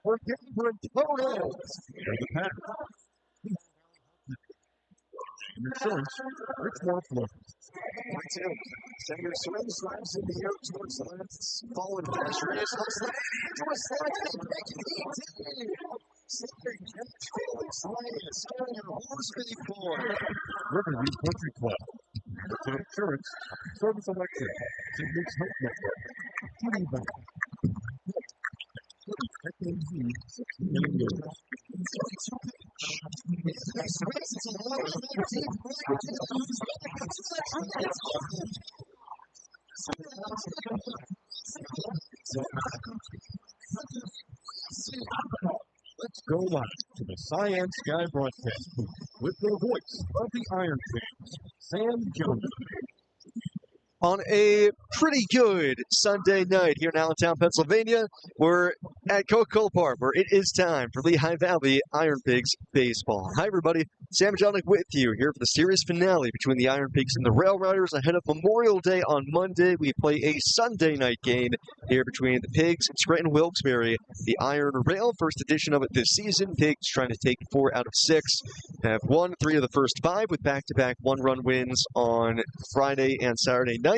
We're getting Torres. The pass. Insurance. It's more fun. Senator Swing slides in the air towards the left. Fallen pressure is on slide. To a slide. We're going to be country club. It's an insurance. Service election. St. Luke's Health Network. TV Bank. Let's go live to the Cyan Sky broadcast booth with the voice of the IronPigs, Sam Jones. On a pretty good Sunday night here in Allentown, Pennsylvania, we're at Coca-Cola Park, where it is time for Lehigh Valley IronPigs baseball. Hi, everybody. Sam Jonick with you here for the series finale between the IronPigs and the RailRiders ahead of Memorial Day on Monday. We play a Sunday night game here between the Pigs and Scranton Wilkes-Barre, the Iron Rail, first edition of it this season. Pigs trying to take 4 out of 6, have won 3 of the first 5 with back-to-back one-run wins on Friday and Saturday night.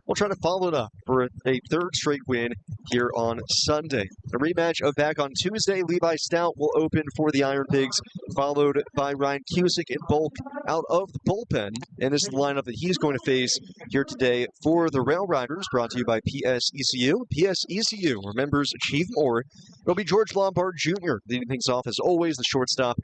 We'll try to follow it up for a third straight win here on Sunday. The rematch of back on Tuesday, Levi Stout will open for the IronPigs, followed by Ryan Cusick and Bulk out of the bullpen. And this is the lineup that he's going to face here today for the RailRiders, brought to you by PSECU. PSECU, remembers achieve more. It'll be George Lombard Jr. leading things off as always, the shortstop,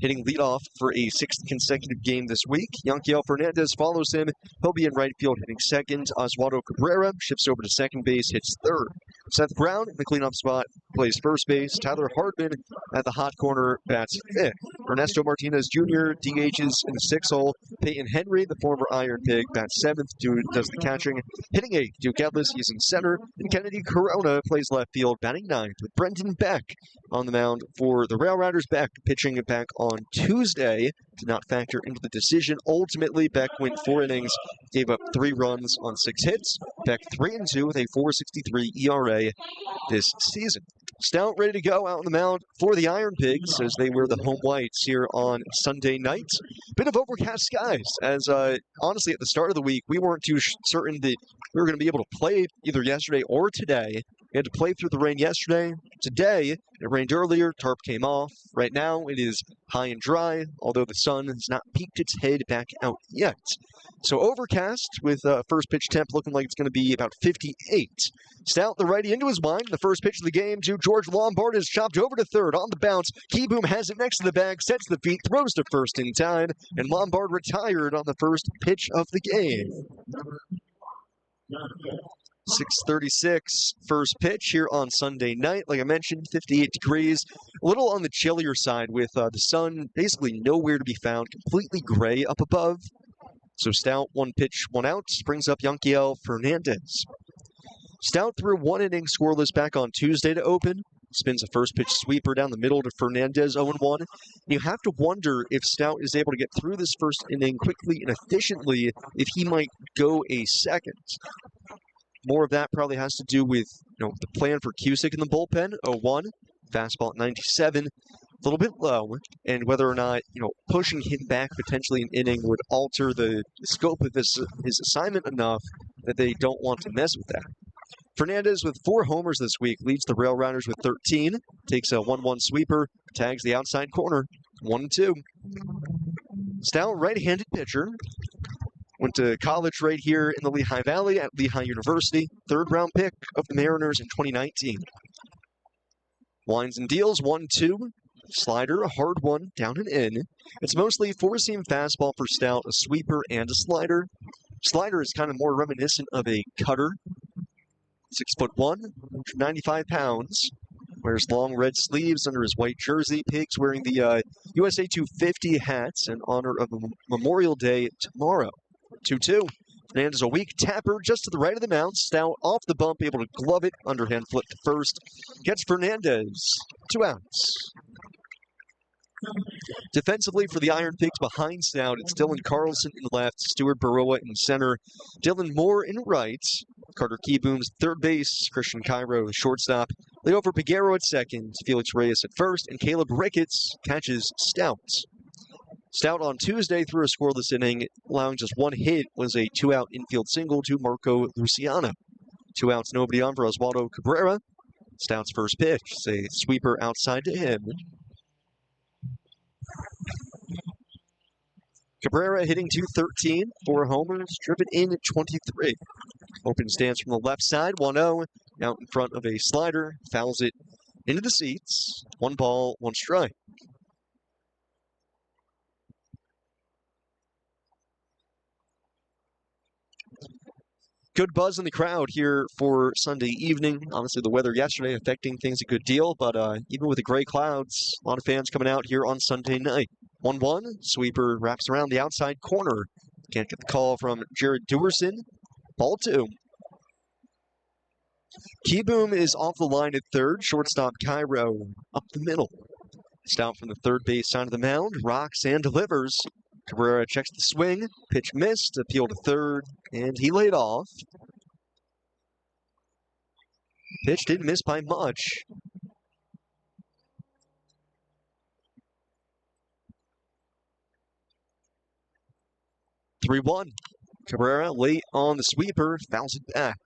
hitting leadoff for a 6th consecutive game this week. Yanquiel Fernandez follows him. He'll be in right field hitting second. Oswaldo Cabrera shifts over to second base, hits third. Seth Brown in the cleanup spot plays first base. Tyler Hardman at the hot corner bats fifth. Ernesto Martinez Jr. DHs in the 6th hole. Peyton Henry, the former Iron Pig, bats 7th. Does the catching. Hitting 8th, Duke Ellis, he's in center. And Kennedy Corona plays left field, batting 9th, with Brendan Beck on the mound for the RailRiders. Beck pitching it back on Tuesday. Did not factor into the decision. Ultimately, Beck went 4 innings, gave up 3 runs on 6 hits. Beck 3-2 with a 4.63 ERA this season. Stout ready to go out on the mound for the IronPigs as they wear the home whites here on Sunday night. Bit of overcast skies as, honestly, at the start of the week, we weren't too certain that we were going to be able to play either yesterday or today. We had to play through the rain yesterday. Today, it rained earlier, tarp came off. Right now, it is high and dry, although the sun has not peeked its head back out yet. So overcast with first pitch temp looking like it's going to be about 58. Stout, the righty into his wind. The first pitch of the game to George Lombard is chopped over to third on the bounce. Keyboom has it next to the bag, sets the feet, throws to first in time, and Lombard retired on the first pitch of the game. 6:36 first pitch here on Sunday night. Like I mentioned, 58 degrees. A little on the chillier side with the sun basically nowhere to be found. Completely gray up above. So Stout, 1 pitch, 1 out, brings up Yanquiel Fernandez. Stout threw 1 inning scoreless back on Tuesday to open. Spins a first pitch sweeper down the middle to Fernandez, 0-1. You have to wonder if Stout is able to get through this first inning quickly and efficiently, if he might go a second. More of that probably has to do with the plan for Cusick in the bullpen, 0-1. Fastball at 97, a little bit low, and whether or not pushing him back potentially an inning would alter the scope of his assignment enough that they don't want to mess with that. Fernandez with 4 homers this week leads the RailRiders with 13, takes a 1-1 sweeper, tags the outside corner, 1-2. Stout, right-handed pitcher. Went to college right here in the Lehigh Valley at Lehigh University. 3rd-round pick of the Mariners in 2019. Winds and deals, 1-2. Slider, a hard one, down and in. It's mostly 4-seam fastball for Stout, a sweeper, and a slider. Slider is kind of more reminiscent of a cutter. 6'1", 95 pounds. Wears long red sleeves under his white jersey. Pigs wearing the USA 250 hats in honor of Memorial Day tomorrow. 2-2. Fernandez a weak tapper just to the right of the mound. Stout off the bump, able to glove it. Underhand flip to first. Gets Fernandez. 2 outs. Defensively for the IronPigs behind Stout, it's Dylan Carlson in left, Stuart Baroa in center, Dylan Moore in right, Carter Keyboom's third base, Christian Cairo, the shortstop. Leover Piguero at second, Felix Reyes at first, and Caleb Ricketts catches Stout. Stout on Tuesday threw a scoreless inning, allowing just one hit, was a two-out infield single to Marco Luciano. 2 outs, nobody on for Oswaldo Cabrera. Stout's first pitch, a sweeper outside to him. Cabrera hitting .213, 4 homers, driven in 23. Open stance from the left side, 1-0, out in front of a slider, fouls it into the seats. 1 ball, 1 strike. Good buzz in the crowd here for Sunday evening. Obviously, the weather yesterday affecting things a good deal, but even with the gray clouds, a lot of fans coming out here on Sunday night. 1-1, sweeper wraps around the outside corner. Can't get the call from Jared Dewerson. Ball 2. Keyboom is off the line at third. Shortstop Cairo up the middle. Stout from the third base side of the mound, rocks and delivers. Cabrera checks the swing, pitch missed, appeal to third, and he laid off. Pitch didn't miss by much. (3-1). Cabrera late on the sweeper, fouls it back.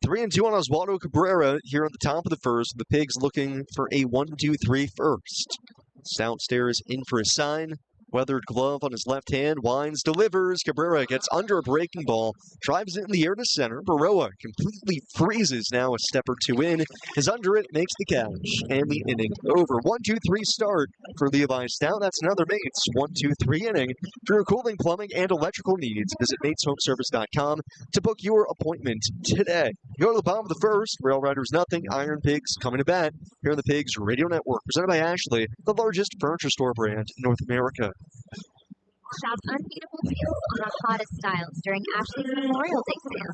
Three and 2 on Oswaldo Cabrera here at the top of the first. The Pigs looking for a 1-2-3 first. Stout stares in for a sign. Weathered glove on his left hand. Wines delivers. Cabrera gets under a breaking ball. Drives it in the air to center. Baroa completely freezes now a step or 2 in. Is under it, makes the catch. And the inning over. 1-2-3 start for Levi Stout. That's another Mates 1-2-3 inning. For your cooling, plumbing, and electrical needs, visit mateshomeservice.com to book your appointment today. Go to the bottom of the first. RailRiders nothing. IronPigs coming to bat here on the Pigs Radio Network. Presented by Ashley, the largest furniture store brand in North America. Shop unbeatable deals on the hottest styles during Ashley's Memorial Day sale.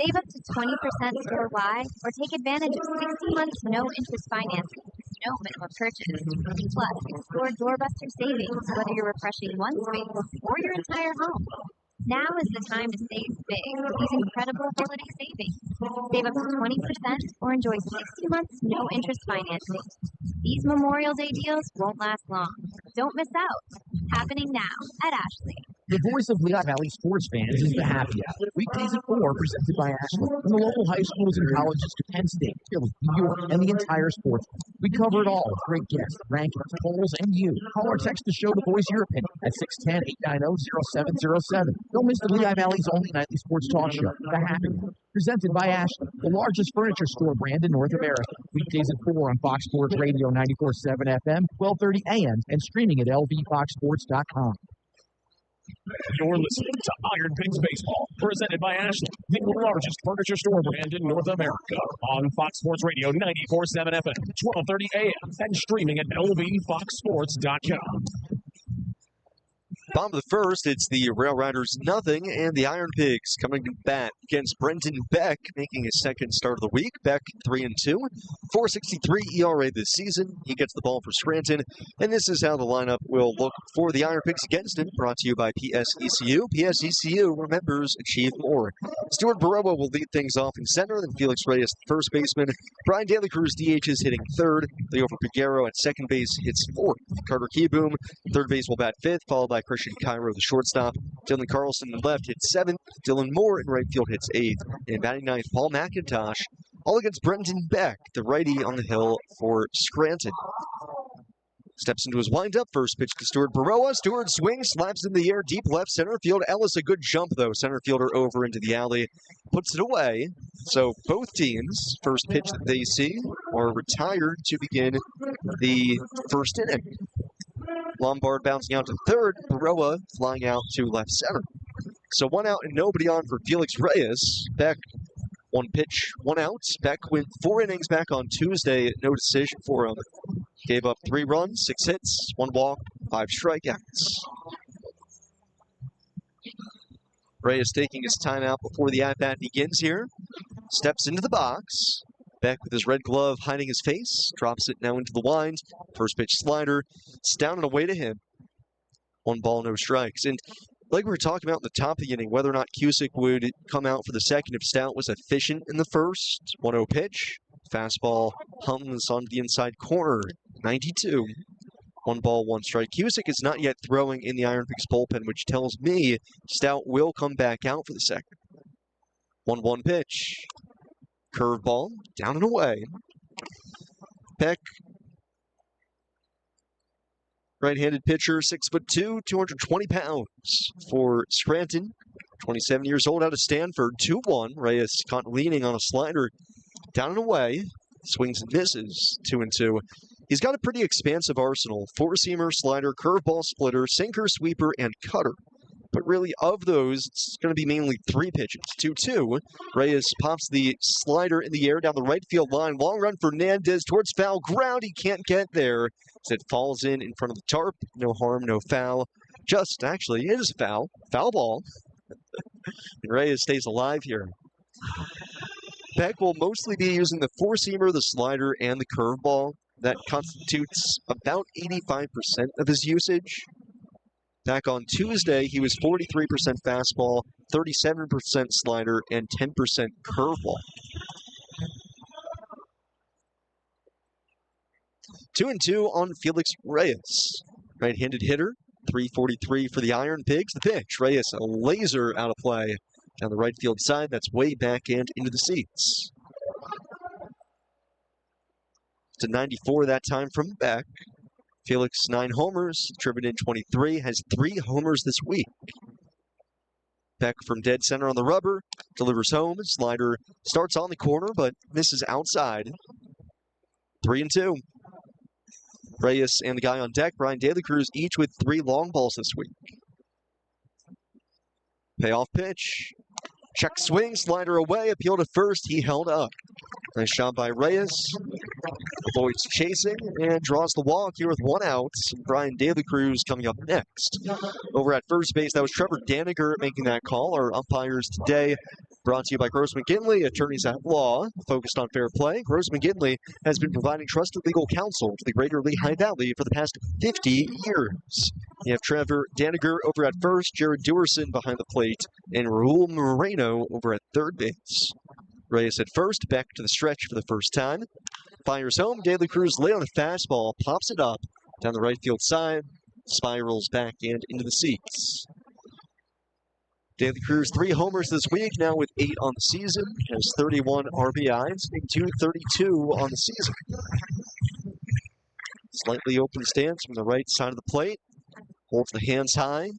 Save up to 20% store-wide or take advantage of 60 months no-interest financing with no minimum purchase. Plus, explore doorbuster savings whether you're refreshing one space or your entire home. Now is the time to save big with these incredible holiday savings. Save up to 20% or enjoy 60 months no-interest financing. These Memorial Day deals won't last long. Don't miss out. Happening now at Ashley. The voice of Lehigh Valley sports fans is the Happy Hour. Weekdays at 4, presented by Ashley. From the local high schools and colleges to Penn State, Philly, New York, and the entire sports. We cover it all with great guests, rankings, polls, and you. Call or text the show to voice your opinion at 610-890-0707. Don't miss the Lehigh Valley's only nightly sports talk show, The Happy Hour. Presented by Ashley, the largest furniture store brand in North America. Weekdays at 4 on Fox Sports Radio 94.7 FM, 12:30 a.m., and streaming at lvfoxsports.com. You're listening to IronPigs Baseball, presented by Ashley, the largest furniture store brand in North America, on Fox Sports Radio 94.7 FM, 12:30 a.m., and streaming at lvfoxsports.com. Bottom of the first, it's the RailRiders nothing, and the IronPigs coming to bat against Brenton Beck, making his second start of the week. Beck 3-2, 4.63 ERA this season. He gets the ball for Scranton, and this is how the lineup will look for the IronPigs against him. Brought to you by PSECU. PSECU, remembers, achieve more. Stuart Baroa will lead things off in center, then Felix Reyes, the first baseman. Brian Daly Cruz, DH, is hitting third. Leover Piguero at second base hits fourth. Carter Keyboom, third base, will bat fifth, followed by Christian Cairo, the shortstop. Dylan Carlson in left hits seventh. Dylan Moore in right field hits eighth. And batting ninth, Paul McIntosh, all against Brenton Beck, the righty on the hill for Scranton. Steps into his windup. First pitch to Stuart Baroa. Stewart swings, slaps in the air, deep left center field. Ellis, a good jump, though. Center fielder over into the alley. Puts it away. So both teams, first pitch that they see, are retired to begin the first inning. Lombard bouncing out to third. Baroa flying out to left center. So 1 out and nobody on for Felix Reyes. Beck, 1 pitch, 1 out. Beck went 4 innings back on Tuesday. No decision for him. Gave up 3 runs, 6 hits, 1 walk, 5 strikeouts. Reyes taking his time out before the at-bat begins here. Steps into the box. Beck with his red glove hiding his face, drops it now into the wind. First pitch slider, it's down and away to him. 1 ball, no strikes. And like we were talking about in the top of the inning, whether or not Cusick would come out for the second if Stout was efficient in the first. 1-0 pitch, fastball hums onto the inside corner, 92. 1 ball, 1 strike. Cusick is not yet throwing in the IronPigs bullpen, which tells me Stout will come back out for the second. 1-1 pitch. Curveball, down and away. Beck, right-handed pitcher, 6'2", 220 pounds for Scranton. 27 years old out of Stanford, 2-1. Reyes caught leaning on a slider, down and away. Swings and misses, 2-2. He's got a pretty expansive arsenal. 4-seamer, slider, curveball, splitter, sinker, sweeper, and cutter. But really, of those, it's going to be mainly 3 pitches. 2-2. Reyes pops the slider in the air down the right field line. Long run for Fernandez towards foul ground. He can't get there as it falls in front of the tarp. No harm, no foul. Just, actually, it is a foul. Foul ball. And Reyes stays alive here. Beck will mostly be using the 4-seamer, the slider, and the curveball. That constitutes about 85% of his usage. Back on Tuesday, he was 43% fastball, 37% slider, and 10% curveball. 2-2 on Felix Reyes. Right-handed hitter, 343 for the IronPigs. The pitch, Reyes, a laser out of play down the right field side. That's way back and into the seats. To 94 that time from Beck. Felix, 9 homers, driven in 23, has 3 homers this week. Beck from dead center on the rubber, delivers home. Slider starts on the corner, but misses outside. 3-2. Reyes and the guy on deck, Brian De La Cruz, each with 3 long balls this week. Payoff pitch. Check swing, slider away, appeal to first. He held up. Nice job by Reyes. Avoids chasing and draws the walk here with 1 out. Brian De La Cruz coming up next. Over at first base, that was Trevor Daniger making that call. Our umpires today brought to you by Gross McGinley, attorneys at law, focused on fair play. Gross McGinley has been providing trusted legal counsel to the greater Lehigh Valley for the past 50 years. You have Trevor Daniger over at first, Jared Dewerson behind the plate, and Raul Moreno over at third base. Reyes at first, back to the stretch for the first time. Fires home, De La Cruz late on a fastball, pops it up down the right field side, spirals back and into the seats. De La Cruz, 3 homers this week, now with 8 on the season, has 31 RBIs, hitting .232 on the season. Slightly open stance from the right side of the plate, holds the hands high,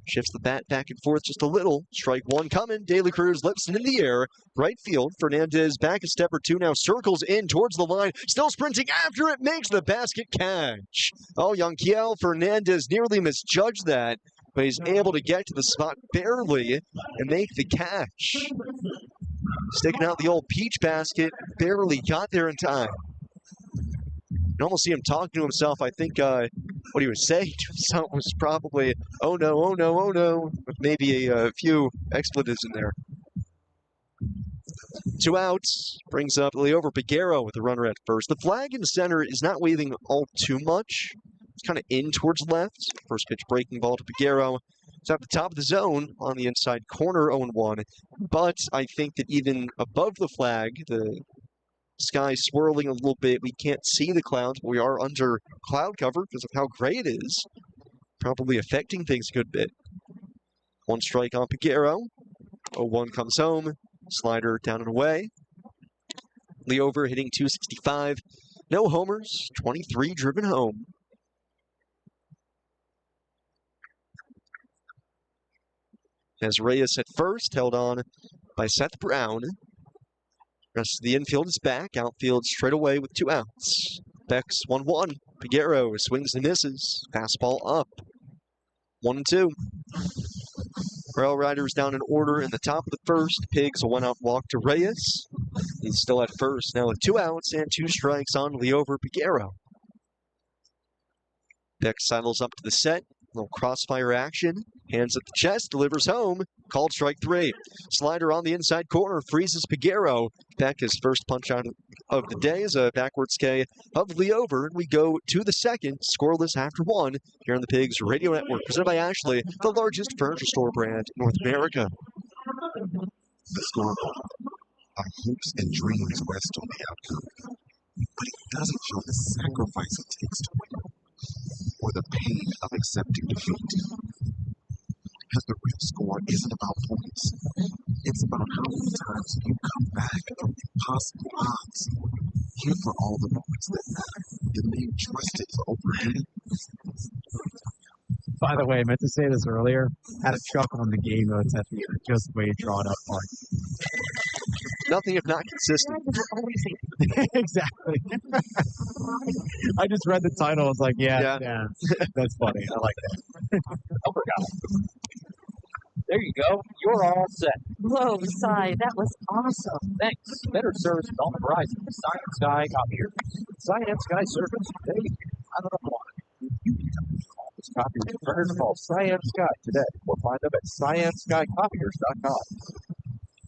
shifts the bat back and forth just a little. Strike 1 coming. De La Cruz lifts it in the air. Right field. Fernandez back a step or 2 now. Circles in towards the line. Still sprinting after it. Makes the basket catch. Oh, Yanquiel Fernandez nearly misjudged that, but he's able to get to the spot barely and make the catch. Sticking out the old peach basket. Barely got there in time. You almost see him talking to himself. I think what he was saying to himself was probably, oh no, oh no, oh no, with maybe a few expletives in there. 2 outs, brings up Leover Peguero with the runner at first. The flag in center is not waving all too much. It's kind of in towards left. First pitch breaking ball to Peguero. It's at the top of the zone on the inside corner, 0-1. But I think that even above the flag, the sky swirling a little bit. We can't see the clouds, but we are under cloud cover because of how gray it is. Probably affecting things a good bit. 1 strike on Peguero. 0-1 comes home. Slider down and away. Leover hitting .265. No homers. 23 driven home. As Reyes at first, held on by Seth Brown. Rest of the infield is back. Outfield straight away with 2 outs. Beck's 1-1. Peguero swings and misses. Fastball up. 1-2. RailRiders down in order in the top of the first. Pigs a 1-out walk to Reyes. He's still at first now with 2 outs and 2 strikes on Leover Peguero. Beck sidles up to the set. A little crossfire action. Hands at the chest, delivers home. Called strike 3. Slider on the inside corner, freezes Piguero. Back his first punch out of the day is a backwards K of the over. And we go to the second, scoreless after 1, here on the Pigs Radio Network, presented by Ashley, the largest furniture store brand in North America. The scoreboard. Our hopes and dreams rest on the outcome, but it doesn't show the sacrifice it takes to win, or the pain of accepting defeat. Because the real score isn't about points. It's about how many times you come back from impossible odds. Here for all the moments that matter. Your name trusted to overhand. By the way, I meant to say this earlier. Had a chuckle on the game notes at the end, just the way you draw it up. Nothing if not consistent. Exactly. I just read the title. I was like, yeah. That's funny. I like that. I forgot. There you go. You're all set. Whoa, Cy, that was awesome. Thanks. Better service is on the horizon. Science Guy copier. Science Guy service today. I don't know why. You can call this copier first. Call Science Guy today or find them at scienceguycopiers.com.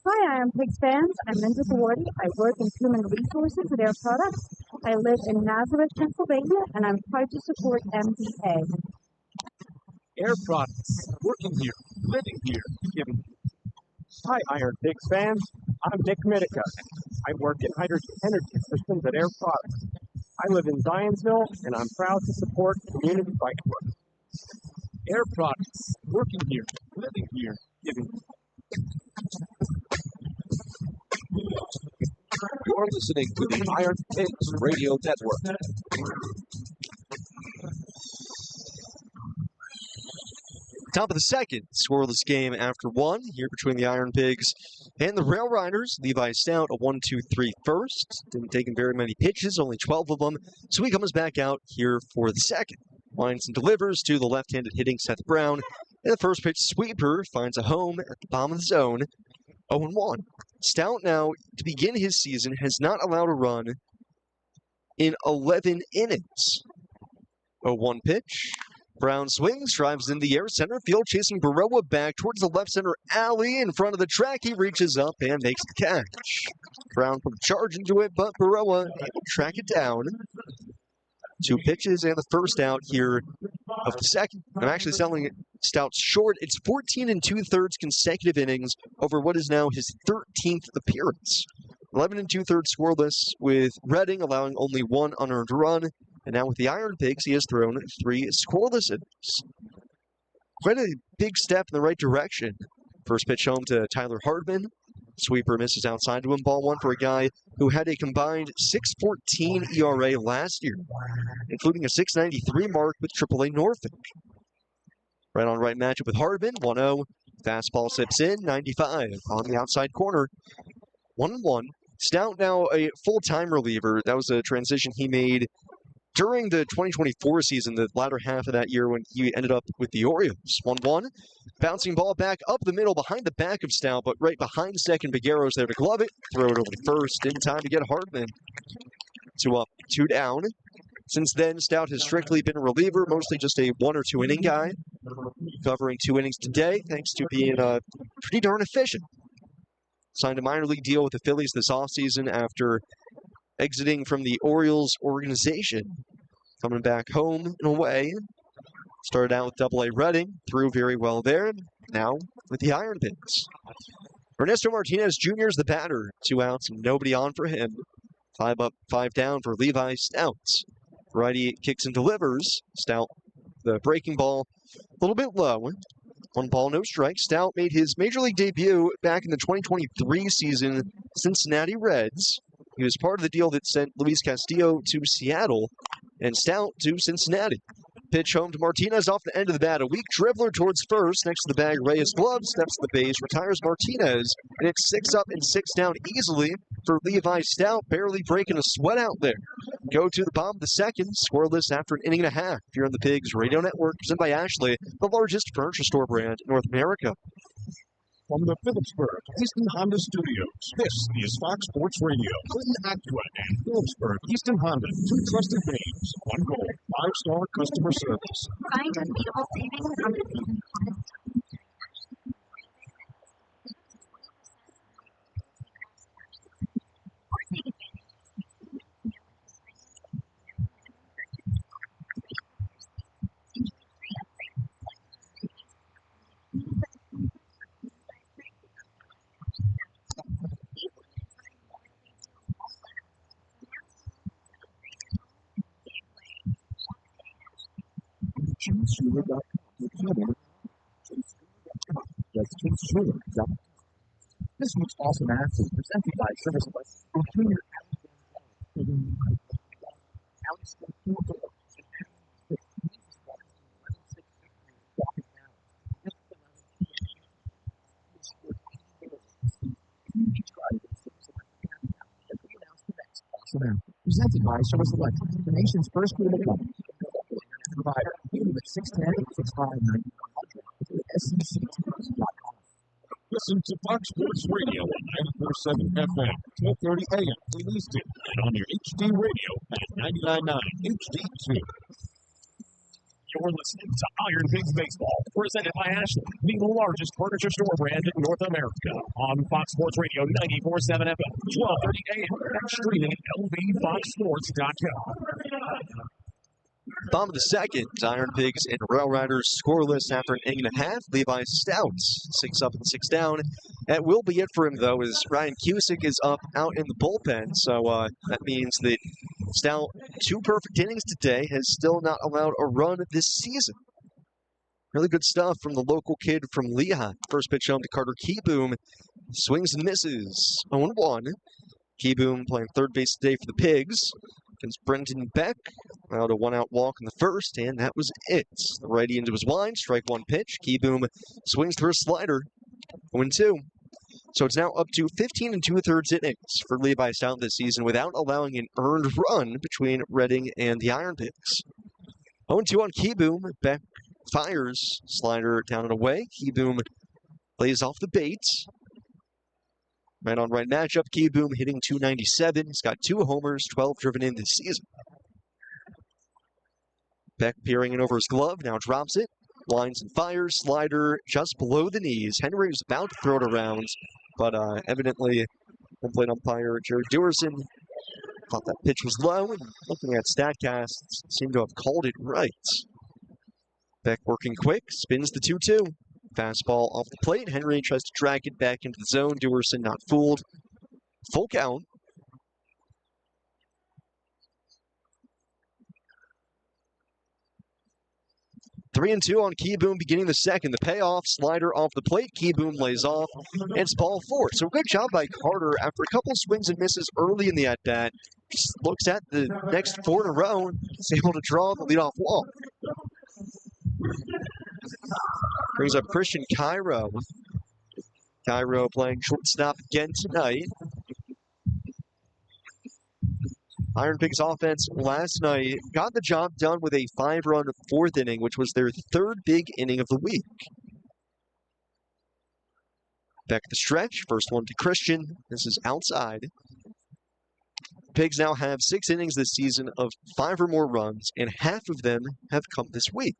Hi, IronPigs fans. I'm Linda Zawardi. I work in human resources at Air Products. I live in Nazareth, Pennsylvania, and I'm proud to support MDA. Air Products. Working here. Living here. Giving. Hi, IronPigs fans. I'm Nick Mitica. I work in hydrogen energy systems at Air Products. I live in Zionsville, and I'm proud to support community bike work. Air Products. Working here. Living here. Giving. You're listening to the Iron Pigs Radio Network. Top of the second, scoreless game after 1 here between the Iron Pigs and the RailRiders. Levi Stout, a 1-2-3 first. Didn't take him very many pitches, only 12 of them. So he comes back out here for the second. Winds and delivers to the left-handed hitting Seth Brown. And the first pitch sweeper finds a home at the bottom of the zone. 0-1. Stout now, to begin his season, has not allowed a run in 11 innings. 0-1 pitch. Brown swings, drives in the air, center field, chasing Baroa back towards the left center alley in front of the track. He reaches up and makes the catch. Brown put a charge into it, but Baroa able to track it down. 2 pitches and the first out here of the second. I'm actually selling Stout short. It's 14 2/3 consecutive innings over what is now his 13th appearance. 11 2/3 scoreless, with Reading allowing only 1 unearned run. And now with the Iron Pigs, he has thrown 3 scoreless innings. Quite a big step in the right direction. First pitch home to Tyler Hardman. Sweeper misses outside to him. Ball 1 for a guy who had a combined 6.14 ERA last year, including a 6.93 mark with AAA Norfolk. Right on right matchup with Hardman. 1-0. Fastball sips in. 95 on the outside corner. 1-1. Stout now a full-time reliever. That was a transition he made during the 2024 season, the latter half of that year when he ended up with the Orioles. 1-1. Bouncing ball back up the middle behind the back of Stout, but right behind second. Piguero's there to glove it. Throw it over to first in time to get Hardman. 2 up, 2 down. Since then, Stout has strictly been a reliever, mostly just a 1 or 2 inning guy. Covering 2 innings today, thanks to being pretty darn efficient. Signed a minor league deal with the Phillies this offseason after exiting from the Orioles organization. Coming back home and away. Started out with Double-A Reading, threw very well there. Now with the Iron Pigs. Ernesto Martinez Jr. is the batter. 2 outs, nobody on for him. 5 up, 5 down for Levi Stout. Righty kicks and delivers. Stout, the breaking ball, a little bit low. 1 ball, no strike. Stout made his major league debut back in the 2023 season, Cincinnati Reds. He was part of the deal that sent Luis Castillo to Seattle and Stout to Cincinnati. Pitch home to Martinez off the end of the bat. A weak dribbler towards first. Next to the bag, Reyes glove, steps to the base, retires Martinez, and it's 6 up and 6 down easily for Levi Stout, barely breaking a sweat out there. Go to the bottom of the second, scoreless after an inning and a half. Here on the Pigs Radio Network, presented by Ashley, the largest furniture store brand in North America. From the Phillipsburg Easton Honda Studios, this is Fox Sports Radio. Clinton Actua and Phillipsburg Easton Honda, 2 trusted names, 1 goal, 5-star customer service. Find unbeatable savings on the This week's Awesome Athlete presented by Service West and Junior presented by Service Electric, the nation's first cable company. Provider, with 610 659 SEC.com. Listen to Fox Sports Radio at 94.7 FM, 12:30 AM in Easton, and on your HD radio at 99.9 HD2. You're listening to Iron Pigs Baseball, presented by Ashley, the largest furniture store brand in North America. On Fox Sports Radio 94.7 FM, 12:30 AM, and streaming at lvfoxsports.com. Bottom of the second, Iron Pigs and RailRiders scoreless after an inning and a half. Levi Stout 6 up and 6 down. That will be it for him, though, as Ryan Cusick is up out in the bullpen. So that means that Stout, 2 perfect innings today, has still not allowed a run this season. Really good stuff from the local kid from Lehigh. First pitch home to Carter Keyboom. Swings and misses. 0-1. Keyboom playing third base today for the Pigs. Against Brenton Beck. Allowed a 1-out walk in the first, and that was it. The righty into his line, strike 1 pitch. Keyboom swings through a slider. 0-2. So it's now up to 15 2/3 innings for Levi Stout this season without allowing an earned run between Reading and the Iron Pigs. 0-2 on Keyboom. Beck fires. Slider down and away. Keyboom lays off the bait. Right on right matchup. Keyboom hitting .297. He's got 2 homers, 12 driven in this season. Beck peering in over his glove, now drops it. Lines and fires, slider just below the knees. Henry was about to throw it around, but evidently, home plate umpire Jared Dewerson thought that pitch was low, and looking at StatCast, seemed to have called it right. Beck working quick, spins the 2-2. Fastball off the plate. Henry tries to drag it back into the zone. Dewerson not fooled. Full count. Three and 2 on Keyboom beginning the second. The payoff, slider off the plate. Keyboom lays off. It's ball 4. So good job by Carter after a couple swings and misses early in the at-bat. Just looks at the next 4 in a row and is able to draw the leadoff walk. Brings up Christian Cairo. Cairo playing shortstop again tonight. Iron Pigs offense last night got the job done with a 5-run 4th inning, which was their 3rd big inning of the week. Back the stretch, first one to Christian. This is outside. Pigs now have 6 innings this season of 5 or more runs, and half of them have come this week.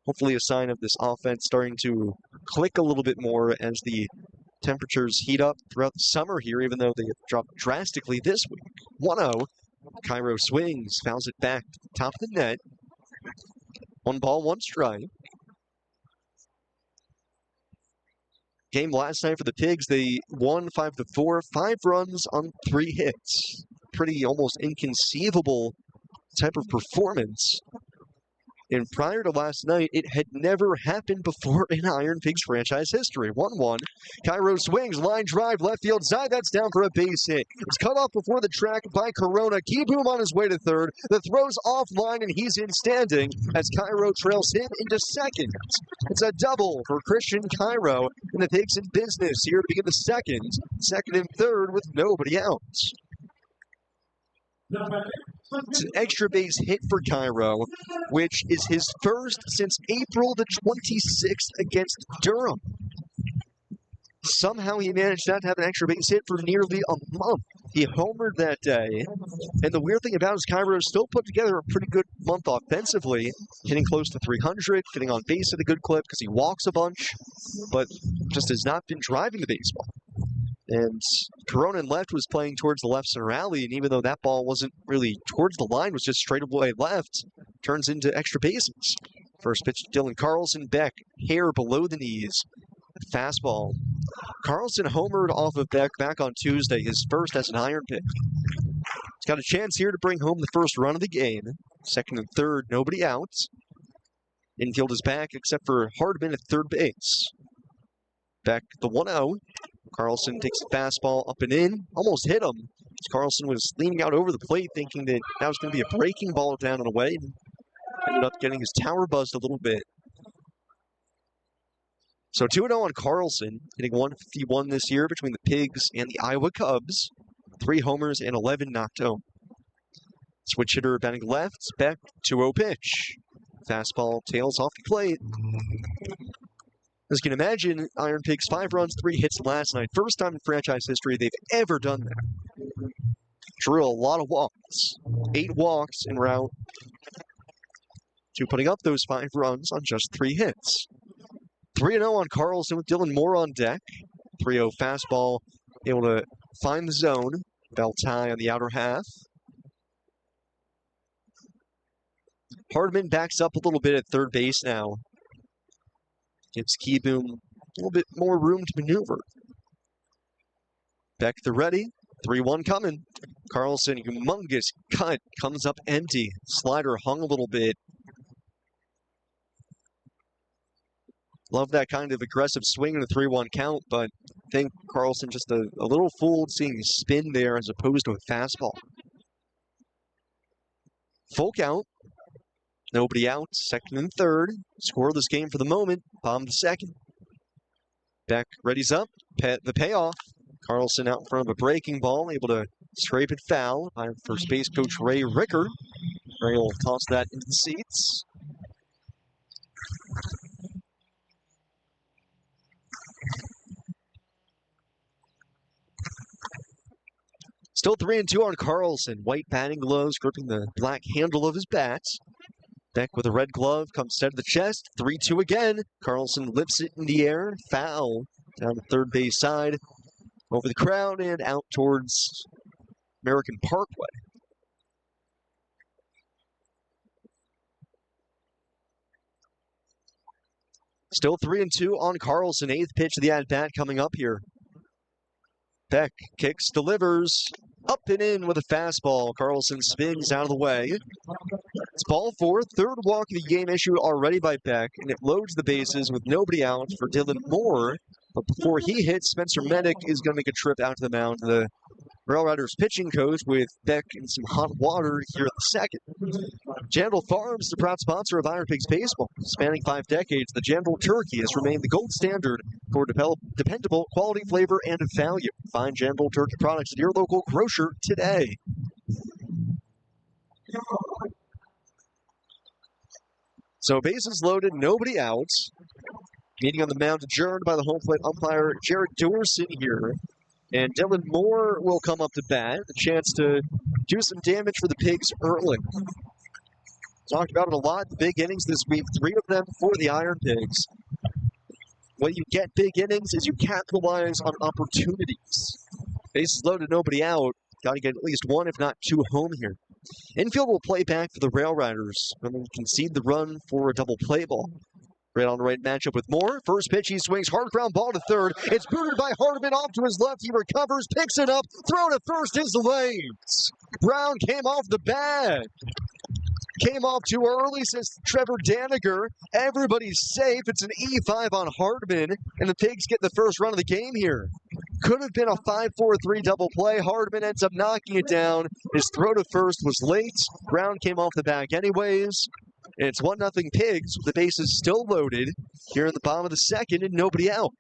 Hopefully a sign of this offense starting to click a little bit more as the temperatures heat up throughout the summer here, even though they have dropped drastically this week. 1-0. Cairo swings, fouls it back to the top of the net. 1 ball, 1 strike. Game last night for the Pigs, they won 5-4, 5 runs on 3 hits. Pretty almost inconceivable type of performance. And prior to last night, it had never happened before in Iron Pigs franchise history. 1-1. Cairo swings, line drive, left field side. That's down for a base hit. It's cut off before the track by Corona. Keyboom on his way to third. The throw's offline, and he's in standing as Cairo trails him into second. It's a double for Christian Cairo, and the Pigs in business here to begin the second. Second and third with nobody out. It's an extra base hit for Cairo, which is his first since April the 26th against Durham. Somehow he managed not to have an extra base hit for nearly a month. He homered that day. And the weird thing about it is Cairo still put together a pretty good month offensively, hitting close to 300, getting on base at a good clip because he walks a bunch, but just has not been driving the baseball. And Corona left was playing towards the left center alley, and even though that ball wasn't really towards the line, was just straight away left, turns into extra bases. First pitch to Dylan Carlson. Beck, hair below the knees. Fastball. Carlson homered off of Beck back on Tuesday, his first as an Iron Pig. He's got a chance here to bring home the first run of the game. Second and third, nobody out. Infield is back except for Hardman at third base. Back the 1-0. Carlson takes a fastball up and in. Almost hit him. Carlson was leaning out over the plate thinking that was going to be a breaking ball down and away. And ended up getting his tower buzzed a little bit. So 2-0 on Carlson, hitting 151 this year between the Pigs and the Iowa Cubs. 3 homers and 11 knocked home. Switch hitter batting left, Beck, 2-0 pitch. Fastball tails off the plate. As you can imagine, IronPigs 5 runs, 3 hits last night. First time in franchise history they've ever done that. Drew a lot of walks. 8 walks en route to putting up those 5 runs on just 3 hits. 3-0 on Carlson with Dylan Moore on deck. 3-0 fastball, able to find the zone. Belt high on the outer half. Hardman backs up a little bit at third base now. Gives Keyboom a little bit more room to maneuver. Beck the ready. 3-1 coming. Carlson, humongous cut, comes up empty. Slider hung a little bit. Love that kind of aggressive swing in a 3-1 count, but I think Carlson just a little fooled seeing spin there as opposed to a fastball. Full count. Nobody out. Second and third. Scoreless game for the moment. Bottom the second. Beck readies up. The payoff. Carlson out in front of a breaking ball, able to scrape it foul by first base coach Ray Ricker. Ray will toss that into the seats. Still 3-2 on Carlson. White batting gloves gripping the black handle of his bat. Beck with a red glove comes set to the chest. 3-2 again. Carlson lifts it in the air. Foul down the third base side. Over the crowd and out towards American Parkway. Still 3-2 on Carlson. 8th pitch of the at-bat coming up here. Beck kicks, delivers. Up and in with a fastball. Carlson spins out of the way. It's ball 4. Third walk of the game issued already by Beck, and it loads the bases with nobody out for Dylan Moore. But before he hits, Spencer Medic is going to make a trip out to the mound. The RailRiders pitching coach with Beck in some hot water here in the second. Jandal Farms, the proud sponsor of IronPigs baseball. Spanning 5 decades, the Jandal turkey has remained the gold standard for dependable quality, flavor, and value. Find Jandal turkey products at your local grocer today. So bases loaded, nobody out. Meeting on the mound adjourned by the home plate umpire Jared Dorson here. And Dylan Moore will come up to bat. A chance to do some damage for the Pigs early. Talked about it a lot. The big innings this week, 3 of them for the IronPigs. When you get big innings is you capitalize on opportunities. Bases loaded, nobody out. Got to get at least 1, if not 2 home here. Infield will play back for the RailRiders and then concede the run for a double play ball. Right on the right matchup with Moore. First pitch, he swings. Hard ground ball to third. It's booted by Hardman off to his left. He recovers, picks it up. Throw to first is late. Brown came off the bat. Came off too early, says Trevor Daniger. Everybody's safe. It's an E5 on Hardman, and the Pigs get the first run of the game here. Could have been a 5-4-3 double play. Hardman ends up knocking it down. His throw to first was late. Brown came off the back anyways. And it's 1-0 Pigs, with the bases still loaded here at the bottom of the second and nobody out.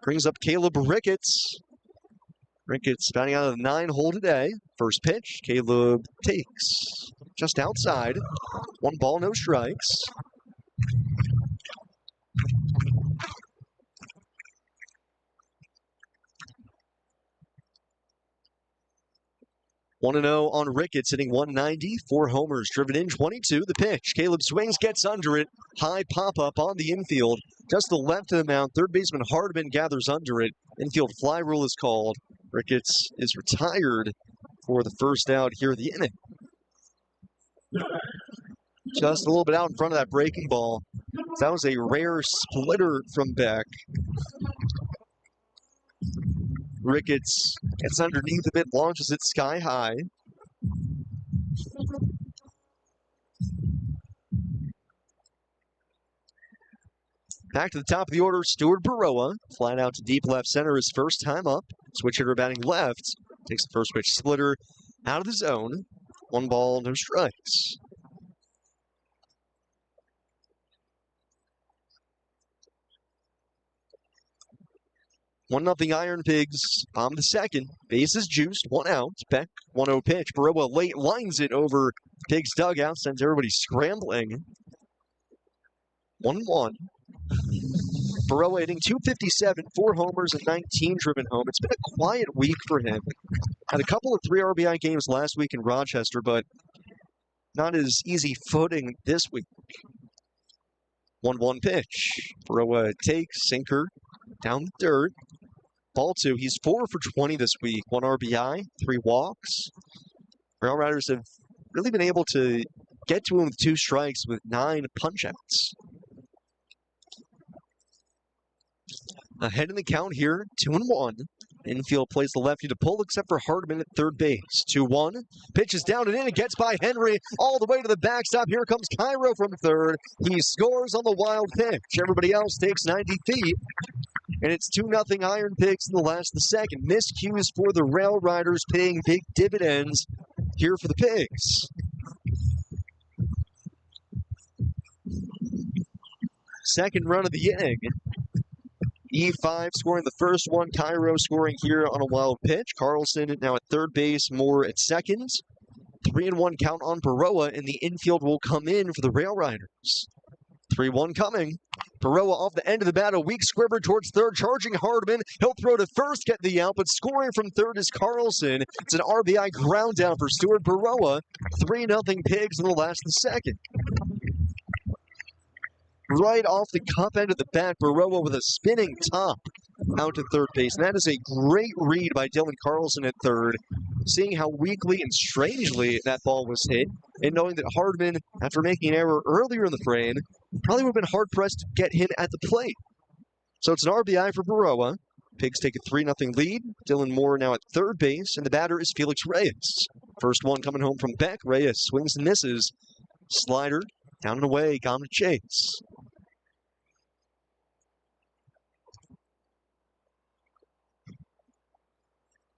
Brings up Caleb Ricketts. Ricketts batting out of the 9-hole today. First pitch, Caleb takes just outside. 1 ball, no strikes. 1-0 on Ricketts, hitting 190, 4 homers, driven in 22. The pitch, Caleb swings, gets under it. High pop-up on the infield. Just the left of the mound. Third baseman Hardman gathers under it. Infield fly rule is called. Ricketts is retired for the first out here of the inning. Just a little bit out in front of that breaking ball. That was a rare splitter from Beck. Ricketts gets underneath a bit, launches it sky high. Back to the top of the order, Stuart Baroa. Flat out to deep left center his first time up. Switch hitter batting left. Takes the first pitch splitter out of the zone. 1 ball, no strikes. One nothing Iron Pigs. Bomb the second. Bases juiced. 1 out. Beck 1-0 pitch. Baroa late lines it over Pigs dugout. Sends everybody scrambling. 1-1. Baroa hitting .257, 4 homers and 19 driven home. It's been a quiet week for him. Had a couple of 3 RBI games last week in Rochester, but not as easy footing this week. 1-1 pitch. Baroa takes, sinker, down the dirt. Ball 2. He's 4 for 20 this week. 1 RBI, 3 walks. RailRiders have really been able to get to him with 2 strikes with 9 punch-outs. Ahead in the count here, 2-1. Infield plays the lefty to pull, except for Hardman at third base. 2-1. Pitches down and in. It gets by Henry all the way to the backstop. Here comes Cairo from third. He scores on the wild pitch. Everybody else takes 90 feet. And it's 2-0 Iron Pigs in the last of the second. Miscues for the RailRiders, paying big dividends here for the Pigs. Second run of the inning. E5 scoring the first one. Cairo scoring here on a wild pitch. Carlson now at third base, Moore at second. 3-1 count on Baroa, and the infield will come in for the RailRiders. 3-1 coming. Baroa off the end of the bat, a weak squibber towards third, charging Hardman. He'll throw to first, get the out, but scoring from third is Carlson. It's an RBI ground down for Stuart Baroa. 3-0 Pigs in the last of the second. Right off the cup end of the bat, Baroa with a spinning top out to third base. And that is a great read by Dylan Carlson at third, seeing how weakly and strangely that ball was hit, and knowing that Hardman, after making an error earlier in the frame, probably would have been hard-pressed to get him at the plate. So it's an RBI for Baroa. Pigs take a 3-0 lead. Dylan Moore now at third base, and the batter is Felix Reyes. First one coming home from Beck. Reyes swings and misses. Slider, down and away, gone to chase.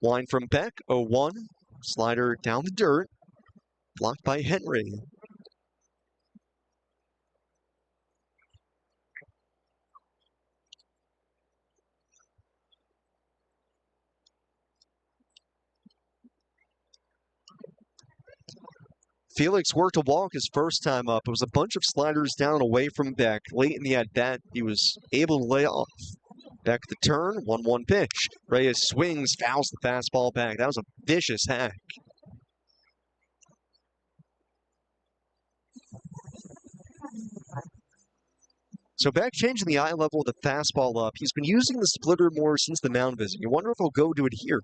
Line from Beck, 0-1. Slider down the dirt. Blocked by Henry. Felix worked a walk his first time up. It was a bunch of sliders down and away from Beck. Late in the at-bat, he was able to lay off. Beck the turn, 1-1 pitch. Reyes swings, fouls the fastball back. That was a vicious hack. So Beck changing the eye level of the fastball up. He's been using the splitter more since the mound visit. You wonder if he'll go to it here.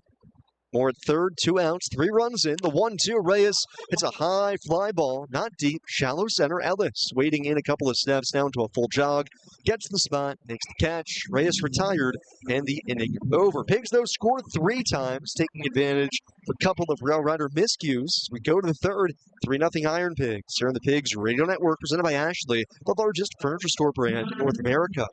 Moore at third, 2 outs, 3 runs in. The 1-2, Reyes hits a high fly ball, not deep, shallow center. Ellis waiting in a couple of steps down to a full jog, gets the spot, makes the catch. Reyes retired, and the inning over. Pigs, though, scored 3 times, taking advantage of a couple of RailRider miscues. We go to the third, 3-0 Iron Pigs. Here on the Pigs Radio Network, presented by Ashley, the largest furniture store brand in North America.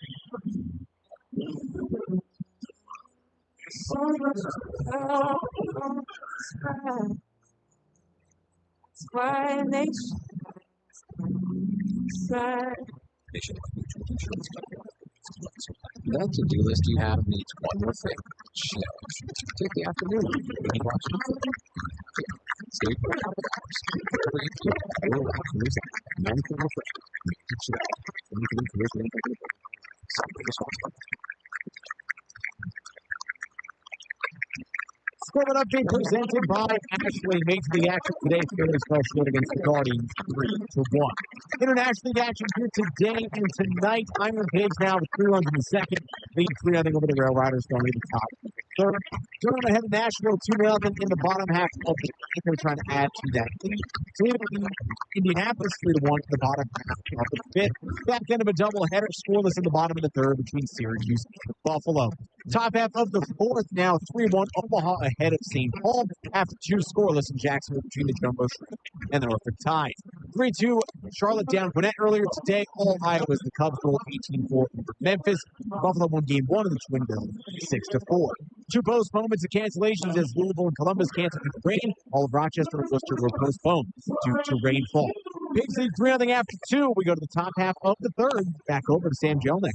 That to-do list you have needs one more thing. Take the afternoon. Stay for a couple Score up being presented by Ashley. Makes the action today. Phillies fell short against the Guardians 3-1. International action here today and tonight. Iron Pigs now with 3 runs in the second. Lead 3-0 over the RailRiders going to the top. third. Durham ahead of Nashville 2-0 in the bottom half of the game. They're trying to add to that. Cleveland, Indianapolis 3-1 in the bottom half of the fifth. Back end of a doubleheader, scoreless in the bottom of the third between Syracuse and Buffalo. Top half of the fourth now 3-1 Omaha ahead of St. Paul after 2 scoreless in Jacksonville between the Jumbo Shrimp and the Norfolk Tides. 3-2 Charlotte down Gwinnett earlier today. All Iowa's the Cubs rolled 18-4 over Memphis. Buffalo won game 1 of the Twin Bill 6-4. 2 postponements and cancellations as Louisville and Columbus canceled due to rain. All of Rochester and Worcester were postponed due to rainfall. Pigs lead 3-0 after 2. We go to the top half of the third. Back over to Sam Jelnick.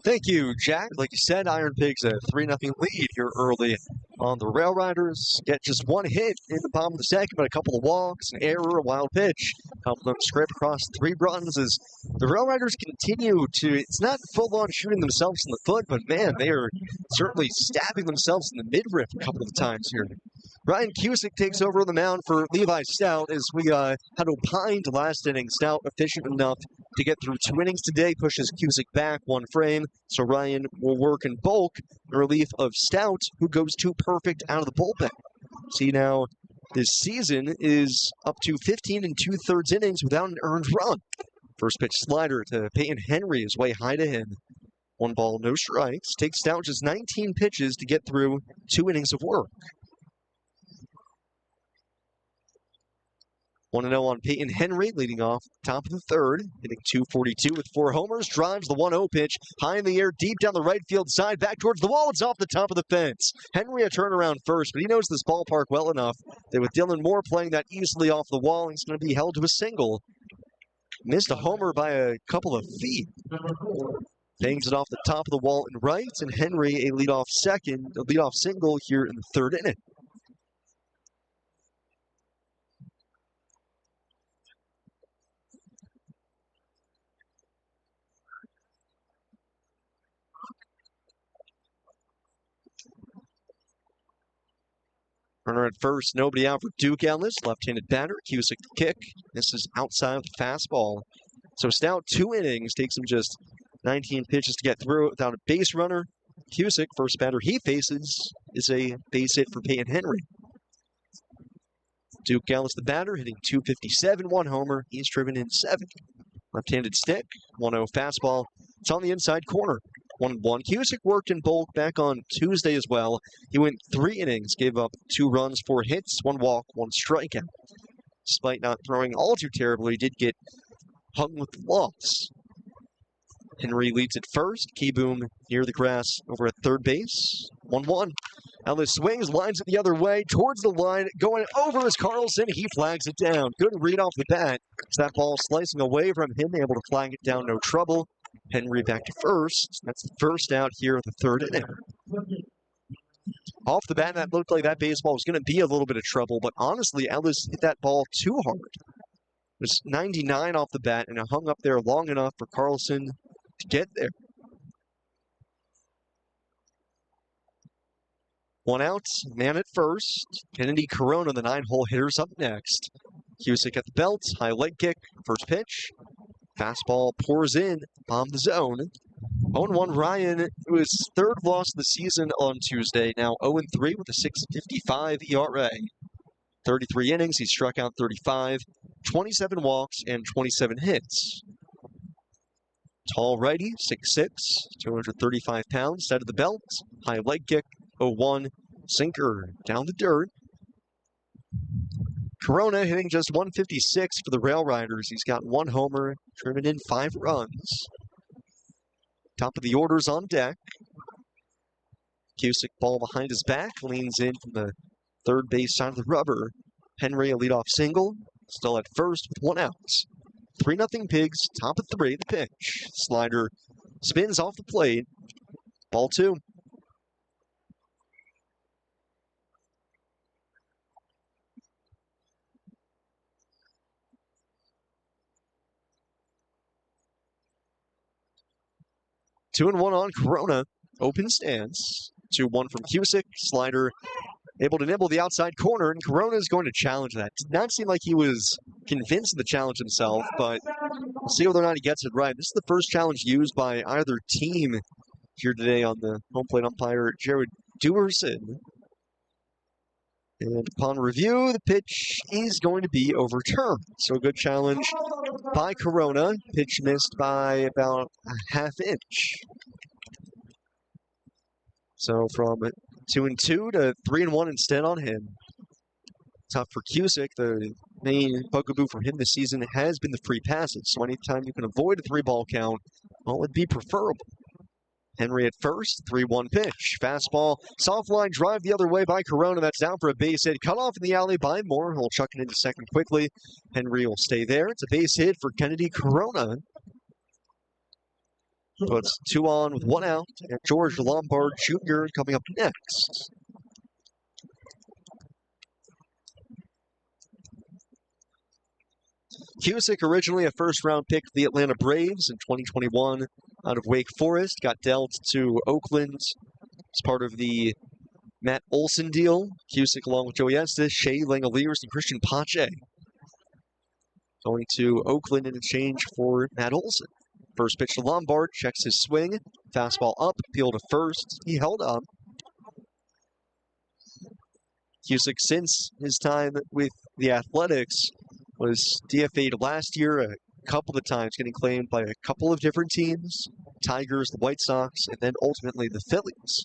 Thank you, Jack. Like you said, IronPigs a 3-0 lead here early on the RailRiders. Get just 1 hit in the bottom of the second, but a couple of walks, an error, a wild pitch. Help them scrape across 3 runs as the RailRiders continue to, it's not full-on shooting themselves in the foot, but man, they are certainly stabbing themselves in the midriff a couple of times here. Ryan Cusick takes over on the mound for Levi Stout as we had opined last inning. Stout efficient enough to get through 2 innings today, pushes Cusick back 1 frame. So Ryan will work in bulk in relief of Stout, who goes 2 perfect out of the bullpen. See now, this season is up to 15 2/3 innings without an earned run. First pitch slider to Peyton Henry is way high to him. 1 ball, no strikes. Takes Stout just 19 pitches to get through 2 innings of work. 1-0 on Peyton Henry, leading off top of the third, hitting .242 with 4 homers, drives the 1-0 pitch, high in the air, deep down the right field side, back towards the wall, it's off the top of the fence. Henry a turnaround first, but he knows this ballpark well enough that with Dylan Moore playing that easily off the wall, he's going to be held to a single. Missed a homer by a couple of feet. Bangs it off the top of the wall and right, and Henry a leadoff single here in the third inning. Runner at first, nobody out for Duke Ellis. Left-handed batter, Cusick the kick. This is outside of the fastball. So Stout 2 innings, takes him just 19 pitches to get through it without a base runner. Cusick, first batter he faces, is a base hit for Peyton Henry. Duke Ellis the batter, hitting .257, 1 homer. He's driven in 7. Left-handed stick, 1-0 fastball. It's on the inside corner. 1-1. Cusick worked in bulk back on Tuesday as well. He went 3 innings, gave up 2 runs, 4 hits, 1 walk, 1 strikeout. Despite not throwing all too terribly, he did get hung with the loss. Henry leads at first. Keyboom near the grass over at third base. 1-1. Ellis swings, lines it the other way, towards the line, going over is Carlson. He flags it down. Good read off the bat. So that ball slicing away from him, able to flag it down, no trouble. Henry back to first. That's the first out here in the third inning. Off the bat, that looked like that baseball was going to be a little bit of trouble, but honestly, Ellis hit that ball too hard. It was 99 off the bat, and it hung up there long enough for Carlson to get there. 1 out, man at first. Kennedy Corona, the 9-hole hitter's up next. Cusick at the belt, high leg kick, first pitch. Fastball pours in, bomb the zone. 0-1 Ryan, who is 3rd loss of the season on Tuesday, now 0-3 with a 6.55 ERA. 33 innings, he struck out 35, 27 walks, and 27 hits. Tall righty, 6'6", 235 pounds, side of the belt, high leg kick, 0-1, sinker down the dirt. Corona hitting just 156 for the RailRiders. He's got 1 homer, driven in 5 runs. Top of the order's on deck. Cusick ball behind his back, leans in from the third base side of the rubber. Henry a leadoff single, still at first with 1 out. 3-0 Pigs, top of 3, the pitch. Slider spins off the plate. Ball 2. Two and 1 on Corona. Open stance. 2-1 from Cusick. Slider able to nibble the outside corner, and Corona is going to challenge that. Did not seem like he was convinced of the challenge himself, but we'll see whether or not he gets it right. This is the first challenge used by either team here today on the home plate umpire, Jared Dewerson. And upon review, the pitch is going to be overturned. So a good challenge by Corona. Pitch missed by about a half inch. So from 2-2 to 3-1 instead on him. Tough for Cusick. The main bugaboo for him this season has been the free passes. So anytime you can avoid a 3-ball count, well, it'd be preferable. Henry at first, 3-1 pitch. Fastball, soft line drive the other way by Corona. That's down for a base hit. Cut off in the alley by Moore. He'll chuck it into second quickly. Henry will stay there. It's a base hit for Kennedy Corona. So it's 2 on with 1 out. And George Lombard Jr. coming up next. Cusick, originally a first-round pick for the Atlanta Braves in 2021 out of Wake Forest, got dealt to Oakland as part of the Matt Olson deal. Cusick, along with Joey Estes, Shea Langoliers, and Christian Pache, going to Oakland in exchange for Matt Olson. First pitch to Lombard, checks his swing, fastball up, appeal to first. He held up. Cusick, since his time with the Athletics, was DFA'd last year a couple of times, getting claimed by a couple of different teams, Tigers, the White Sox, and then ultimately the Phillies.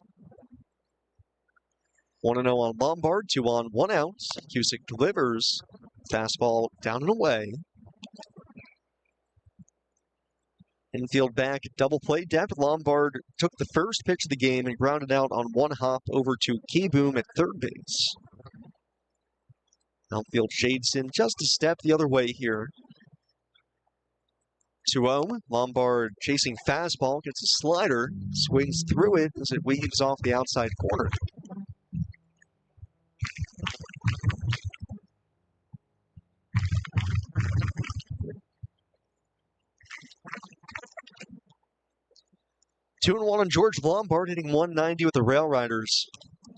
1-0 on Lombard, 2 on, 1 out. Cusick delivers, fastball down and away. Infield back, double play depth. Lombard took the first pitch of the game and grounded out on 1 hop over to Keyboom at third base. Outfield shades in just a step the other way here. 2-0. Lombard chasing fastball, gets a slider, swings through it as it weaves off the outside corner. Two and one on George Lombard, hitting 190 with the RailRiders.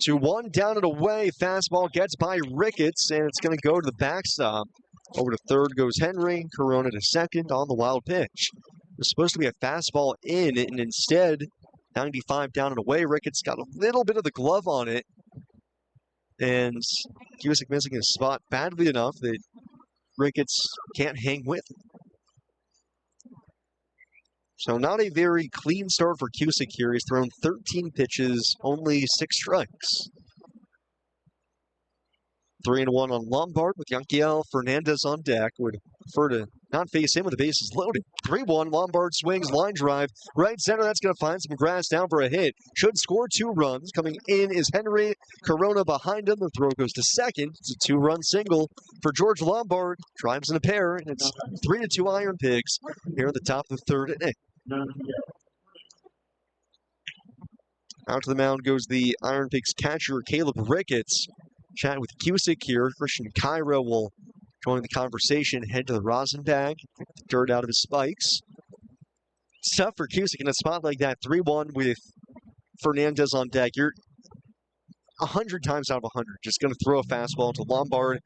2-1, down and away. Fastball gets by Ricketts, and it's going to go to the backstop. Over to third goes Henry. Corona to second on the wild pitch. There's supposed to be a fastball in, and instead, 95 down and away. Ricketts got a little bit of the glove on it, and Cusick missing his spot badly enough that Ricketts can't hang with it. So not a very clean start for Cusick here. He's thrown 13 pitches, only 6 strikes. 3-1 on Lombard with Yanquiel Fernandez on deck. Would prefer to not face him with the bases loaded. 3-1, Lombard swings, line drive. Right center, that's going to find some grass down for a hit. Should score 2 runs. Coming in is Henry. Corona behind him. The throw goes to second. It's a 2-run single for George Lombard. Drives in a pair, and it's 3-2 Iron Pigs here at the top of the third inning. Out to the mound goes the Iron Pigs catcher, Caleb Ricketts. Chat with Cusick here. Christian Cairo will join the conversation, head to the rosin bag, pick the dirt out of his spikes. It's tough for Cusick in a spot like that. 3-1 with Fernandez on deck. You're 100 times out of 100 just going to throw a fastball to Lombard,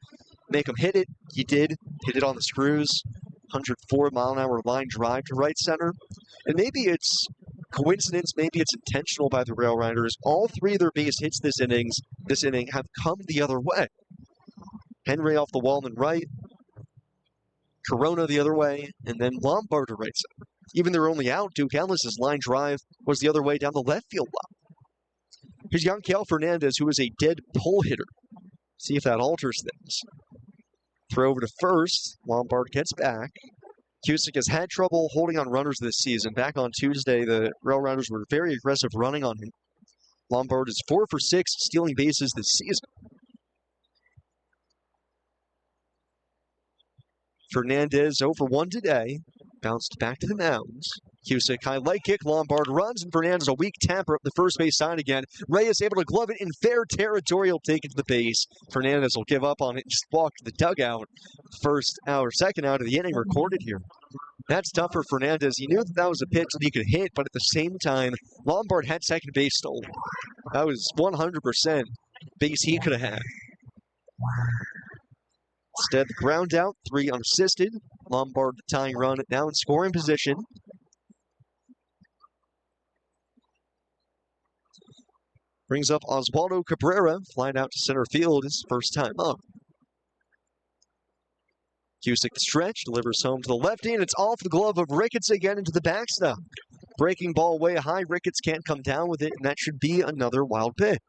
make him hit it. He did. Hit it on the screws. 104-mile-an-hour line drive to right center. And maybe it's coincidence, maybe it's intentional by the RailRiders. All 3 of their base hits this inning have come the other way. Henry off the wall and right, Corona the other way, and then Lombard to right center. Even their only out, Duke Ellis's line drive was the other way down the left field line. Here's Yanquiel Fernandez, who is a dead pull hitter. See if that alters things. Throw over to first. Lombard gets back. Cusick has had trouble holding on runners this season. Back on Tuesday, the RailRiders were very aggressive running on him. Lombard is 4 for 6 stealing bases this season. Fernandez 0 for 1 today. Bounced back to the mound. Cusick, high leg kick. Lombard runs, and Fernandez a weak tapper up the first base side again. Reyes able to glove it in fair territory. He'll take it to the base. Fernandez will give up on it and just walk to the dugout. First out or second out of the inning recorded here. That's tough for Fernandez. He knew that was a pitch that he could hit, but at the same time, Lombard had second base stolen. That was 100% base he could have had. Instead, the ground out, 3 unassisted. Lombard the tying run, now in scoring position. Brings up Oswaldo Cabrera, flying out to center field his first time up. Cusick the stretch, delivers home to the lefty, and it's off the glove of Ricketts again into the backstop. Breaking ball way high, Ricketts can't come down with it, and that should be another wild pitch.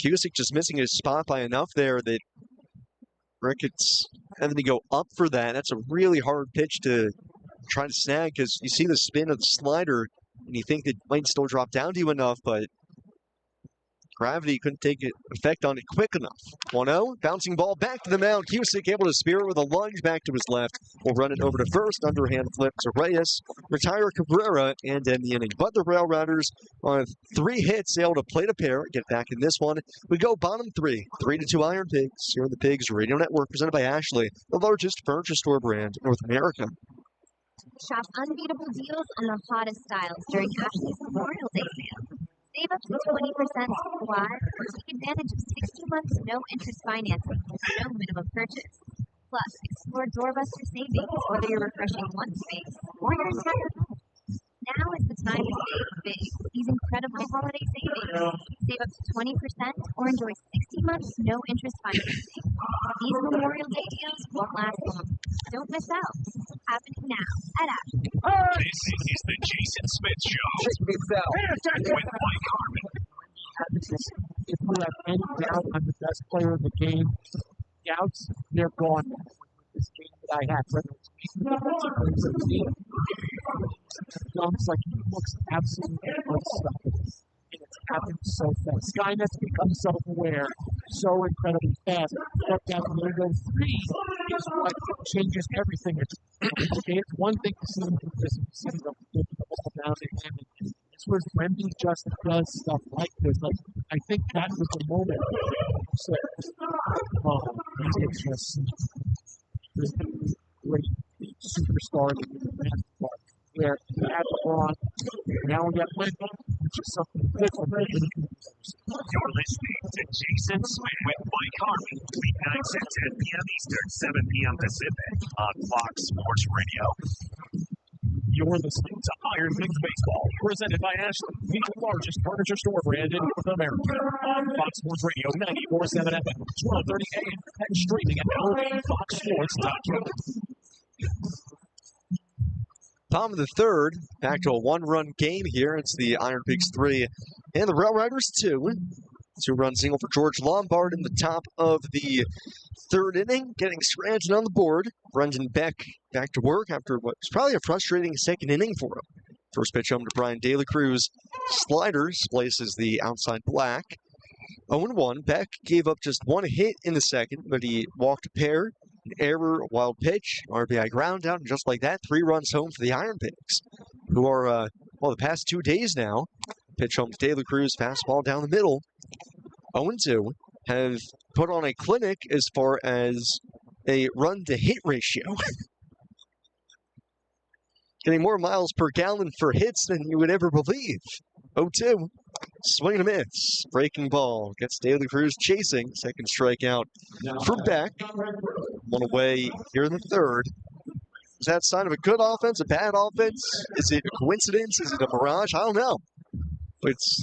Cusick just missing his spot by enough there that Ricketts having to go up for that. That's a really hard pitch to try to snag because you see the spin of the slider and you think it might still drop down to you enough, but gravity couldn't take effect on it quick enough. 1-0, bouncing ball back to the mound. Cusick able to spear it with a lunge back to his left. Will run it over to first, underhand flip to Reyes, retire Cabrera, and end the inning. But the RailRiders on 3 hits, able to plate a pair, get back in this one. We go bottom 3, 3-2 IronPigs here on the Pigs Radio Network, presented by Ashley, the largest furniture store brand in North America. Shop unbeatable deals on the hottest styles during Ashley's Memorial Day sale. Save up to 20% why or take advantage of 60 months no-interest financing with no minimum purchase. Plus, explore doorbuster savings whether you're refreshing one space or your entire home. Now is the time to save big. These incredible holiday savings. Save up to 20% or enjoy 60 months no-interest financing. These Memorial Day deals won't last long. Don't miss out. Happening now at Ashley. This is the Jason Smith Show with Mike Harmon. If we have any doubt I'm the best player in the game, doubts, they're gone now. This game that I have, whether it's it's like he looks absolutely unstoppable. And it's happened so fast. Skynet's become self-aware so incredibly fast. But that logo 3 is what changes everything. It's one thing to see him do this and see the ball down to him. And this was when he just does stuff like this. Like, I think that was the moment. So, it's just this great superstar that we have, where we had LeBron, now we got Lincoln, which is something different. You're listening to Jason Smith with Mike Harmon, weeknights at 10 p.m. Eastern, 7 p.m. Pacific on Fox Sports Radio. You're listening to IronPigs Baseball, presented by Ashley, the largest furniture store brand in North America. On Fox Sports Radio 94.7 FM, 12:30 a.m. and streaming at foxsports.com. Bottom of the third, back to a 1-run game here. It's the IronPigs 3 and the RailRiders 2. 2-run single for George Lombard in the top of the third inning, getting Scranton on the board. Brendan Beck back to work after what was probably a frustrating second inning for him. First pitch home to Brian De La Cruz. Slider splices the outside black. 0-1. Beck gave up just 1 hit in the second, but he walked a pair, an error, a wild pitch, RBI ground out, and just like that, 3 runs home for the IronPigs, who are, the past 2 days now, pitch home to De La Cruz, fastball down the middle. 0-2 have put on a clinic as far as a run-to-hit ratio. Getting more miles per gallon for hits than you would ever believe. 0-2. Swing and a miss. Breaking ball. Gets De La Cruz chasing. Second strikeout for Beck. 1 away here in the third. Is that a sign of a good offense, a bad offense? Is it a coincidence? Is it a mirage? I don't know. But it's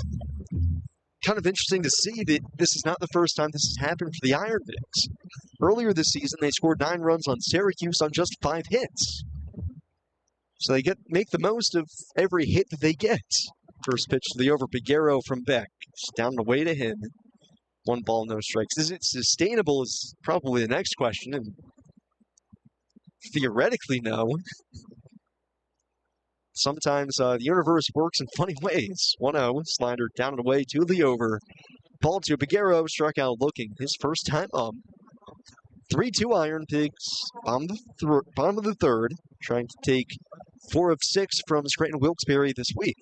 kind of interesting to see that this is not the first time this has happened for the IronPigs. Earlier this season, they scored 9 runs on Syracuse on just 5 hits. So they make the most of every hit that they get. First pitch to the over, Figueroa from Beck. Just down and away to him. 1 ball, no strikes. Is it sustainable is probably the next question, and theoretically, no. Sometimes the universe works in funny ways. 1-0, slider down and away to the over. Ball to Figueroa, struck out looking his first time up. 3-2 IronPigs, bottom of the third, trying to take 4 of 6 from Scranton Wilkes-Barre this week.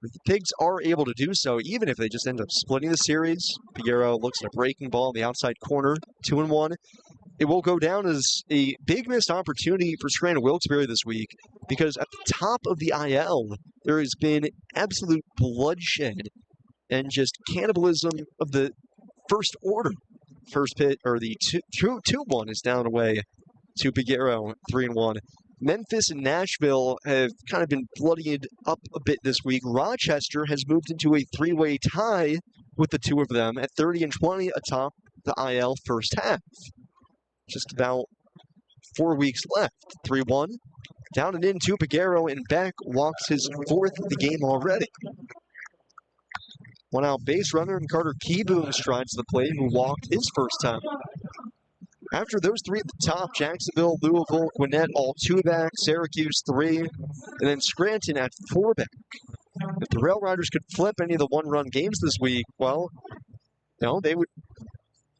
If the Pigs are able to do so, even if they just end up splitting the series, Figueroa looks at a breaking ball in the outside corner, 2-1. It will go down as a big missed opportunity for Scranton Wilkes-Barre this week, because at the top of the IL, there has been absolute bloodshed and just cannibalism of the first order. first pit, or the 2-1 is down away to Figueroa, 3-1. Memphis and Nashville have kind of been bloodied up a bit this week. Rochester has moved into a three-way tie with the two of them at 30-20 atop the IL first half. Just about 4 weeks left. 3-1. Down and in to Figueroa, and Beck walks his fourth of the game already. One out base runner, and Carter Keyboom strides the plate, who walked his first time. After those three at the top, Jacksonville, Louisville, Gwinnett all two back, Syracuse 3, and then Scranton at 4 back. If the RailRiders could flip any of the one-run games this week, well, they would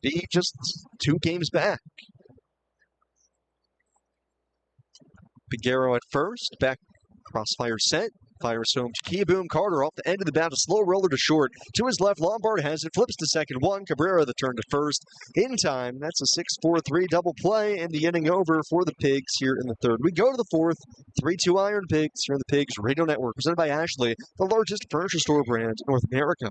be just 2 games back. Figueroa at first, back crossfire set. Fires home to Keyboom. Carter off the end of the bat, a slow roller to short. To his left, Lombard has it, flips to second one. Cabrera the turn to first. In time, that's a 6-4-3 double play, and the inning over for the Pigs here in the third. We go to the fourth, 3-2 Iron Pigs here on the Pigs Radio Network, presented by Ashley, the largest furniture store brand in North America.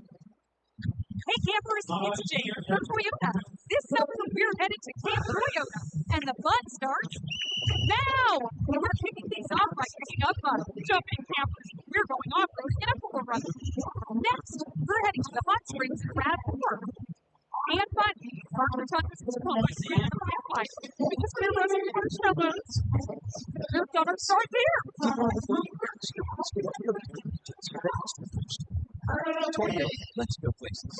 Hey campers, it's Jay from Toyota. This summer we're headed to Camp Toyota, and the fun starts now. We're kicking things off by picking up jumping campers. We're going off-road in a 4-runner. Next, we're heading to the hot springs at Rad Park. And fun, park your tundras to pull by the campfire because we're running for snowboats. We're gonna start there. Let's go places.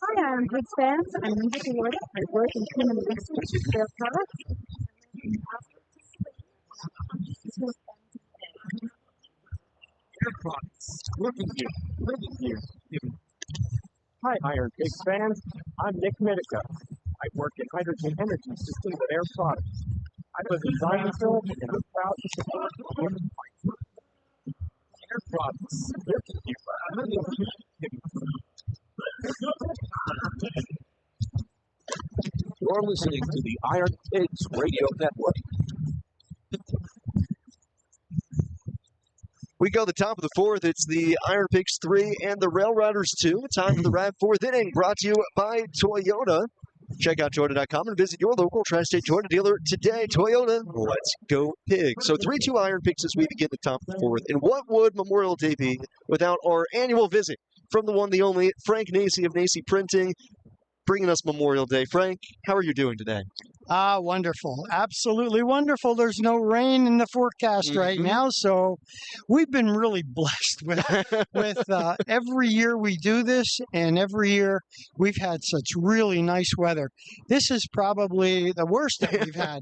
Hi, IronPigs fans. I'm Linda Ward. I work in human resources for products. Air products. Looking here. Living here. Hi, IronPigs fans. I'm Nick Medica. I work in hydrogen energy systems at Air Products. I live in Zionsville, and I'm proud to support the human fight. Air products. Looking here. Living here. You're listening to the Iron Pigs Radio Network. We go to the top of the fourth. It's the Iron Pigs 3 and the RailRiders 2. Time for the Rad 4th inning, brought to you by Toyota. Check out Toyota.com and visit your local Tri-State Toyota dealer today. Toyota, let's go Pigs. So 3-2 Iron Pigs as we begin the top of the fourth. And what would Memorial Day be without our annual visit from the one, the only, Frank Nacy of Nacy Printing, bringing us Memorial Day. Frank, how are you doing today? Wonderful. Absolutely wonderful. There's no rain in the forecast right now, so we've been really blessed with every year we do this, and every year we've had such really nice weather. This is probably the worst that we've had,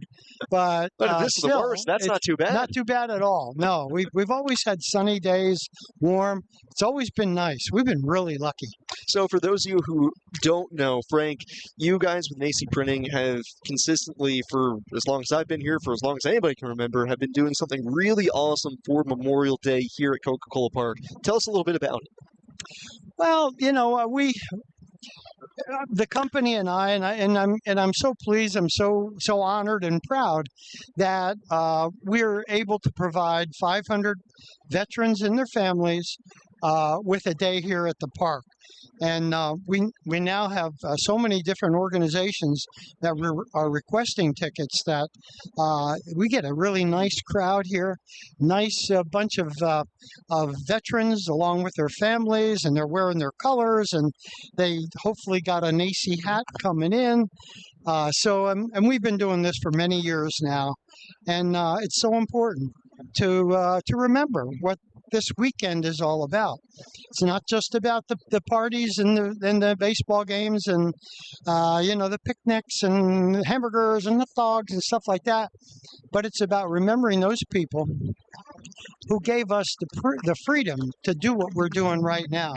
but if this still, is the worst, that's not too bad. Not too bad at all. No, we've always had sunny days, warm. It's always been nice. We've been really lucky. So for those of you who don't know, Frank, you guys with Nacy Printing have consistently, for as long as I've been here, for as long as anybody can remember, have been doing something really awesome for Memorial Day here at Coca-Cola Park. Tell us a little bit about it. Well, the company and I'm so pleased, I'm so honored and proud that we're able to provide 500 veterans and their families with a day here at the park. And we now have so many different organizations that are requesting tickets that we get a really nice crowd here, nice bunch of veterans along with their families, and they're wearing their colors, and they hopefully got a Nacy hat coming in. And we've been doing this for many years now, and it's so important to remember this weekend is all about. It's not just about the parties and the baseball games and the picnics and hamburgers and the dogs and stuff like that, but it's about remembering those people who gave us the freedom to do what we're doing right now.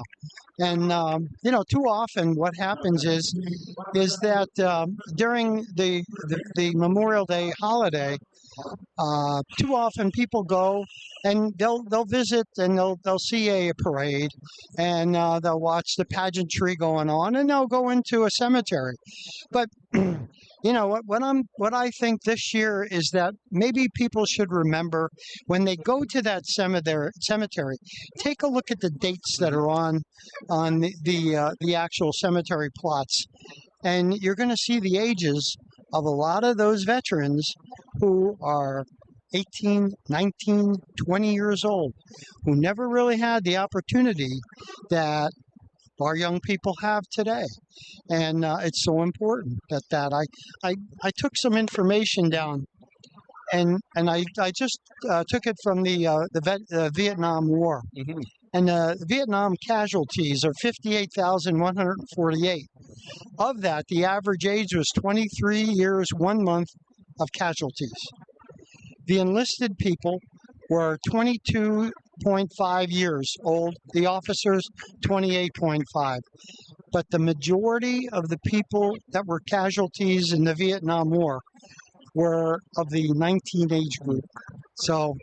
And too often what happens is that during the Memorial Day holiday, too often people go and they'll visit and they'll see a parade and they'll watch the pageantry going on and they'll go into a cemetery. But what I think this year is that maybe people should remember when they go to that cemetery, take a look at the dates that are on the actual cemetery plots, and you're going to see the ages of a lot of those veterans who are 18, 19, 20 years old, who never really had the opportunity that our young people have today. And it's so important that I took some information down, and I just took it from the Vietnam War. Mm-hmm. And the Vietnam casualties are 58,148. Of that, the average age was 23 years, 1 month of casualties. The enlisted people were 22.5 years old. The officers, 28.5. But the majority of the people that were casualties in the Vietnam War were of the 19 age group. So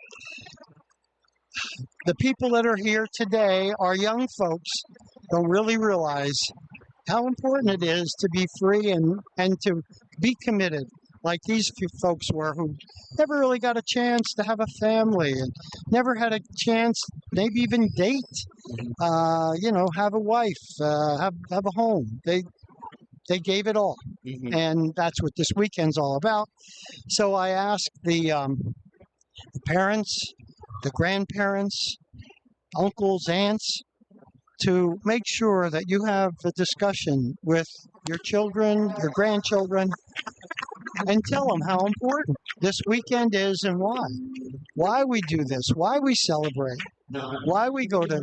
the people that are here today, our young folks, don't really realize how important it is to be free and to be committed, like these few folks were, who never really got a chance to have a family and never had a chance, maybe even date, have a wife, have a home. They gave it all. Mm-hmm. And that's what this weekend's all about. So I asked the parents, the grandparents, uncles, aunts, to make sure that you have a discussion with your children, your grandchildren, and tell them how important this weekend is and why we do this, why we celebrate, why we go to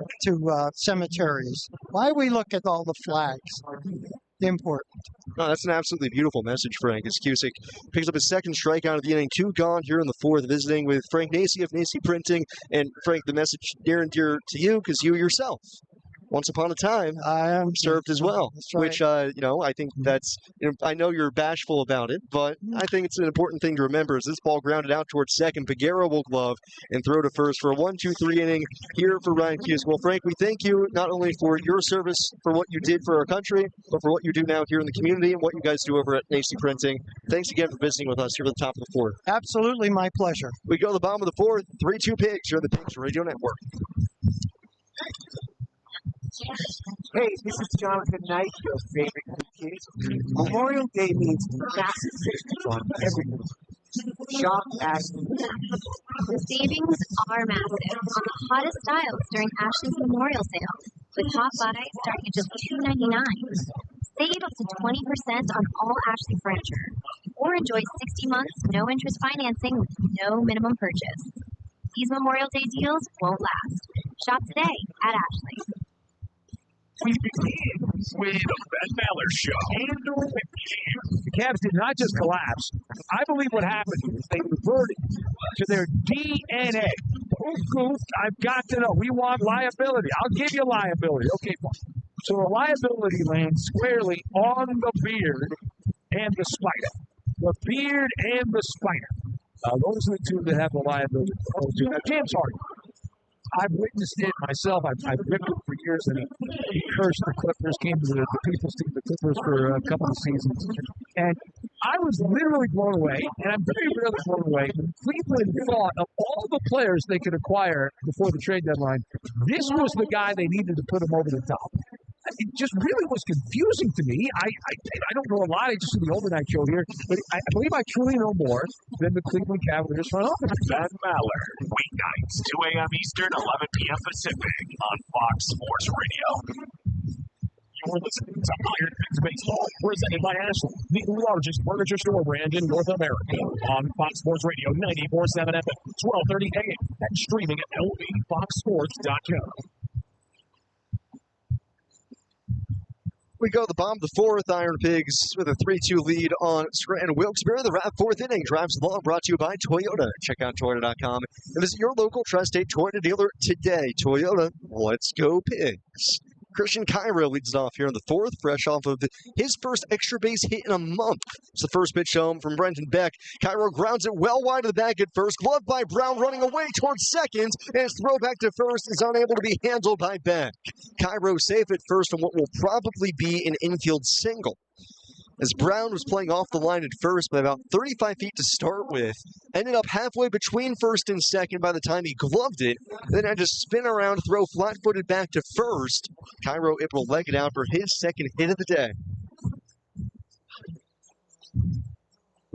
cemeteries, why we look at all the flags. Important. No, that's an absolutely beautiful message, Frank. As Cusick picks up his second strikeout of the inning, 2 gone here in the 4th, visiting with Frank Nacy of Nacy Printing. And Frank, the message near and dear to you, because you yourself, once upon a time, served as well. Right. Which, I think that's, I know you're bashful about it, but I think it's an important thing to remember as this ball grounded out towards second. Peguero will glove and throw to first for a 1-2-3 inning here for Ryan Cusick. Well, Frank, we thank you not only for your service, for what you did for our country, but for what you do now here in the community and what you guys do over at Nacy Printing. Thanks again for visiting with us here at the top of the 4th. Absolutely, my pleasure. We go to the bottom of the 4th, 3-2 Pigs here on the Pigs Radio Network. Hey, this is Jonathan Knight, your favorite new kids. Memorial Day means massive savings on everything. Shop Ashley. The savings are massive on the hottest styles during Ashley's Memorial Sale, with hot buys starting at just $2.99. Save up to 20% on all Ashley furniture, or enjoy 60 months no-interest financing with no minimum purchase. These Memorial Day deals won't last. Shop today at Ashley. We begin with the Ben Maller Show. The Cavs did not just collapse. I believe what happened is they reverted to their DNA. Oh, goof, I've got to know. We want liability. I'll give you liability. Okay, fine. So the liability lands squarely on the beard and the spider. The beard and the spider. Those are the two that have the liability. Now, James Harden. I've witnessed it myself. I've ripped it for years, and he cursed the Clippers, came to the People's team, the Clippers, for a couple of seasons. And I was literally blown away, and I'm very rarely blown away. When Cleveland thought of all the players they could acquire before the trade deadline, this was the guy they needed to put him over the top. It just really was confusing to me. I don't know a lot. I just see the overnight show here. But I believe I truly know more than the Cleveland Cavaliers front office. Ben Maller, weeknights, 2 a.m. Eastern, 11 p.m. Pacific on Fox Sports Radio. You're listening to Iron Pigs Baseball, presented by Ashland, the largest furniture store brand in North America. On Fox Sports Radio 94.7 FM, 12:30 a.m. and streaming at lbfoxsports.com. We go to the bottom of the fourth. Iron Pigs with a 3-2 lead on Scranton Wilkes-Barre. The fourth inning drives along, brought to you by Toyota. Check out Toyota.com and visit your local Tri-State Toyota dealer today. Toyota, let's go Pigs. Christian Cairo leads it off here in the fourth, fresh off of his first extra base hit in a month. It's the first pitch home from Brenton Beck. Cairo grounds it well wide of the bag at first, gloved by Brown running away towards second, and his throw back to first is unable to be handled by Beck. Cairo safe at first on what will probably be an infield single. As Brown was playing off the line at first by about 35 feet to start with, ended up halfway between first and second by the time he gloved it, then had to spin around, throw flat-footed back to first. Cairo able to leg it out for his second hit of the day.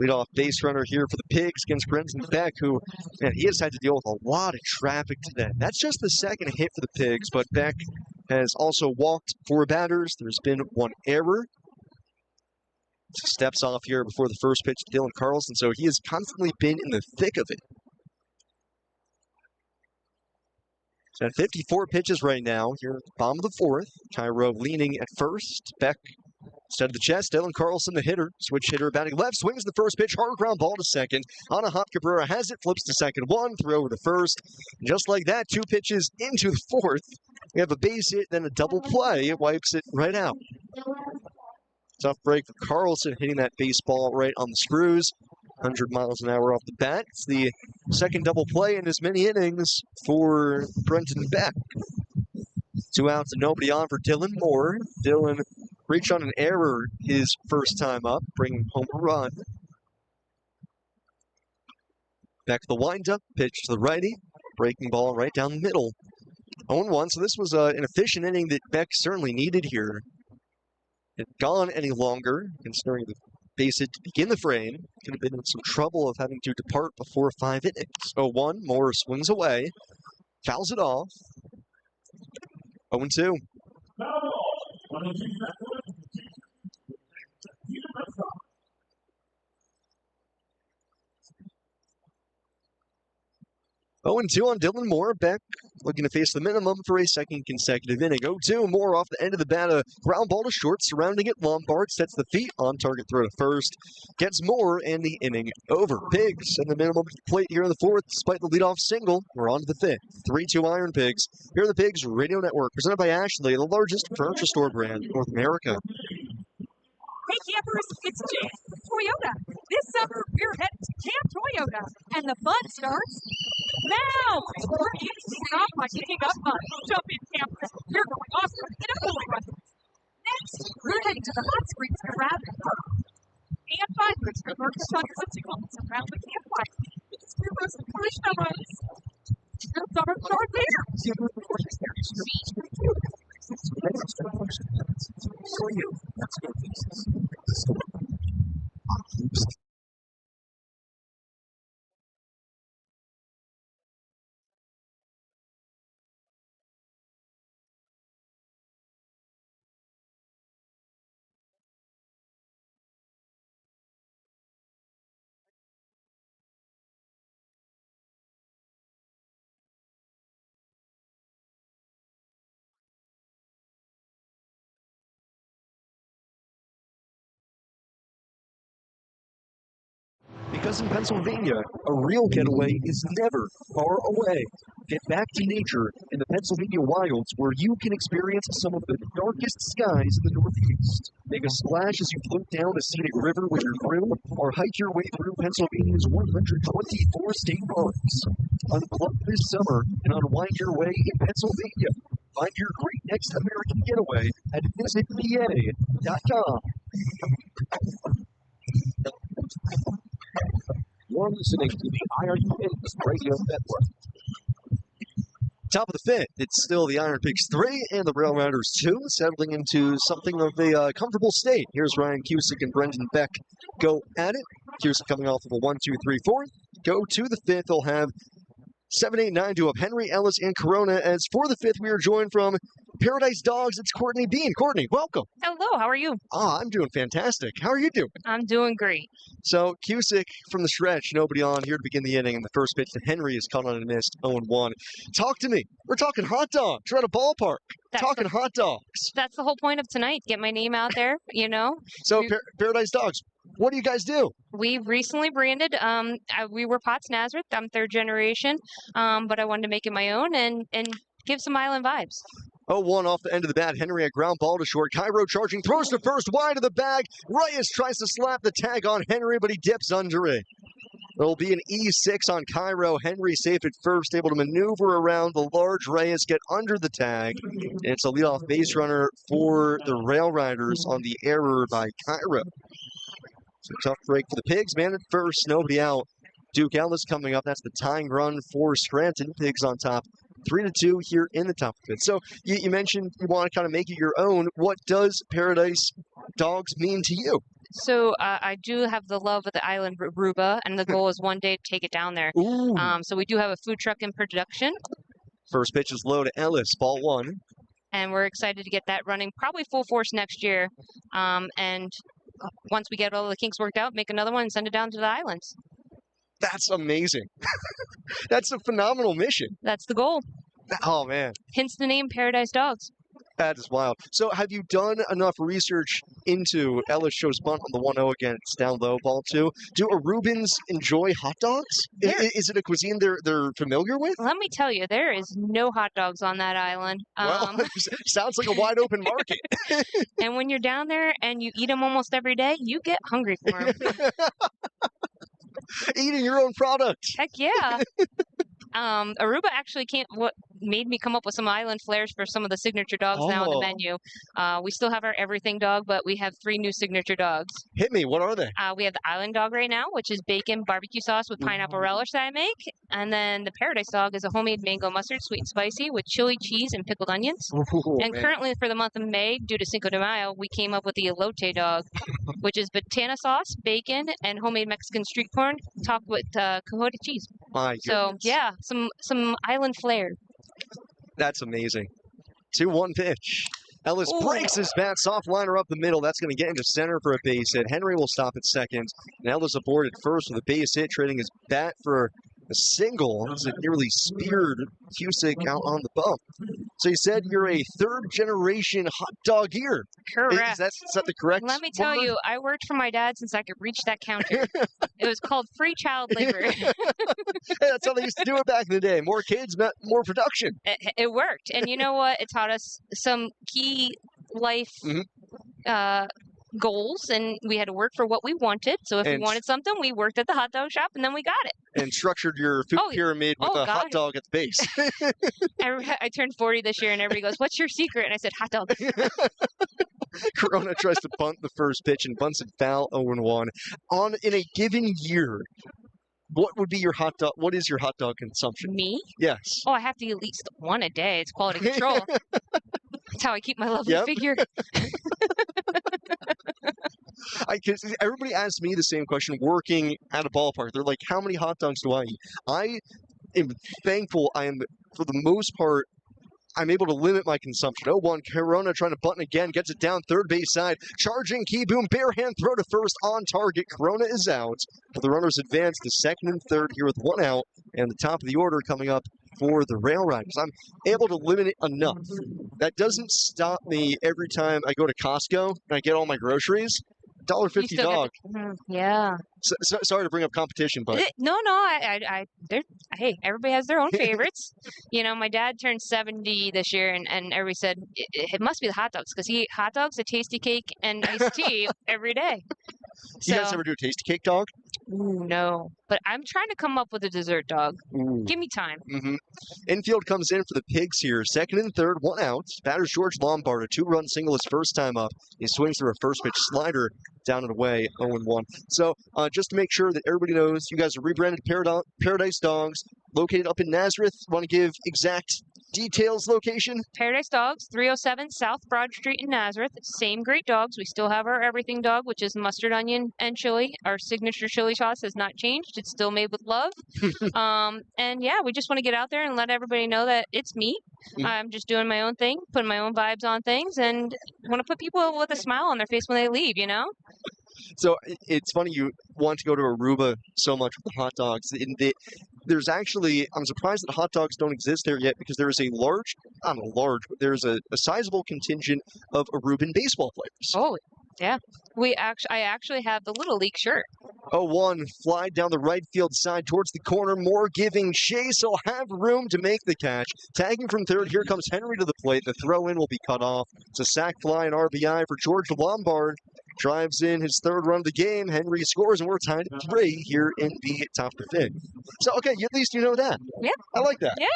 Leadoff base runner here for the Pigs against Brenton Beck, who, man, he has had to deal with a lot of traffic today. That's just the second hit for the Pigs, but Beck has also walked 4 batters. There's been 1 error. Steps off here before the first pitch to Dylan Carlson, so he has constantly been in the thick of it. So at 54 pitches right now here at the bottom of the fourth. Cairo leaning at first. Beck instead of the chest. Dylan Carlson, the hitter. Switch hitter batting left. Swings the first pitch. Hard ground ball to second. On a hop, Cabrera has it. Flips to second. 1. Throw to first. And just like that, 2 pitches into the fourth. We have a base hit, then a double play. It wipes it right out. Tough break for Carlson, hitting that baseball right on the screws. 100 miles an hour off the bat. It's the second double play in as many innings for Brenton Beck. 2 outs and nobody on for Dylan Moore. Dylan reached on an error his first time up, bringing home a run. Beck the windup, pitch to the righty. Breaking ball right down the middle. 0-1, so this was an efficient inning that Beck certainly needed here. It gone any longer, considering the base hit to begin the frame. Could have been in some trouble of having to depart before 5 innings. 0-1, Moore swings away, fouls it off. 0-2. 0-2 on Dylan Moore. Beck looking to face the minimum for a second consecutive inning. 0-2, Moore off the end of the bat. A ground ball to short, surrounding it. Lombard sets the feet on target throw to first. Gets Moore, and the inning over. Pigs and the minimum plate here in the fourth, despite the leadoff single. We're on to the fifth. 3-2 Iron Pigs. Here are the Pigs Radio Network, presented by Ashley, the largest furniture store brand in North America. Hey campers, it's Jan from Toyota. This summer, we're headed to Camp Toyota, and the fun starts now. We're kicking it off by picking up fun. Jump in, campers. We're going off in a fully run. Next, we're heading to the hot springs to grab and find rich purchase on your Tootsie Rolls around the campfire. It's rumors and marshmallows. And summer short there. For you, let's go pieces. The store. On hoops. Because in Pennsylvania, a real getaway is never far away. Get back to nature in the Pennsylvania wilds, where you can experience some of the darkest skies in the Northeast. Make a splash as you float down a scenic river with your crew, or hike your way through Pennsylvania's 124 state parks. Unplug this summer and unwind your way in Pennsylvania. Find your great next American getaway at visitpa.com. You're listening to the IronPigs Radio Network. Top of the fifth, it's still the Iron Pigs 3 and the RailRiders 2, settling into something of a comfortable state. Here's Ryan Cusick and Brendan Beck go at it. Cusick coming off of a 1-2-3-4. Go to the fifth, they'll have 7-8-9 to up Henry, Ellis, and Corona. As for the fifth, we are joined from Paradise Dogs, it's Courtney Bean. Courtney, welcome. Hello, how are you? I'm doing fantastic. How are you doing? I'm doing great. So, Cusick from the stretch, nobody on here to begin the inning, and the first pitch to Henry is caught on and missed, 0-1. Talk to me. We're talking hot dogs. We're at a ballpark. Talking hot dogs. That's the whole point of tonight. Get my name out there, So, Paradise Dogs, what do you guys do? We recently branded. We were Potts Nazareth. I'm third generation, but I wanted to make it my own and give some island vibes. 0-1 off the end of the bat. Henry a ground ball to short. Cairo charging, throws to first, wide of the bag. Reyes tries to slap the tag on Henry, but he dips under it. There'll be an E6 on Cairo. Henry safe at first, able to maneuver around the large Reyes, get under the tag. And it's a leadoff base runner for the RailRiders on the error by Cairo. So tough break for the Pigs. Man at first, nobody out. Duke Ellis coming up. That's the tying run for Scranton. Pigs on top. 3-2 here in the top of it. So you mentioned you want to kind of make it your own. What does Paradise Dogs mean to you? So I do have the love of the island Aruba, and the goal is one day to take it down there. So we do have a food truck in production. First pitch is low to Ellis, ball 1. And we're excited to get that running probably full force next year. And once we get all the kinks worked out, make another one and send it down to the islands. That's amazing. That's a phenomenal mission. That's the goal. Oh, man. Hence the name Paradise Dogs. That is wild. So have you done enough research into Ellis shows bunt on the 1-0 against down low, ball 2? Do Arubans enjoy hot dogs? Is it a cuisine they're familiar with? Let me tell you, there is no hot dogs on that island. Well, sounds like a wide open market. And when you're down there and you eat them almost every day, you get hungry for them. Eating your own product. Heck yeah. Aruba actually what made me come up with some island flares for some of the signature dogs now on the menu. We still have our everything dog, but we have 3 new signature dogs. Hit me. What are they? We have the island dog right now, which is bacon barbecue sauce with pineapple relish that I make. And then the Paradise Dog is a homemade mango mustard, sweet and spicy, with chili cheese and pickled onions. And currently for the month of May, due to Cinco de Mayo, we came up with the elote dog, which is botana sauce, bacon, and homemade Mexican street corn topped with cajota cheese. My goodness. So yeah, some island flair. That's amazing. 2-1 pitch. Ellis breaks his bat, soft liner up the middle. That's going to get into center for a base hit. Henry will stop at second. And Ellis aboard at first with a base hit, trading his bat for a single. As it nearly speared Cusick out on the bump. So you said you're a third-generation hot dog here. Correct. Is that the correct Let me tell you, I worked for my dad since I could reach that counter. It was called free child labor. Hey, that's how they used to do it back in the day. More kids meant more production. It worked. And you know what? It taught us some key life goals, and we had to work for what we wanted. So if we wanted something, we worked at the hot dog shop, and then we got it. And structured your food pyramid with a hot dog at the base. I turned 40 this year, and everybody goes, "What's your secret?" And I said, "Hot dog." Corona tries to bunt the first pitch and bunts it foul 0-1. In a given year, what would be your hot dog? What is your hot dog consumption? Me? Yes. Oh, I have to eat at least one a day. It's quality control. That's how I keep my lovely figure. Everybody asks me the same question working at a ballpark. They're like, how many hot dogs do I eat? I am thankful I am, for the most part, I'm able to limit my consumption. 0-1, Corona trying to button again, gets it down third base side. Charging Keyboom, bare hand throw to first on target. Corona is out. But the runners advance to second and third here with 1 out. And the top of the order coming up for the RailRiders. I'm able to limit it enough. That doesn't stop me every time I go to Costco and I get all my groceries. $1.50 dog. Yeah. So, sorry to bring up competition, but no. Hey, everybody has their own favorites. My dad turned 70 this year, and everybody said it must be the hot dogs because he ate hot dogs, a tasty cake, and iced tea every day. You guys ever do a tasty cake dog? Ooh, no. But I'm trying to come up with a dessert dog. Ooh. Give me time. Infield comes in for the Pigs here. Second and third, 1 out. Batter's George Lombard, a 2-run single his first time up. He swings through a first pitch slider down and away, 0-1. So just to make sure that everybody knows, you guys are rebranded Paradise Dogs, located up in Nazareth. Want to give exact Details, location? Paradise Dogs, 307 South Broad Street in Nazareth. Same great dogs. We still have our everything dog, which is mustard, onion, and chili. Our signature chili sauce has not changed. It's still made with love. And yeah, we just want to get out there and let everybody know that it's me. I'm just doing my own thing, putting my own vibes on things, and want to put people with a smile on their face when they leave, you know? So it's funny you want to go to Aruba so much with the hot dogs. There's actually, I'm surprised that hot dogs don't exist there yet because there is a large, not a large, but there's a sizable contingent of Aruban baseball players. Oh, yeah. I actually have the Little League shirt. 0-1, fly down the right field side towards the corner. Moore giving chase. He'll have room to make the catch. Tagging from third. Here comes Henry to the plate. The throw in will be cut off. It's a sac fly and RBI for George Lombard. Drives in his third run of the game. Henry scores, and we're tied at 3 here in the top of the fifth. So, okay, at least you know that. Yeah. I like that. Yeah.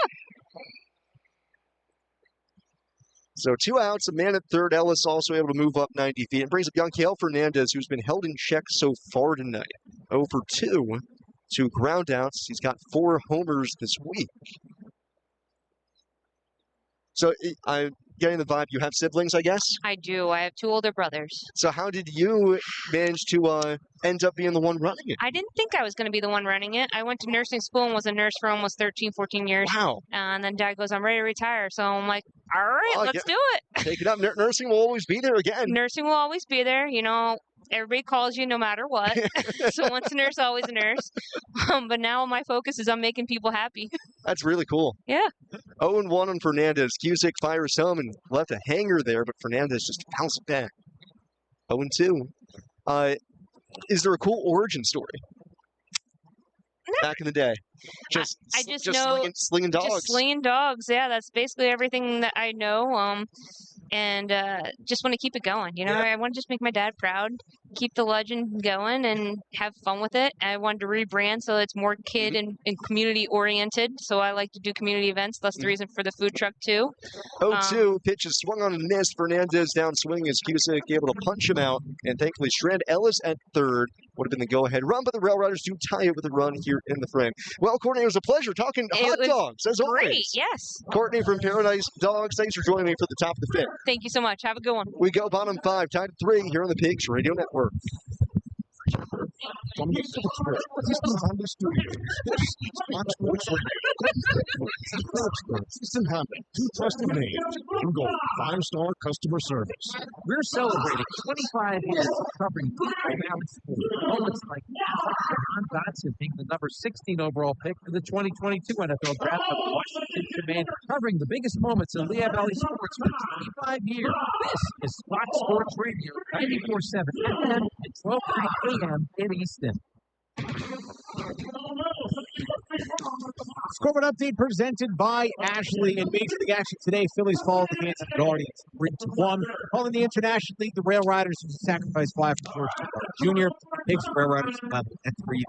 So 2 outs, a man at third. Ellis also able to move up 90 feet. And brings up young Kale Fernandez, who's been held in check so far tonight. 0 for 2, 2 ground outs. He's got 4 homers this week. So I'm getting the vibe you have siblings, I guess? I do. I have 2 older brothers. So how did you manage to end up being the one running it? I didn't think I was going to be the one running it. I went to nursing school and was a nurse for almost 13, 14 years. Wow. And then Dad goes, I'm ready to retire. So I'm like, all right, let's do it. Take it up. Nursing will always be there again. Nursing will always be there. You know, everybody calls you no matter what. So once a nurse, always a nurse. But now my focus is on making people happy. That's really cool. Yeah. 0-1 on Fernandez. Cusick fires home and left a hanger there, but Fernandez just bounced it back. 0-2. Is there a cool origin story? Back in the day. Just know slinging dogs. Just slinging dogs. Yeah, that's basically everything that I know. And just want to keep it going. You know, I want to just make my dad proud, keep the legend going, and have fun with it. I wanted to rebrand so it's more kid and community oriented. So I like to do community events. That's the reason for the food truck too. 0-2, pitch is swung on and missed. Fernandez down swinging as Cusick able to punch him out, and thankfully Strand Ellis at third would have been the go-ahead run, but the RailRiders do tie it with a run here in the frame. Well, Courtney, it was a pleasure talking hot dogs, as great, always. Yes. Courtney from Paradise Dogs, thanks for joining me for the top of the fifth. Thank you so much. Have a good one. We go bottom 5, tied at 3 here on the Pigs Radio Network. From the Honda Studios, this is Fox Sports Radio. Listen, Honda, 2 trusted names, 2 gold, 5-star customer service. We're celebrating 25 years of covering Lehigh Valley sports. Moments like John Dotson being the number 16 overall pick for the 2022 NFL Draft of the Washington Commanders. Covering the biggest moments in Lehigh Valley sports for 25 years. This is Fox Sports Radio, 94.7 FM and 12:30 a.m. in Easton. Scoreboard update presented by Ashley. In Major League action today, Phillies fall to the Kansas Guardians 3-1. Calling the International League, the RailRiders was a sacrifice fly for George Jr. Pigs RailRiders level at 3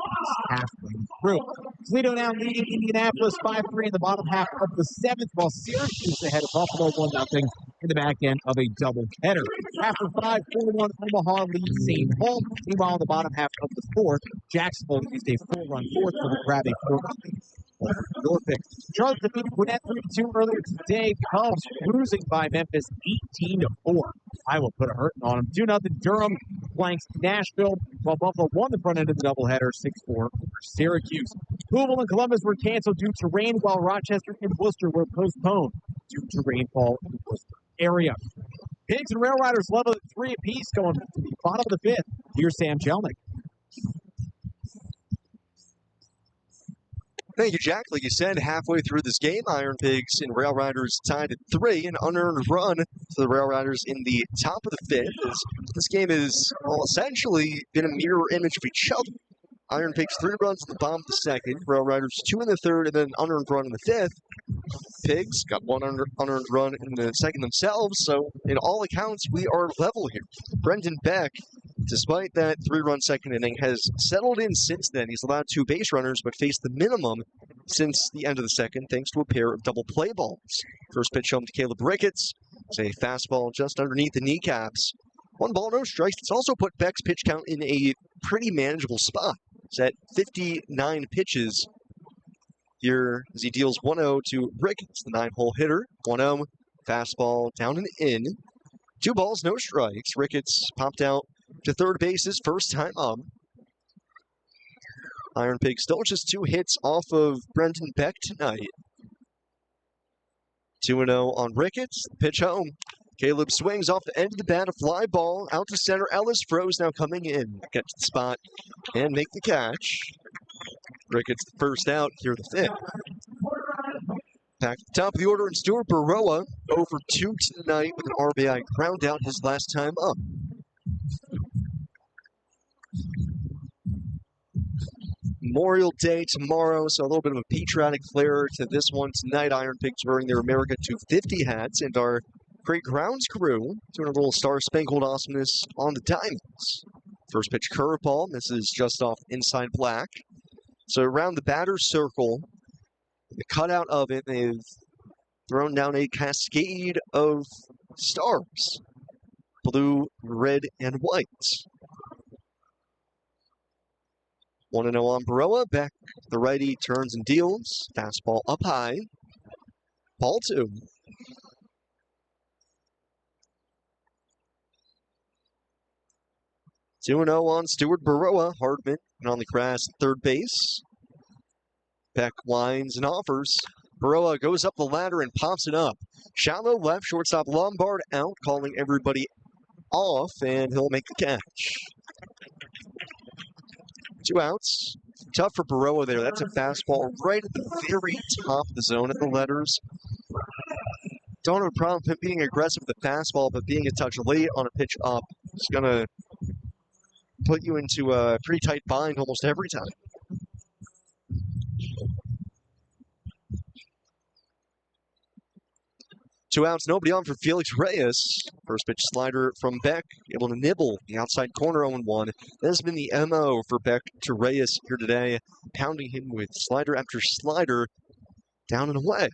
halfway through. Toledo now leading Indianapolis 5-3 in the bottom half of the 7th, while Syracuse ahead of Buffalo 1-0 in the back end of a doubleheader. After 5, 4-1, Omaha leads St. Paul. Meanwhile, in the bottom half of the 4th, Jacksonville used a 4-run fourth for the grab a 4-run lead. Norfolk. Charlotte defeated Gwinnett 3-2 earlier today. Cubs losing by Memphis 18-4. Iowa put a hurting on them. 2-0 Durham flanks Nashville, while Buffalo won the front end of the doubleheader 6-4 over Syracuse. Louisville and Columbus were canceled due to rain, while Rochester and Worcester were postponed due to rainfall in the Worcester area. Pigs and RailRiders level at 3 apiece going to the bottom of the 5th. Here's Sam Jelnick. Thank you, Jack. Like you said, halfway through this game, IronPigs and RailRiders tied at 3, an unearned run to the RailRiders in the top of the 5th. This game has essentially been a mirror image of each other. IronPigs 3 runs at the bottom of the 2nd, RailRiders 2 in the 3rd, and then an unearned run in the 5th. Pigs got 1 unearned run in the 2nd themselves, so in all accounts, we are level here. Brendan Beck, despite that 3-run 2nd inning, has settled in since then. He's allowed 2 base runners, but faced the minimum since the end of the 2nd, thanks to a pair of double play balls. First pitch home to Caleb Ricketts. It's a fastball just underneath the kneecaps. 1 ball, no strikes. It's also put Beck's pitch count in a pretty manageable spot. It's at 59 pitches. here as he deals 1-0 to Ricketts, the 9-hole hitter. 1-0, fastball down and in. 2 balls, no strikes. Ricketts popped out to third base his first time up. IronPigs still just 2 hits off of Brendan Beck tonight. 2-0 on Ricketts. Pitch home. Caleb swings off the end of the bat, a fly ball out to center. Ellis Froze now coming in. Get to the spot and make the catch. Ricketts the first out, here the 5th. Back at the top of the order, and Stuart Baroa over 2 tonight with an RBI ground out his last time up. Memorial Day tomorrow, so a little bit of a patriotic flair to this one tonight. IronPigs wearing their America 250 hats, and our great grounds crew doing a little star-spangled awesomeness on the diamonds. First pitch curveball, misses just off inside black. So around the batter's circle, the cutout of it, they've thrown down a cascade of stars. Blue, red, and white. 1-0 on Baroa. Beck, the righty, turns and deals. Fastball up high. Ball 2. Two 2-0 on Stuart Baroa. Hardman and on the grass at third base. Beck winds and offers. Baroa goes up the ladder and pops it up. Shallow left, shortstop Lombard out, calling everybody off, and he'll make the catch. 2 outs. Tough for Baroa there. That's a fastball right at the very top of the zone at the letters. Don't have a problem with him being aggressive with the fastball, but being a touch late on a pitch up is going to put you into a pretty tight bind almost every time. Two outs, nobody on for Felix Reyes. First pitch slider from Beck, able to nibble the outside corner 0-1. That has been the MO for Beck to Reyes here today, pounding him with slider after slider down and away.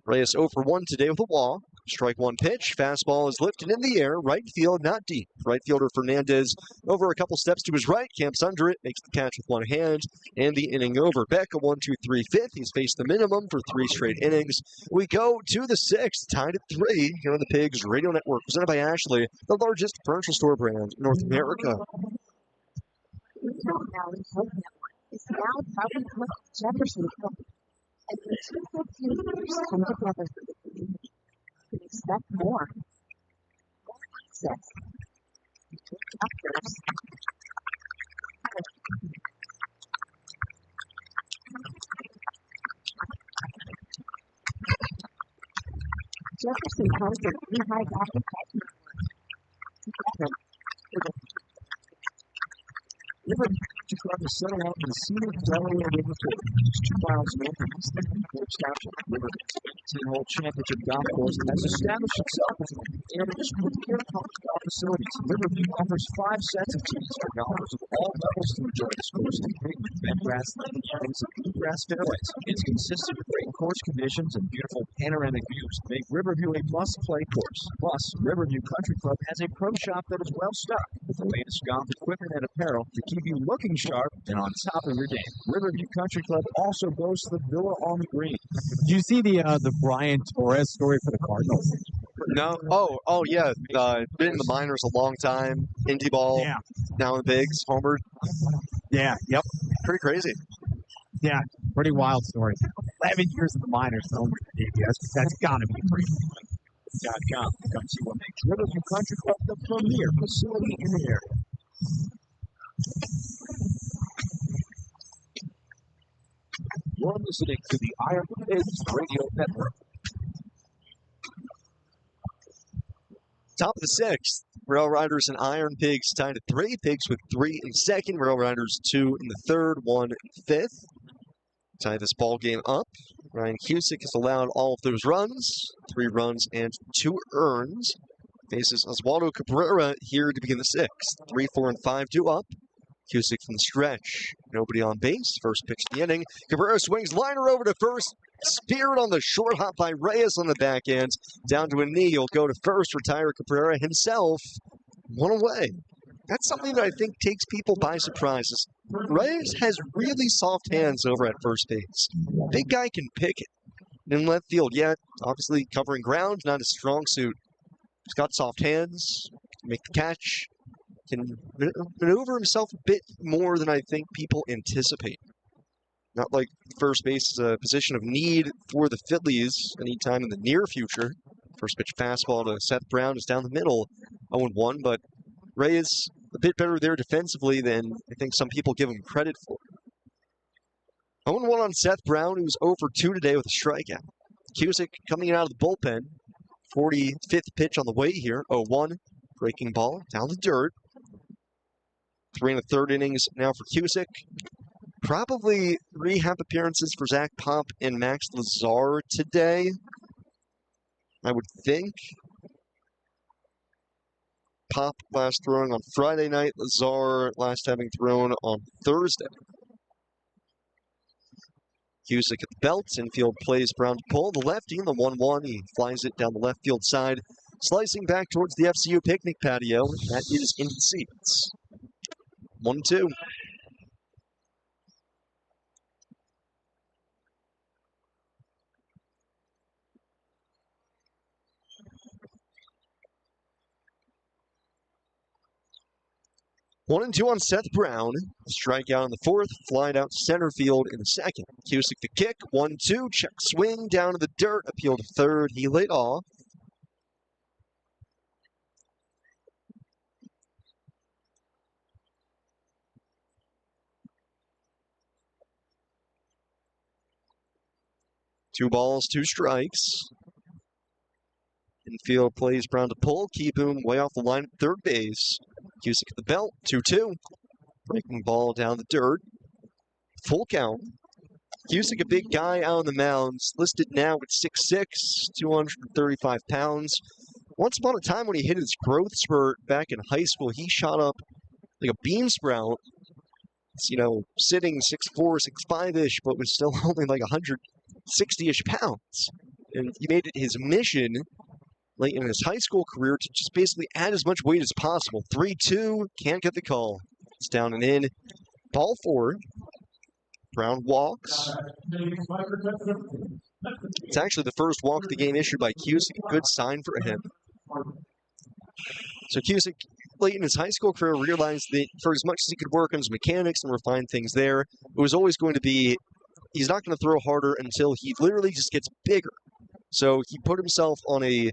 Reyes 0 for 1 today with a walk. Strike 1 pitch. Fastball is lifted in the air. Right field, not deep. Right fielder Fernandez over a couple steps to his right. Camps under it. Makes the catch with one hand. And the inning over. Beck a 1-2-3 fifth. He's faced the minimum for 3 straight innings. We go to the 6th. Tied at 3 here on the Pigs Radio Network. Presented by Ashley, the largest furniture store brand in North America. Retail Valley Health Network is now proudly with Jefferson Health. And the 250 leaders come together for the community. You can expect more access to doctors. Jefferson Health and Lehigh Valley Health Network. Club is set out in the scenic Delaware River Court, just 2 miles north of Easton and Forks Township. River 18-hole championship golf course has established itself as an amateur with care college golf facilities. Riverview offers 5 sets of tees for golfers of all levels to enjoy this course, complete with bent grass landing areas and bluegrass fairways. It's consistent with great course conditions and beautiful panoramic views make Riverview a must-play course. Plus, Riverview Country Club has a pro shop that is well stocked with the latest golf equipment and apparel to keep you looking sharp and on top of your game. Riverview Country Club also boasts the Villa on the Green. Did you see the Brian Torres story for the Cardinals? No. Oh yeah. Been in the minors a long time. Indie ball. Yeah. Now in the bigs. Homered. Yeah. Yep. Pretty crazy. Yeah. Pretty wild story. 11 years in the minors. That's got to be pretty. .com. Come see what makes Riverview Country Club the premier facility in the area. You're listening to the IronPigs Radio Network. Top of the 6th. RailRiders and IronPigs tied at 3. Pigs with 3 in second. RailRiders 2 in the third, 1 in the 5th. Tie this ball game up. Ryan Cusick has allowed all of those runs. 3 runs and 2 earns. Faces Oswaldo Cabrera here to begin the 6th. 3, 4, and 5 due up. Cusick from the stretch. Nobody on base. First pitch of the inning. Cabrera swings liner over to first. Speared on the short hop by Reyes on the back end. Down to a knee. He'll go to first. Retire Cabrera himself. 1 away. That's something that I think takes people by surprise. Reyes has really soft hands over at first base. Big guy can pick it. In left field, yeah, obviously covering ground, not his strong suit. He's got soft hands, can make the catch, can maneuver himself a bit more than I think people anticipate. Not like first base is a position of need for the Phillies anytime in the near future. First pitch fastball to Seth Brown is down the middle, 0-1, but Reyes a bit better there defensively than I think some people give him credit for. 0-1 on Seth Brown, who's 0 for 2 today with a strikeout. Cusick coming out of the bullpen. 45th pitch on the way here. 0-1. Breaking ball down the dirt. 3 1/3 innings now for Cusick. Probably rehab appearances for Zach Pop and Max Lazar today, I would think. Pop last throwing on Friday night. Lazar last having thrown on Thursday. Cusick at the belt. Infield plays Brown to pull. The lefty in the 1-1. He flies it down the left field side, slicing back towards the FCU picnic patio. That is in the seats. 1-2. One and 2 on Seth Brown. Strikeout in the 4th, flied out center field in the 2nd. Cusick the kick, 1-2, check swing down to the dirt, appeal to 3rd. He laid off. Two balls, 2 strikes. Infield plays Brown to pull, keep him way off the line at third base. Cusick at the belt, 2-2. Breaking ball down the dirt. Full count. Cusick, a big guy out on the mounds, listed now at 6'6", 235 pounds. Once upon a time when he hit his growth spurt back in high school, he shot up like a bean sprout. It's, sitting 6'4", 6'5"-ish, but was still only like 160-ish pounds. And he made it his mission late in his high school career to just basically add as much weight as possible. 3-2, can't get the call. It's down and in. Ball 4. Brown walks. It's actually the first walk of the game issued by Cusick. A good sign for him. So Cusick, late in his high school career, realized that for as much as he could work on his mechanics and refine things there, it was always going to be, he's not going to throw harder until he literally just gets bigger. So he put himself on a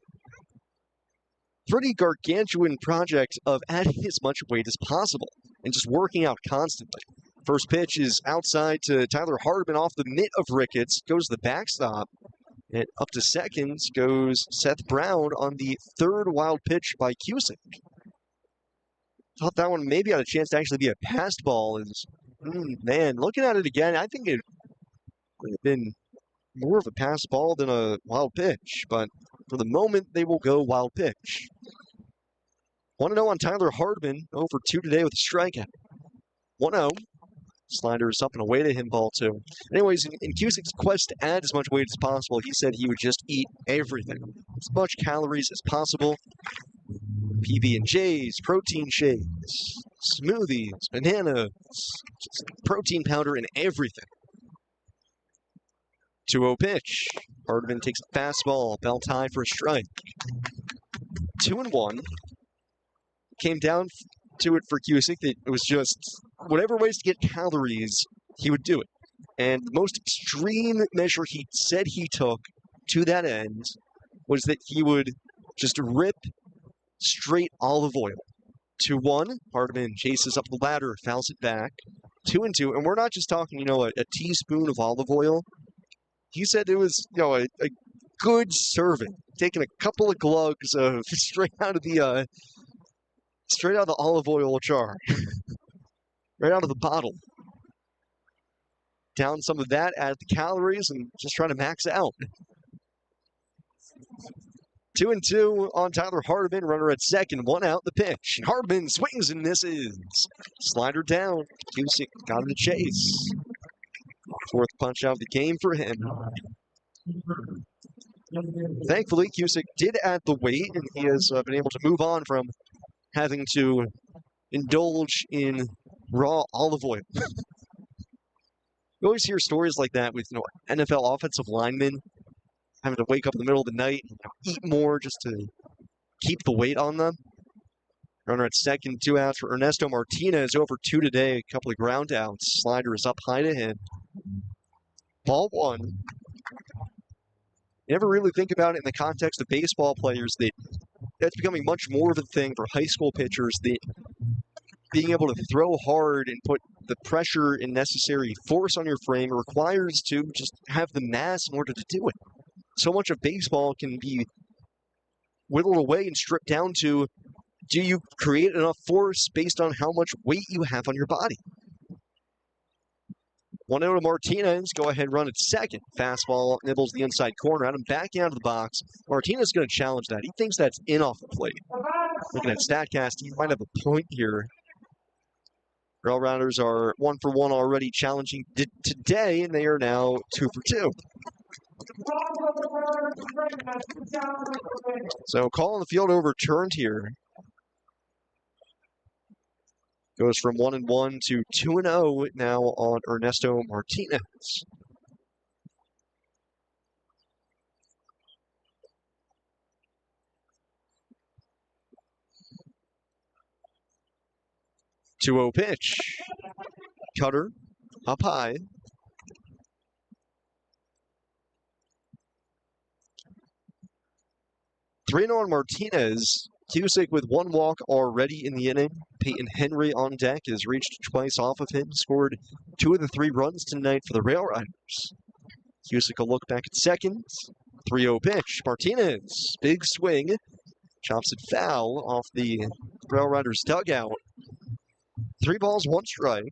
pretty gargantuan project of adding as much weight as possible and just working out constantly. First pitch is outside to Tyler Hardman off the mitt of Ricketts, goes to the backstop, and up to second goes Seth Brown on the 3rd wild pitch by Cusick. Thought that one maybe had a chance to actually be a passed ball. Man, looking at it again, I think it would have been more of a passed ball than a wild pitch, but for the moment, they will go wild pitch. 1-0 on Tyler Hardman, 0 for 2 today with a strikeout. 1-0. Sliders up and away to him, ball 2. Anyways, in Cusick's quest to add as much weight as possible, he said he would just eat everything. As much calories as possible. PB&Js, protein shakes, smoothies, bananas, just protein powder and everything. 2-0 pitch. Hardman takes a fastball, belt high for a strike. 2-1. Came down to it for Cusick that it was just whatever ways to get calories, he would do it. And the most extreme measure he said he took to that end was that he would just rip straight olive oil. 2-1. Hardman chases up the ladder, fouls it back. 2-2. And we're not just talking, a teaspoon of olive oil. He said it was, a good serving, taking a couple of glugs of straight out of the olive oil jar, right out of the bottle. Down some of that, add the calories, and just trying to max out. 2-2 on Tyler Hardman, runner at second, 1 out the pitch. And Hardman swings and misses. Slider down. Cusick got him to chase. 4th punch out of the game for him. Thankfully, Cusick did add the weight, and he has been able to move on from having to indulge in raw olive oil. You always hear stories like that with NFL offensive linemen having to wake up in the middle of the night and eat more just to keep the weight on them. Runner at second, 2 outs for Ernesto Martinez. Over 2 today, a couple of ground outs. Slider is up high to him. Ball 1. You never really think about it in the context of baseball players that's becoming much more of a thing for high school pitchers. Being able to throw hard and put the pressure and necessary force on your frame requires to just have the mass in order to do it. So much of baseball can be whittled away and stripped down to, do you create enough force based on how much weight you have on your body? 1-0 to Martinez. Go ahead, run at second. Fastball nibbles the inside corner. Adam backing out of the box. Martinez is going to challenge that. He thinks that's in off the plate. Looking at StatCast, he might have a point here. RailRiders are 1 for 1 already challenging today, and they are now 2 for 2. So call on the field overturned here. Goes from 1-1 to 2-0 now on Ernesto Martinez. Two-0 pitch. Cutter up high. Three on Martinez. Cusick with 1 walk already in the inning. Peyton Henry on deck has reached twice off of him. Scored 2 of the 3 runs tonight for the RailRiders. Cusick will look back at second. 3-0 pitch. Martinez. Big swing. Chops it foul off the RailRiders dugout. 3 balls, 1 strike.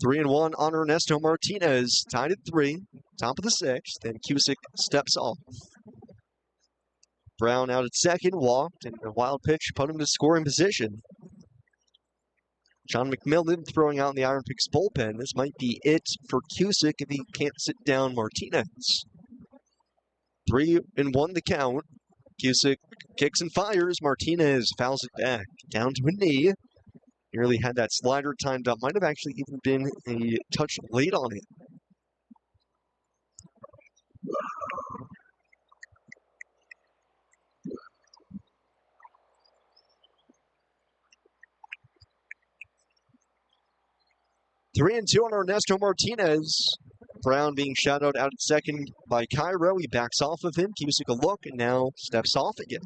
Three and 1 on Ernesto Martinez. Tied at 3. Top of the 6th. Then Cusick steps off. Brown out at second. Walked. And a wild pitch put him to scoring position. John McMillan throwing out in the IronPigs bullpen. This might be it for Cusick if he can't sit down Martinez. 3 and 1 the count. Cusick kicks and fires. Martinez fouls it back. Down to a knee. Nearly had that slider timed up. Might have actually even been a touch late on it. Three and 2 on Ernesto Martinez. Brown being shadowed out at second by Cairo. He backs off of him. Cusick a look and now steps off again.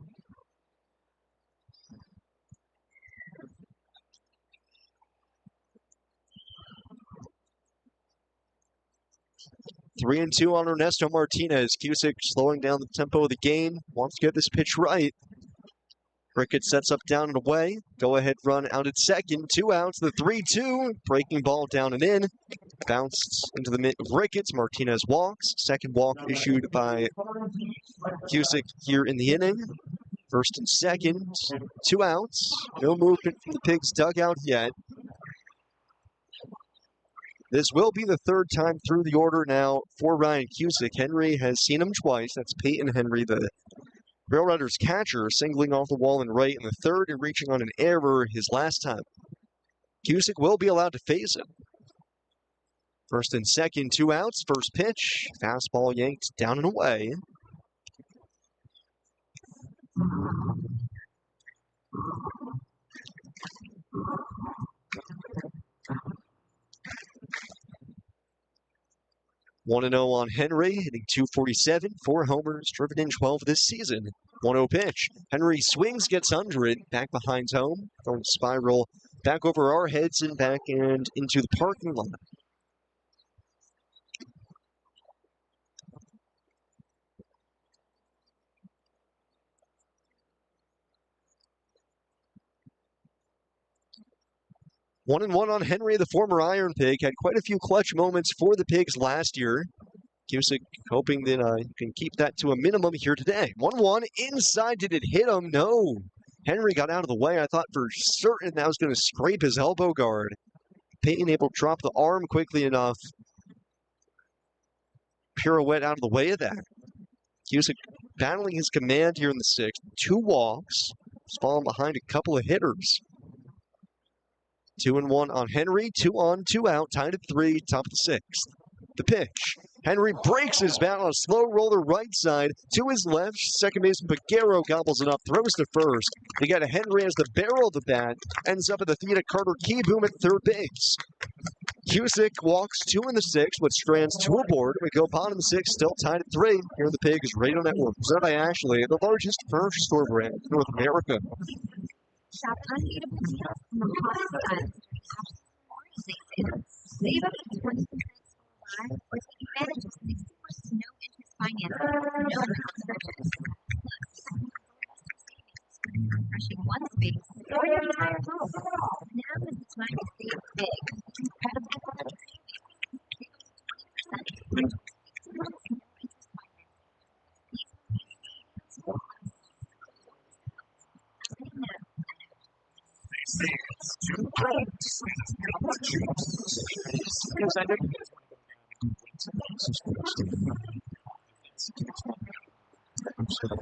Three and 2 on Ernesto Martinez. Cusick slowing down the tempo of the game. Wants to get this pitch right. Ricketts sets up down and away. Go ahead run out at second. 2 outs. The 3-2. Breaking ball down and in. Bounced into the mitt of Ricketts. Martinez walks. Second walk issued by Cusick here in the inning. First and second. 2 outs. No movement from the Pigs dugout yet. This will be the 3rd time through the order now for Ryan Cusick. Henry has seen him twice. That's Peyton Henry, the RailRiders catcher, singling off the wall and right in the 3rd and reaching on an error his last time. Cusick will be allowed to face him. First and second, 2 outs. First pitch. Fastball yanked down and away. One and 0 on Henry, hitting .247, 4 homers, driven in 12 this season. 1-0 pitch. Henry swings, gets under it, back behind home, going to spiral back over our heads and back and into the parking lot. One and 1 on Henry, the former Iron Pig. Had quite a few clutch moments for the Pigs last year. Cusick hoping that he can keep that to a minimum here today. 1-1 inside. Did it hit him? No. Henry got out of the way. I thought for certain that was going to scrape his elbow guard. pain, able to drop the arm quickly enough. Pirouette out of the way of that. Cusick battling his command here in the sixth. 2 walks. He's falling behind a couple of hitters. 2-1 on Henry. 2 on, 2 out. Tied at 3. Top of the sixth. The pitch. Henry breaks his bat on a slow roller right side to his left. Second baseman Piguero gobbles it up, throws to first. You got a Henry as the barrel of the bat. Ends up at the feet of Carter Keyboom at third base. Cusick walks 2 in the sixth with Strands 2 aboard. We go bottom of the sixth, still tied at 3. Here are the Pigs Radio Network, presented by Ashley, the largest furniture store brand in North America. Shop unbeatable deals on the hottest styles during Ashley's Memorial Day sale. Save up to 20% live or take advantage of 60% no interest financing, no minimum purchase. Plus, refreshing one space or your entire home. Now is the time to save big. Incredible quality savings. Save up to 20%. 60% no interest financing. These will be savings for us. Right now. They say it's too cold to sleep. What juice? Because I know you guys want to go down and win some some sports team. I'm sure that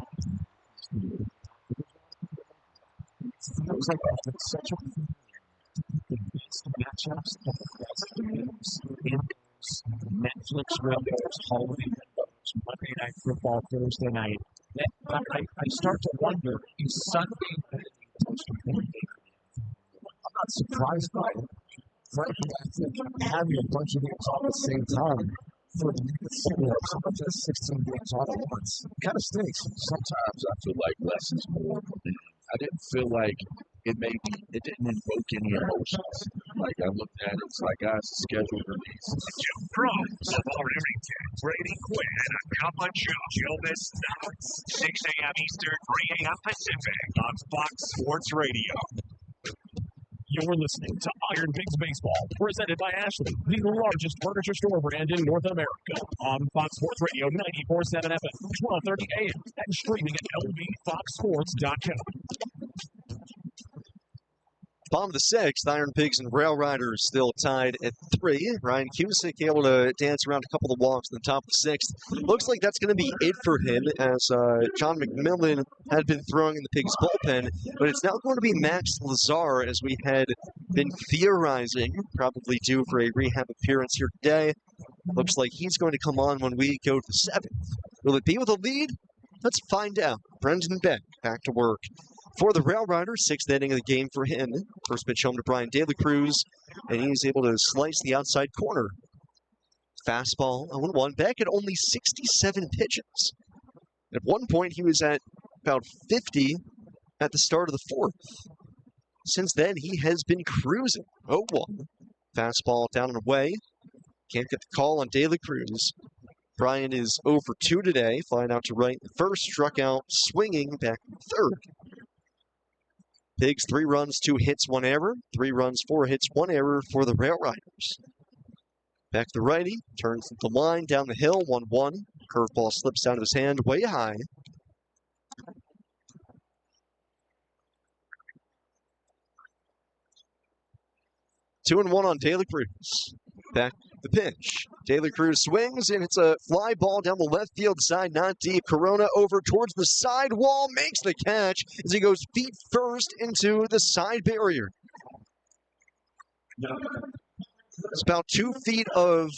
it was like it's such a it's matchups, that's games, windows, Netflix windows, holiday windows, Monday Night Football, Thursday night. I start to wonder, is Sunday the most important day? I'm not surprised by it. Frankly, I think having a bunch of games all at the same time for someone just 16 games all at once kind of stinks. Sometimes I feel like less is more. I didn't feel like it didn't invoke any emotions. Like I looked at it, it's like, guys, the schedule release. Two pros of Arrington, Brady Quinn and a cup of Joe Miss Nuts. 6 a.m. Eastern, 3 a.m. Pacific on Fox Sports Radio. You're listening to IronPigs Baseball, presented by Ashley, the largest furniture store brand in North America. On Fox Sports Radio 94.7 FM, 12:30 a.m. and streaming at lbfoxsports.com. Bottom of the sixth, IronPigs and RailRiders still tied at 3. Ryan Cusick able to dance around a couple of walks in the top of the sixth. Looks like that's going to be it for him, as John McMillan had been throwing in the Pigs bullpen. But it's now going to be Max Lazar, as we had been theorizing, probably due for a rehab appearance here today. Looks like he's going to come on when we go to the 7th. Will it be with a lead? Let's find out. Brendan Beck back to work for the RailRiders. 6th inning of the game for him. First pitch home to Brian De La Cruz, and he's able to slice the outside corner. Fastball 0-1. Beck at only 67 pitches. At one point, he was at about 50 at the start of the 4th. Since then, he has been cruising. 0-1. Fastball down and away. Can't get the call on De La Cruz. Brian is 0 for 2 today, flying out to right. The first struck out, swinging back in third. Pigs 3 runs, 2 hits, 1 error. 3 runs, 4 hits, 1 error for the RailRiders. Back to righty, turns the line down the hill, 1-1. Curveball slips out of his hand, way high. Two and 1 on De La Cruz. Back the pitch. De La Cruz swings, and it's a fly ball down the left field side, not deep. Corona over towards the side wall, makes the catch as he goes feet first into the side barrier. It's about 2 feet of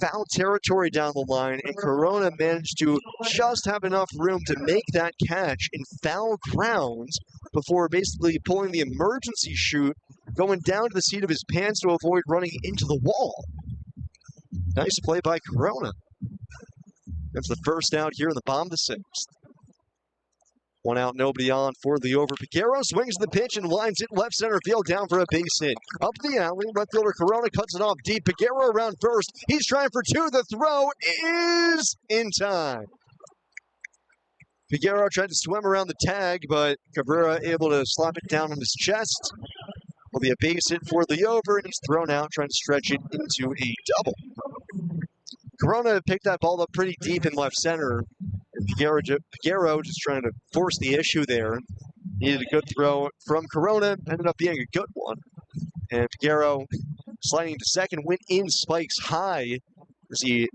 foul territory down the line, and Corona managed to just have enough room to make that catch in foul grounds before basically pulling the emergency chute, going down to the seat of his pants to avoid running into the wall. Nice play by Corona. That's the first out here in the bottom of the 6th. 1 out, nobody on for the over. Piguero swings the pitch and lines it left center field down for a base hit. Up the alley, left fielder Corona cuts it off deep. Piguero around first. He's trying for 2. The throw is in time. Piguero tried to swim around the tag, but Cabrera able to slap it down on his chest. Will be a base hit for the over, and he's thrown out, trying to stretch it into a double. Corona picked that ball up pretty deep in left center. And Piguero just trying to force the issue there. Needed a good throw from Corona, ended up being a good one. And Piguero sliding to second, went in spikes high as he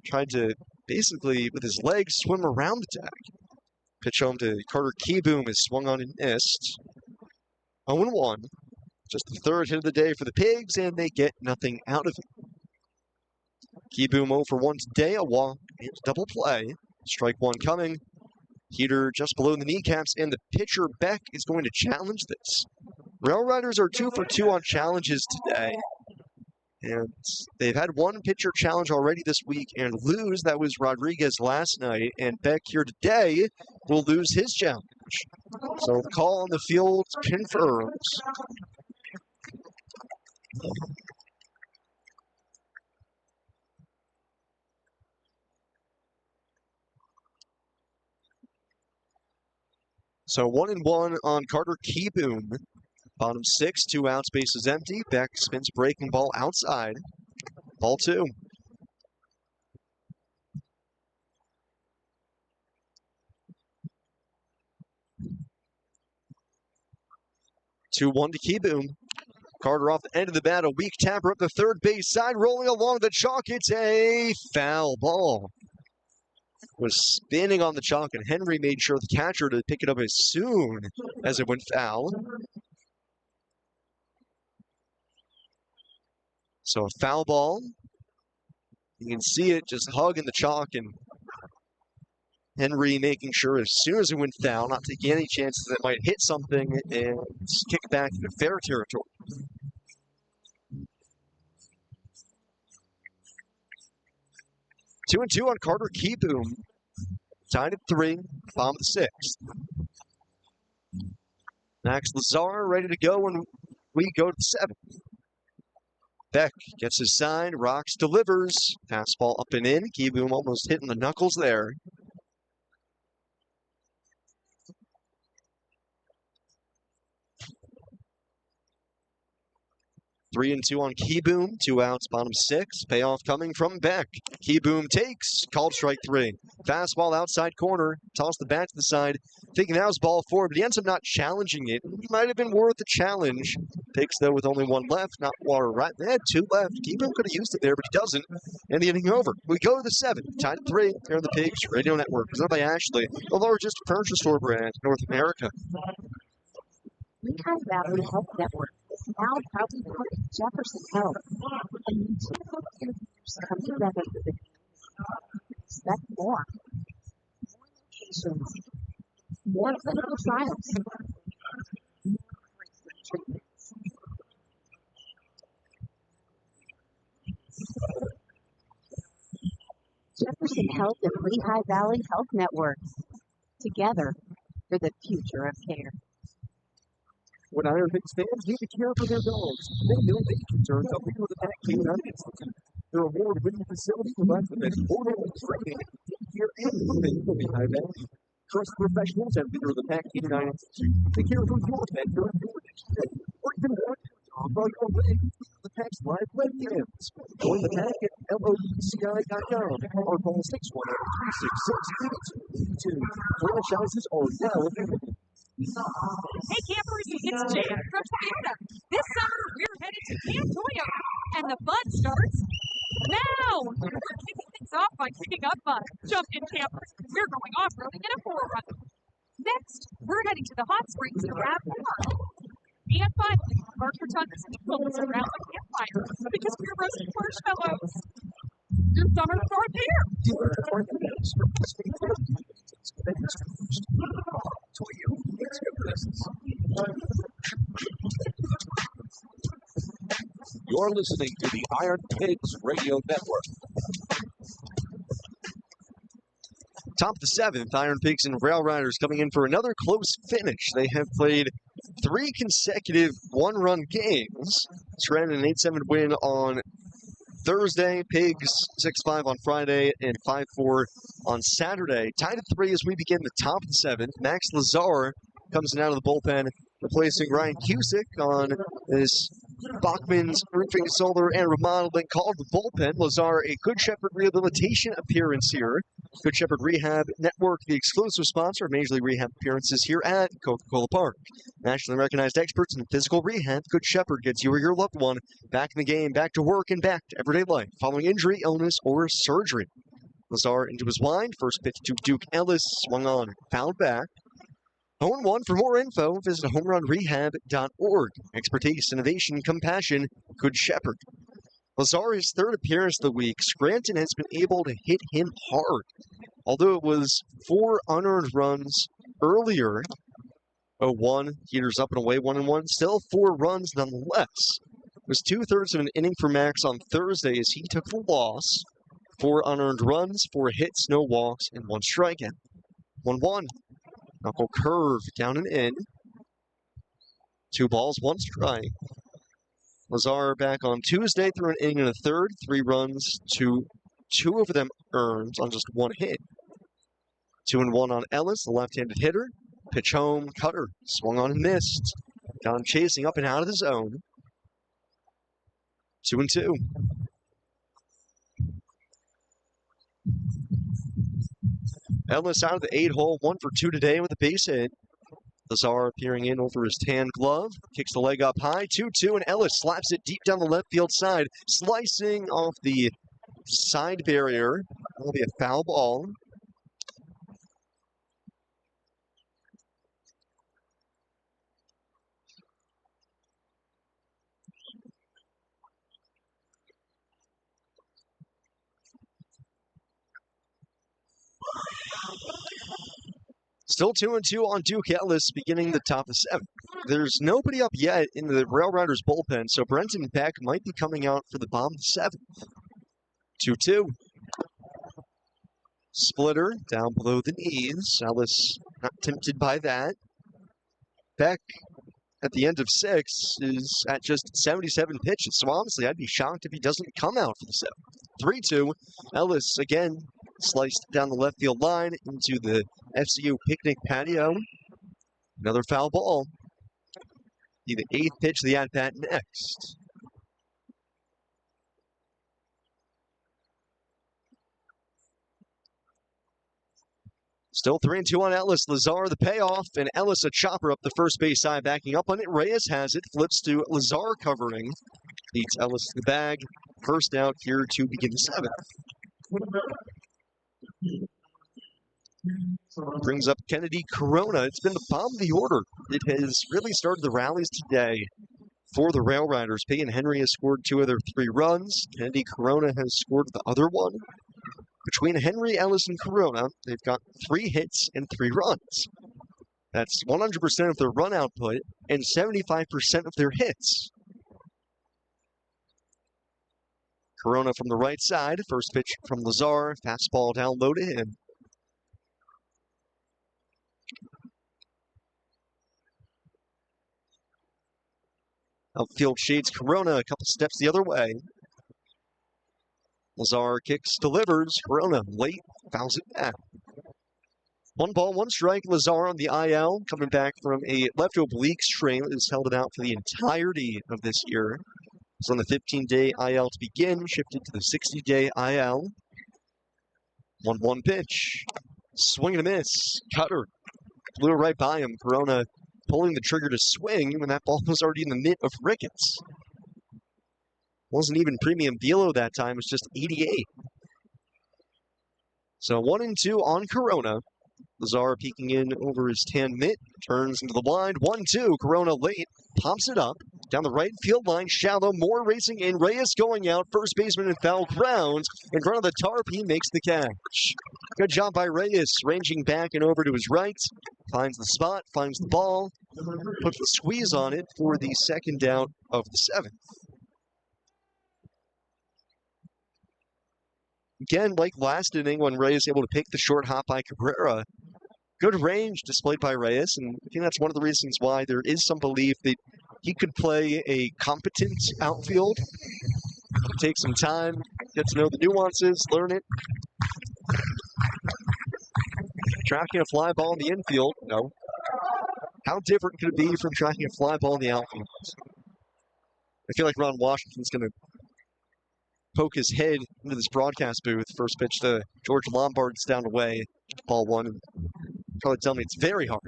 tried to basically, with his legs, swim around the tag. Pitch home to Carter Keyboom is swung on and missed. 0-1. Just the third hit of the day for the Pigs, and they get nothing out of it. Keyboom 0 for 1 today, a walk and double play. Strike one coming. Heater just below the kneecaps, and the pitcher Beck is going to challenge this. RailRiders are 2 for 2 on challenges today. And they've had one pitcher challenge already this week and lose. That was Rodriguez last night. And Beck here today will lose his challenge. So the call on the field confirms. So 1-1 on Carter Keyboom. Bottom 6, 2 outs, bases empty. Beck spins breaking ball outside. Ball 2. Two-one to Keyboom. Carter off the end of the bat, a weak tapper up the third base side, rolling along the chalk. It's a foul ball. Was spinning on the chalk, and Henry made sure the catcher to pick it up as soon as it went foul. So a foul ball. You can see it just hugging the chalk, and Henry making sure as soon as it went foul, not taking any chances that it might hit something and kick it back into fair territory. Two and two on Carter Keyboom. Tied at 3, bottom of the 6th. Max Lazar ready to go when we go to the 7th. Beck gets his sign, rocks, delivers. Fastball up and in. Keyboom almost hitting the knuckles there. 3-2 on Keyboom. 2 outs, bottom 6. Payoff coming from Beck. Keyboom takes. Called strike 3. Fastball outside corner. Toss the bat to the side. Thinking that was ball 4, but he ends up not challenging it. He might have been worth a challenge. Takes, though, with only 1 left. Not water right. They had 2 left. Keyboom could have used it there, but he doesn't. And the inning over. We go to the 7th. Tied at 3. Here on the Pigs Radio Network. Presented by Ashley, the largest furniture store brand in North America. Lehigh Valley Health Network is now proudly part of Jefferson Health. And new typical interviews come together for the expect more. More locations, more clinical trials, more breakthrough treatments. Jefferson Health and Lehigh Valley Health Networks, together for the future of care. When IronPigs fans need to care for their dogs, they know they can turn to the Pack Canine Institute. Their award-winning facility provides the best orderly training and care and grooming for Lehigh Valley. Trust professionals and leader of the Pack Canine Institute. They care for your pet during your day, or even more dog while you're away. The Pack's live webcams. Join the Pack at LOECI.com or call 610-366-8282. Franchises are now available. Hey campers, it's Jan from Toyota. This summer, we're headed to Camp Toyota, and the fun starts now. We're kicking things off by kicking up fun. Jump in, campers. We're going off-roading in a 4Runner. Next, we're heading to the hot springs to grab more. And finally, park your tunnels and focus around the campfire because we're roasting marshmallows. Your summer start here. You're listening to the IronPigs Radio Network. Top of the 7th, IronPigs and RailRiders coming in for another close finish. They have played 3 consecutive one-run games. Scranton an 8-7 win on Thursday, Pigs 6-5 on Friday, and 5-4 on Saturday. Tied at 3 as we begin the top of the 7th. Max Lazar comes in out of the bullpen, replacing Ryan Cusick on this Bachman's Roofing, Solar, and Remodeling called the bullpen. Lazar, a Good Shepherd rehabilitation appearance here. Good Shepherd Rehab Network, the exclusive sponsor of Major League Rehab appearances here at Coca-Cola Park. Nationally recognized experts in physical rehab, Good Shepherd gets you or your loved one back in the game, back to work, and back to everyday life following injury, illness, or surgery. Lazar into his wind. First pitch to Duke Ellis. Swung on, fouled back. 0-1. For more info, visit homerunrehab.org. Expertise, innovation, compassion, Good Shepherd. Lazar's third appearance of the week. Scranton has been able to hit him hard. Although it was 4 unearned runs earlier, 0-1, heaters up and away, 1-1, still 4 runs nonetheless. It was 2/3 of an inning for Max on Thursday as he took the loss. 4 unearned runs, 4 hits, no walks, and 1 strikeout. 1-1. Knuckle curve down and in. 2 balls, 1 strike. Lazar back on Tuesday threw an inning and a third, 3 runs, 2 of them earned on just 1 hit. 2-1 on Ellis, the left-handed hitter. Pitch home, cutter, swung on and missed. Down chasing up and out of the zone. 2-2. Ellis out of the 8-hole, 1 for 2 today with a base hit. Lazar appearing in over his tan glove, kicks the leg up high, 2-2, and Ellis slaps it deep down the left field side, slicing off the side barrier. That'll be a foul ball. Still 2-2 on Duke Ellis, beginning the top of 7. There's nobody up yet in the RailRiders bullpen, so Brenton Beck might be coming out for the bottom of the 7th. 2-2. Splitter down below the knees. Ellis not tempted by that. Beck at the end of 6 is at just 77 pitches, so honestly, I'd be shocked if he doesn't come out for the 7th. 3-2. Ellis again sliced down the left field line into the FCU picnic patio. Another foul ball. Be the 8th pitch of the at-bat next. Still 3-2 on Ellis. Lazar the payoff, and Ellis a chopper up the first base side, backing up on it. Reyes has it, flips to Lazar covering. Beats Ellis to the bag. First out here to begin the 7th. Brings up Kennedy Corona. It's been the bottom of the order. It has really started the rallies today for the RailRiders. Peyton Henry has scored 2 of their 3 runs. Kennedy Corona has scored the other one. Between Henry, Ellis, and Corona, they've got 3 hits and 3 runs. That's 100% of their run output and 75% of their hits. Corona from the right side. First pitch from Lazar. Fastball down low to him. Outfield shades Corona a couple steps the other way. Lazar kicks, delivers. Corona late, fouls it back. 1 ball, 1 strike. Lazar on the IL, coming back from a left oblique strain that has held it out for the entirety of this year. It's on the 15-day IL to begin, shifted to the 60-day IL. 1-1 pitch. Swing and a miss. Cutter. Blew it right by him. Corona pulling the trigger to swing when that ball was already in the mitt of Ricketts. Wasn't even premium velo that time, it was just 88. So 1-2 on Corona. Lazar peeking in over his tan mitt, turns into the blind. 1-2, Corona late, pops it up. Down the right field line, shallow, more racing in. Reyes going out, first baseman in foul ground. In front of the tarp, he makes the catch. Good job by Reyes, ranging back and over to his right. Finds the spot, finds the ball, puts the squeeze on it for the second out of the 7th. Again, like last inning when Reyes able to pick the short hop by Cabrera, good range displayed by Reyes, and I think that's one of the reasons why there is some belief that he could play a competent outfield. Take some time, get to know the nuances, learn it. Tracking a fly ball in the infield, no. How different could it be from tracking a fly ball in the outfield? I feel like Ron Washington's going to poke his head into this broadcast booth. First pitch to George Lombard's down away. Ball one. Probably tell me it's very hard.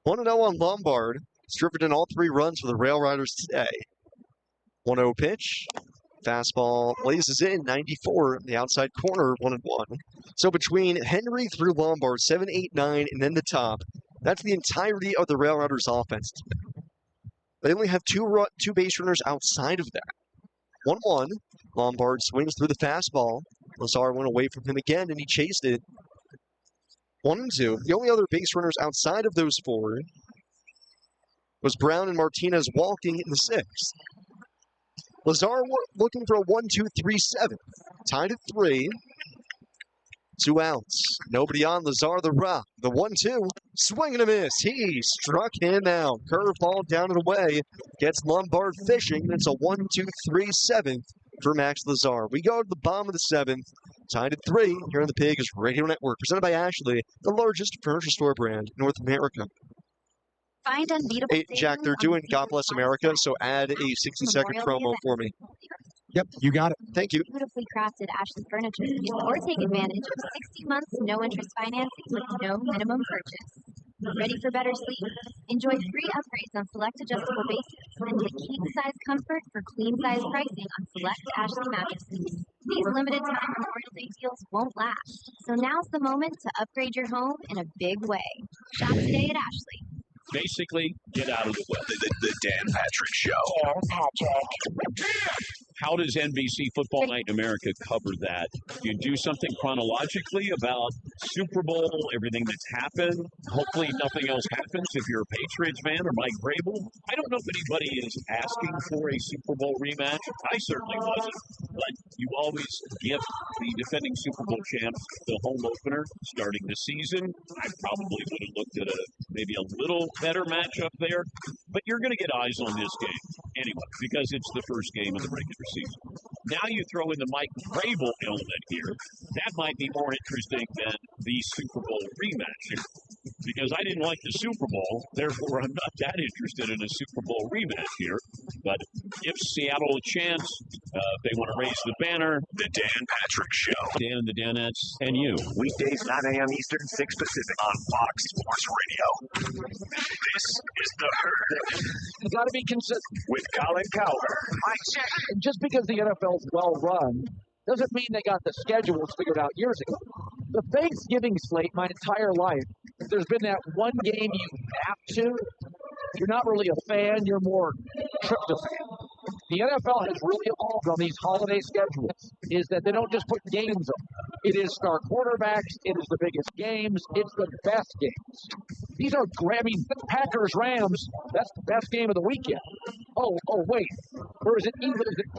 1-0 on Lombard. He's driven in all 3 runs for the RailRiders today. 1-0 pitch. Fastball blazes in, 94, the outside corner, 1-1. So between Henry through Lombard, 7, 8, 9, and then the top, that's the entirety of the RailRiders offense. They only have two base runners outside of that. 1-1, Lombard swings through the fastball. Lazar went away from him again, and he chased it. 1-2. The only other base runners outside of those 4 was Brown and Martinez walking in the 6th. Lazar looking for a 1-2-3-7. Tied at 3. 2 outs. Nobody on. Lazar the rock. The 1-2. Swing and a miss. He struck him out. Curveball down and away. Gets Lombard fishing. It's a 1-2-3-7 for Max Lazar. We go to the bottom of the 7th. Tied at 3. Here on the Pigs Radio Network. Presented by Ashley, the largest furniture store brand in North America. Find unbeatable. Hey, Jack, they're doing God Bless America, so add a 60-second promo for me. Yep, you got it. Thank you. Beautifully crafted Ashley furniture, or take advantage of 60 months no interest financing with no minimum purchase. Ready for better sleep? Enjoy free upgrades on select adjustable bases and get king-size comfort for queen-size pricing on select Ashley mattresses. These limited-time Memorial Day deals won't last, so now's the moment to upgrade your home in a big way. Shop today at Ashley. Basically, get out of the way. The Dan Patrick Show. Dan Patrick. How does NBC Football Night in America cover that? You do something chronologically about Super Bowl, everything that's happened. Hopefully nothing else happens if you're a Patriots fan or Mike Vrabel. I don't know if anybody is asking for a Super Bowl rematch. I certainly wasn't. But you always gift the defending Super Bowl champs the home opener starting the season. I probably would have looked at maybe a little better matchup there. But you're going to get eyes on this game anyway because it's the first game of the regular season. Now you throw in the Mike Vrabel element here. That might be more interesting than the Super Bowl rematch. Because I didn't like the Super Bowl, therefore I'm not that interested in a Super Bowl rematch here. But give Seattle a chance. If they want to raise the banner. The Dan Patrick Show. Dan and the Danettes and you. Weekdays 9 a.m. Eastern, 6 Pacific on Fox Sports Radio. This is The Herd. You got to be consistent. With Colin Cowher. And just because the NFL's well run doesn't mean they got the schedules figured out years ago. The Thanksgiving slate, my entire life, if there's been that one game you have to, you're not really a fan, you're more tryptophan. The NFL has really evolved on these holiday schedules, is that they don't just put games on. It is star quarterbacks, it is the biggest games, it's the best games. These are, Packers-Rams, that's the best game of the weekend. Oh, wait. Or is it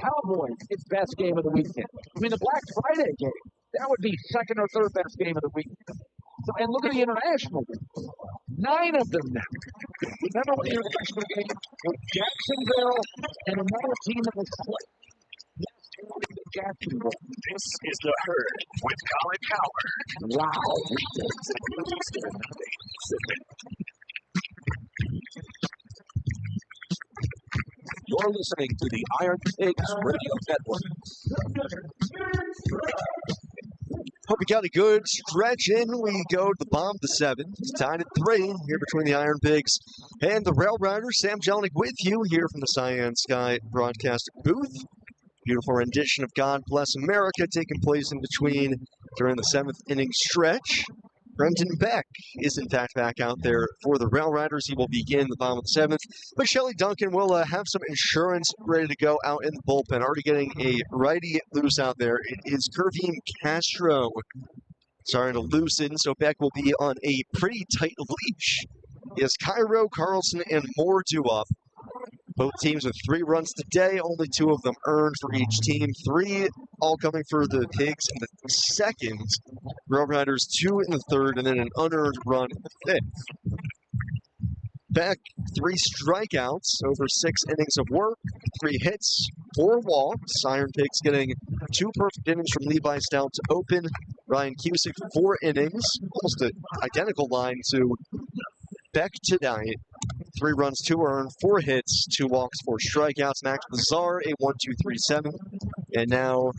Cowboys? It's best game of the weekend. I mean, the Black Friday game, that would be second or third best game of the weekend. So, and look at the international games. 9 of them now. Remember when the international game was Jacksonville and another team that was playing? Jacksonville. This is The Herd with Colin Cowher. Wow. You're listening to the IronPigs Radio Network. Hope you got a good stretch in. We go to the bottom of the 7th. It's tied at 3 here between the IronPigs and the RailRiders. Sam Jelinek with you here from the Cyan Sky broadcast booth. Beautiful rendition of God Bless America taking place in between during the 7th inning stretch. Brenton Beck is in fact back out there for the RailRiders. He will begin the bottom of the 7th. But Shelly Duncan will have some insurance ready to go out in the bullpen. Already getting a righty loose out there. It is Kervin Castro starting to loosen, so Beck will be on a pretty tight leash. He has Cairo, Carlson, and Moore due up. Both teams with 3 runs today, only 2 of them earned for each team. 3 all coming for the Pigs in the 2nd. RailRiders 2 in the 3rd, and then an unearned run in the 5th. Beck, 3 strikeouts over 6 innings of work, 3 hits, 4 walks. IronPigs getting 2 perfect innings from Levi Stout to open. Ryan Cusick, 4 innings, almost an identical line to Beck tonight. 3 runs, 2 earned, 4 hits, 2 walks, 4 strikeouts. Max Lazar, a 1.237. And now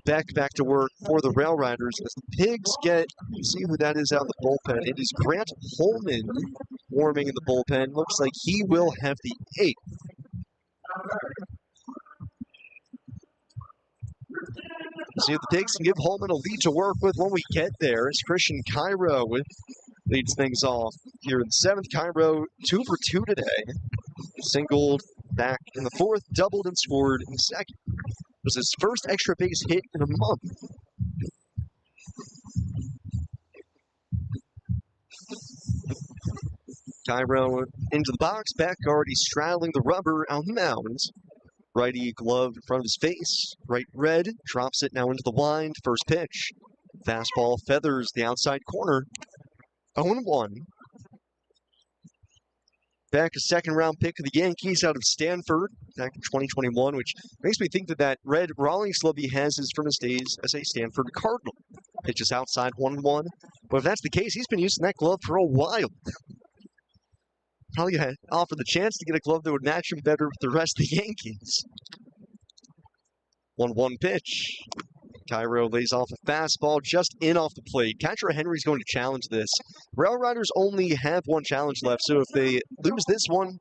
back to work for the RailRiders as the Pigs get, see who that is out of the bullpen. It is Grant Holman warming in the bullpen. Looks like he will have the 8th. See if the Pigs can give Holman a lead to work with when we get there. As Christian Cairo leads things off here in the 7th. Cairo 2 for 2 today. Singled back in the 4th, doubled and scored in the 2nd. It was his first extra base hit in a month. Cairo into the box, back already straddling the rubber on the mound. Righty glove in front of his face, right red, drops it now into the wind. First pitch. Fastball feathers the outside corner. 0-1. Back a second-round pick of the Yankees out of Stanford back in 2021, which makes me think that red Raleigh slub he has is from his days as a Stanford Cardinal. Pitches outside 1-1. But if that's the case, he's been using that glove for a while. Probably offered the chance to get a glove that would match him better with the rest of the Yankees. 1-1 pitch. Cairo lays off a fastball just in off the plate. Catcher Henry's going to challenge this. RailRiders only have 1 challenge left, so if they lose this one,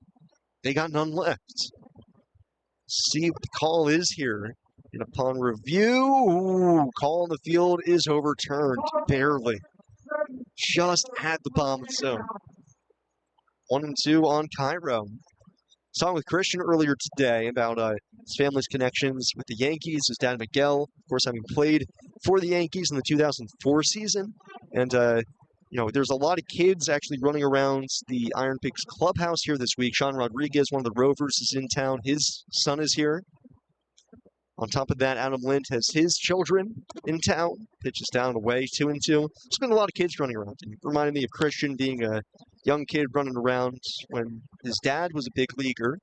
they got none left. See what the call is here. And upon review, call in the field is overturned. Barely. Just at the bottom of the zone. 1-2 on Cairo. Saw with Christian earlier today about his family's connections with the Yankees. His dad, Miguel, of course, having played for the Yankees in the 2004 season. And, there's a lot of kids actually running around the IronPigs clubhouse here this week. Sean Rodriguez, one of the Rovers, is in town. His son is here. On top of that, Adam Lind has his children in town. Pitches down away, 2-2. There's been a lot of kids running around. It reminded me of Christian being a young kid running around when his dad was a big leaguer.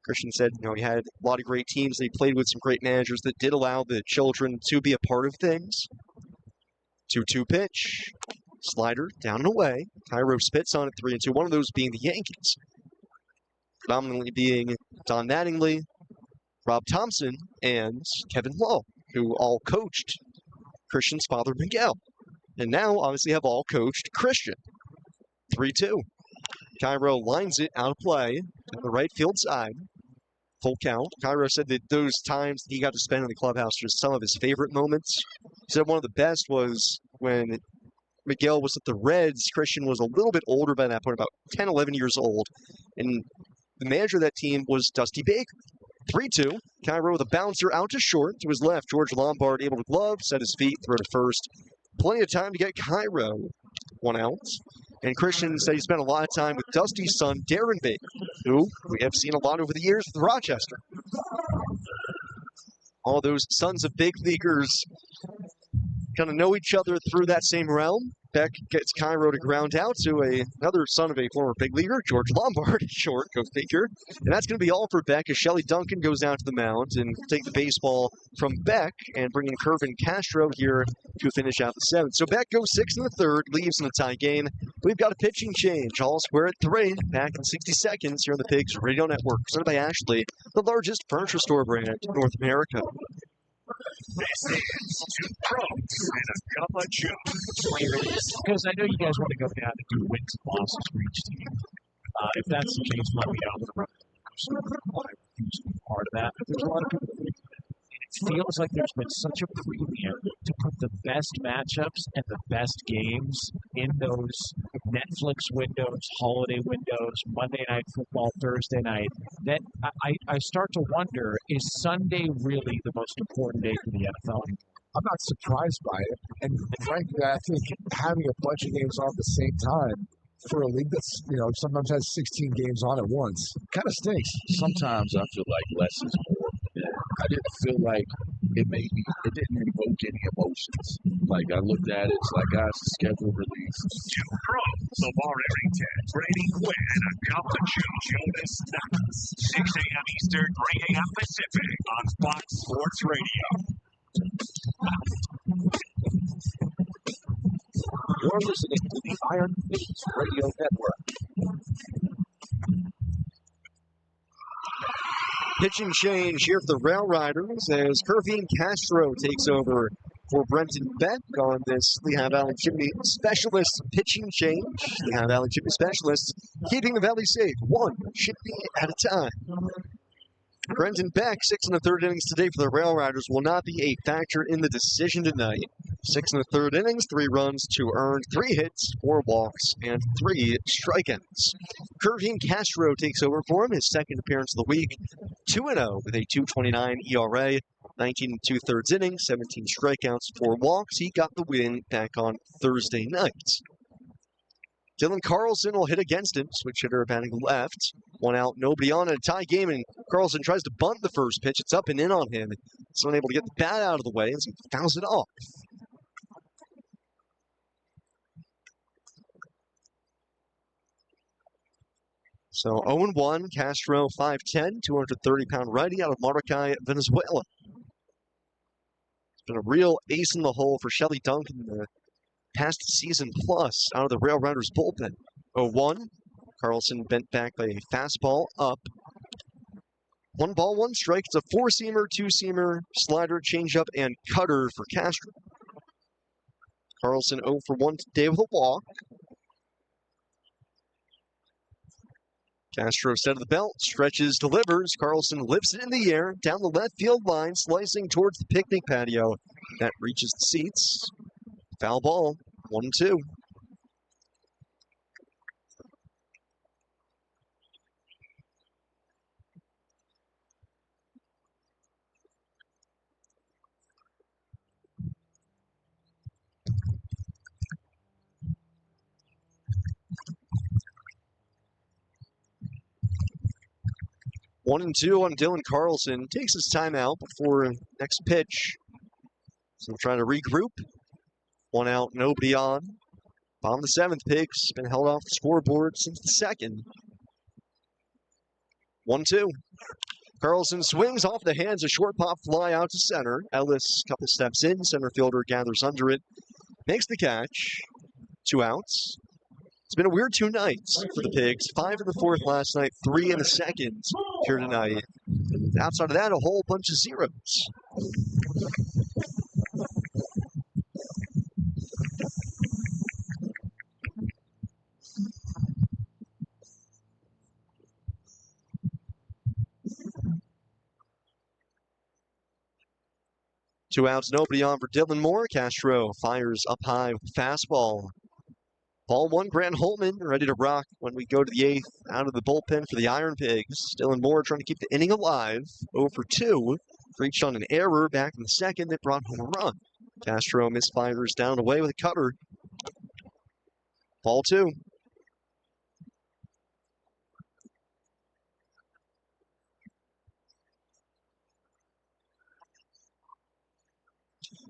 Christian said, he had a lot of great teams. He played with some great managers that did allow the children to be a part of things. 2-2 pitch. Slider down and away. Cairo spits on it, 3-2. One of those being the Yankees. Predominantly being Don Mattingly, Rob Thompson, and Kevin Lowe, who all coached Christian's father, Miguel. And now, obviously, have all coached Christian. 3-2. Cairo lines it out of play on the right field side. Full count. Cairo said that those times that he got to spend in the clubhouse were some of his favorite moments. He said one of the best was when Miguel was at the Reds. Christian was a little bit older by that point, about 10, 11 years old. And the manager of that team was Dusty Baker. 3-2. Cairo with a bouncer out to short. To his left, George Lombard able to glove, set his feet, throw to first. Plenty of time to get Cairo 1 out. And Christian said he spent a lot of time with Dusty's son, Darren Baker, who we have seen a lot over the years with Rochester. All those sons of big leaguers kind of know each other through that same realm. Beck gets Cairo to ground out to another son of a former big leaguer, George Lombard, short, go figure. And that's going to be all for Beck as Shelly Duncan goes down to the mound and take the baseball from Beck and bring in Kervin Castro here to finish out the 7th. So Beck goes 6 in the 3rd, leaves in a tie game. We've got a pitching change. All square at 3, back in 60 seconds here on the Pigs Radio Network, presented by Ashley, the largest furniture store brand in North America. This is 2 Pros and a Cup of Joe. Because I know you guys want to go down and do wins and losses for each team. If that's the case, let me know. I refuse to be part of that. But there's a lot of people that do that. And it feels like there's been such a premium to put the best matchups and the best games in those Netflix windows, holiday windows, Monday Night Football, Thursday night, that I start to wonder, is Sunday really the most important day for the NFL? I'm not surprised by it. And frankly, I think having a bunch of games on at the same time for a league that's, sometimes has 16 games on at once kind of stinks. Sometimes I feel like less is more. I didn't feel like it didn't invoke any emotions. Like I looked at it, it's like, guys, the schedule release. 2 Pros, Lamar Arrington, Brady Quinn, and a Cup of Jonas Knox. 6 a.m. Eastern, 3 a.m. Pacific on Fox Sports Radio. You're listening to the IronPigs Radio Network. Pitching change here for the RailRiders as Kervin Castro takes over for Brenton Beck on this Lehigh Valley Chimney Specialist pitching change. Lehigh Valley Chimney Specialists keeping the Valley safe, one chimney at a time. Brenton Beck, 6 1/3 innings today for the RailRiders, will not be a factor in the decision tonight. 6 1/3 innings, 3 runs, 2 earned, 3 hits, 4 walks, and 3 strikeouts. Kervin Castro takes over for him, his second appearance of the week, 2-0 with a 2.29 ERA, 19 2/3 innings, 17 strikeouts, 4 walks. He got the win back on Thursday night. Dylan Carlson will hit against him. Switch hitter batting left. 1 out, nobody on in a tie game, and Carlson tries to bunt the first pitch. It's up and in on him. He's unable to get the bat out of the way as he fouls it off. So 0-1, Castro 5'10", 230-pound righty out of Maracay, Venezuela. It's been a real ace in the hole for Shelly Duncan the past season plus out of the RailRiders bullpen. 0-1, Carlson bent back by a fastball up. 1 ball, 1 strike. It's a 4-seamer, 2-seamer, slider, changeup, and cutter for Castro. Carlson 0 for 1 today with a walk. Castro set of the belt, stretches, delivers. Carlson lifts it in the air, down the left field line, slicing towards the picnic patio. That reaches the seats. Foul ball, 1-2. One and 2 on Dylan Carlson. Takes his time out before next pitch. So we're trying to regroup. 1 out, nobody on. Bottom of the 7th, Pigs. Been held off the scoreboard since the 2nd. 1-2. Carlson swings off the hands, a short pop fly out to center. Ellis, couple steps in. Center fielder gathers under it. Makes the catch. 2 outs. It's been a weird 2 nights for the Pigs. 5 in the 4th last night, 3 in the 2nd here tonight. Outside of that, a whole bunch of zeros. Two outs, nobody on for Dylan Moore. Castro fires up high with the fastball. Ball 1, Grant Holtman ready to rock when we go to the 8th out of the bullpen for the IronPigs. Dylan Moore trying to keep the inning alive. 0 for 2. Reached on an error back in the 2nd that brought home a run. Castro misfires down and away with a cutter. Ball 2.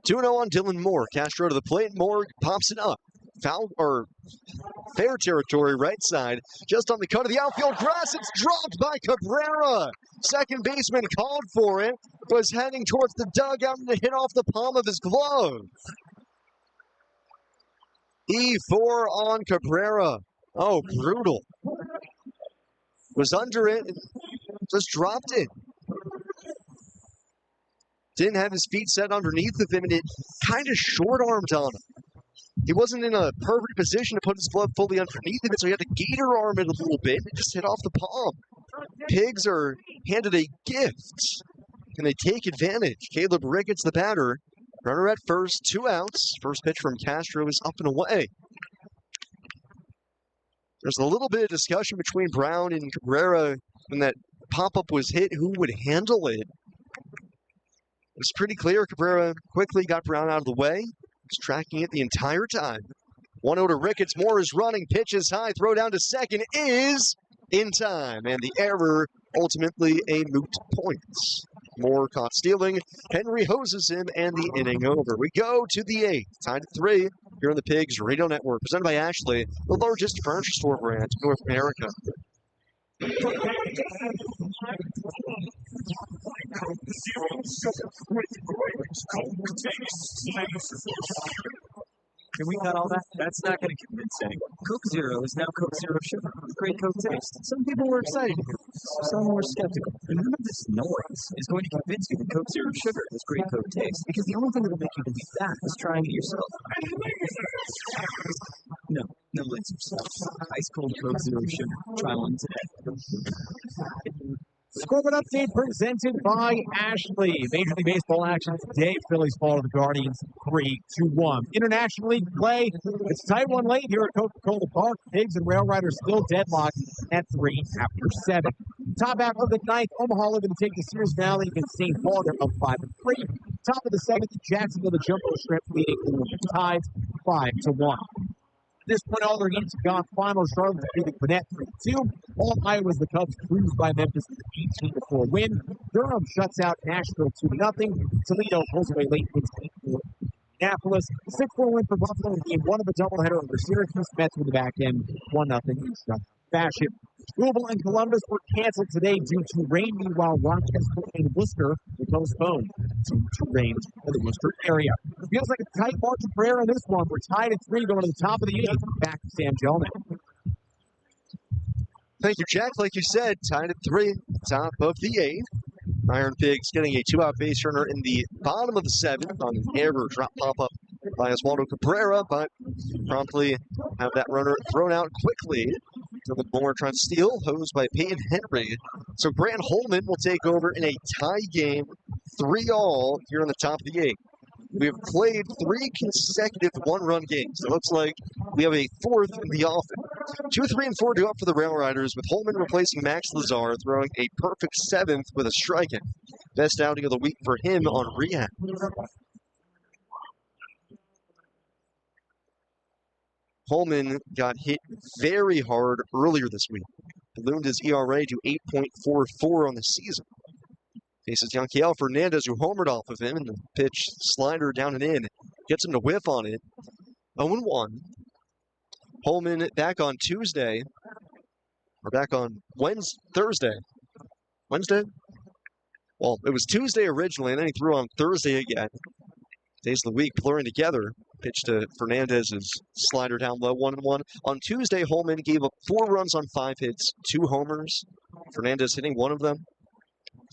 Two 2-0 on Dylan Moore. Castro to the plate. Moore pops it up. Foul or fair territory, right side. Just on the cut of the outfield grass. It's dropped by Cabrera. Second baseman called for it. Was heading towards the dugout and hit off the palm of his glove. E4 on Cabrera. Oh, brutal. Was under it. Just dropped it. Didn't have his feet set underneath of him, and it kind of short-armed on him. He wasn't in a perfect position to put his glove fully underneath of it, so he had to gator arm it a little bit and just hit off the palm. Pigs are handed a gift. Can they take advantage? Caleb Ricketts, the batter. Runner at first, 2 outs. First pitch from Castro is up and away. There's a little bit of discussion between Brown and Cabrera when that pop-up was hit, who would handle it. It was pretty clear Cabrera quickly got Brown out of the way. He's tracking it the entire time. 1-0 to Ricketts. Moore is running. Pitch is high. Throw down to second is in time. And the error ultimately a moot point. Moore caught stealing. Henry hoses him and the inning over. We go to the 8th. Tied at 3 here on the Pigs Radio Network. Presented by Ashley, the largest furniture store brand in North America. Can we cut all that? That's not going to convince anyone. Coke Zero is now Coke Zero Sugar. Great Coke taste. Some people were excited to hear this. Some were skeptical. But none of this noise is going to convince you that Coke Zero Sugar has great Coke taste. Because the only thing that will make you believe that is trying it yourself. No, it's yourself. Ice cold Coke Zero Sugar. Try one today. Scoreboard update presented by Ashley. Major League Baseball action today. Phillies fall to the Guardians 3-1. International League play. It's tight one late here at Coca-Cola Park. Pigs and RailRiders still deadlocked at 3 after 7. Top half of the ninth, Omaha looking to take the Sears Valley against St. Paul. They're up 5-3. Top of the seventh, Jacksonville, the Jumbo Shrimp leading the Tides 5-1. At this point, all their games have gone final. Charlotte defeated Gwinnett 3-2. All Iowa's the Cubs cruised by Memphis with an 18-4 win. Durham shuts out Nashville 2-0. Toledo pulls away late wins 8-4. Minneapolis, 6-4 win for Buffalo in game one of the doubleheader over Syracuse. Mets with the back end 1-0 in shutout fashion. Louisville and Columbus were canceled today due to rain. Meanwhile, Rochester and Worcester were postponed due to rain in the Worcester area. It feels like a tight margin for error in this one. We're tied at 3 going to the top of the 8th. Back to Sam Gelman. Thank you, Jack. Like you said, tied at 3, top of the 8th. IronPigs getting a 2-out base runner in the bottom of the 7th on an error drop pop-up by Oswaldo Cabrera, but promptly have that runner thrown out quickly. Dylan Moore trying to steal, hosed by Peyton Henry. So Grant Holman will take over in a tie game, 3-all here on the top of the 8th. We have played 3 consecutive one-run games. It looks like we have a 4th in the offing. 2, 3, and 4 due up for the RailRiders, with Holman replacing Max Lazar, throwing a perfect 7th with a strikeout. Best outing of the week for him on rehab. Holman got hit very hard earlier this week. Ballooned his ERA to 8.44 on the season. Faces Yanquiel Fernandez, who homered off of him, and the pitch slider down and in. Gets him to whiff on it. 0-1. Holman back on Tuesday. Or back on Thursday. Wednesday? Well, it was Tuesday originally, and then he threw on Thursday again. Days of the week blurring together. Pitch to Fernandez's slider down low, 1-1. On Tuesday, Holman gave up 4 runs on 5 hits, 2 homers. Fernandez hitting one of them.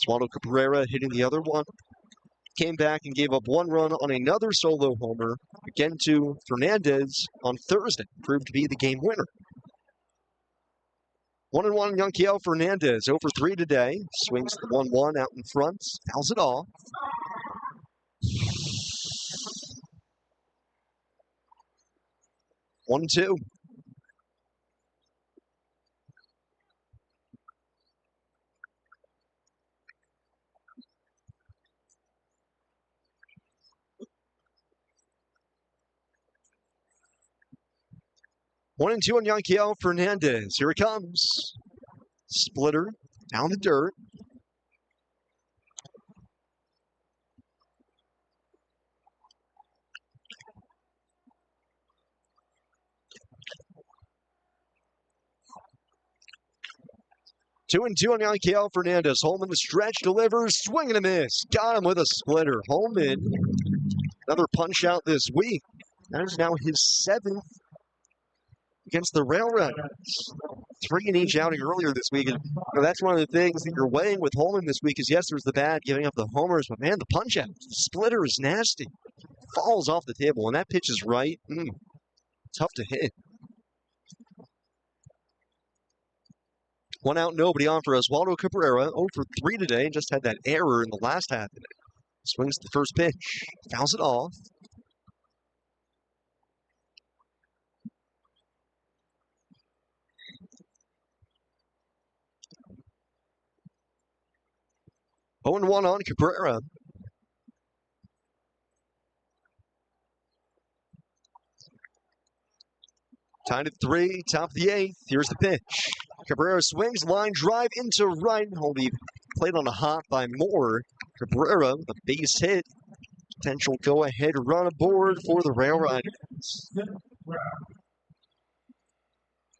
Oswaldo Cabrera hitting the other one. Came back and gave up 1 run on another solo homer, again to Fernandez on Thursday. Proved to be the game winner. 1-1 Yanquiel Fernandez, 0-3 today. Swings the 1-1 out in front, fouls it off. 1-2. One and 2 on Yanquiel Fernandez. Here it comes. Splitter down the dirt. Two and 2 on Yanquiel Fernandez. Holman the stretch delivers, swing and a miss. Got him with a splitter. Holman, another punch out this week. That is now his 7th against the RailRiders. 3 in each outing earlier this week. And that's one of the things that you're weighing with Holman this week is, yes, there's the bad giving up the homers, but man, the punch out, the splitter is nasty. Falls off the table, and that pitch is right. Tough to hit. 1 out, nobody on for Oswaldo Cabrera. 0-3 today, and just had that error in the last half of it. Swings the first pitch, fouls it off. Oh, and 1 on Cabrera. Tied at 3, top of the 8th. Here's the pitch. Cabrera swings, line drive into right. Holby played on a hop by Moore. Cabrera with a base hit. Potential go-ahead run aboard for the RailRiders.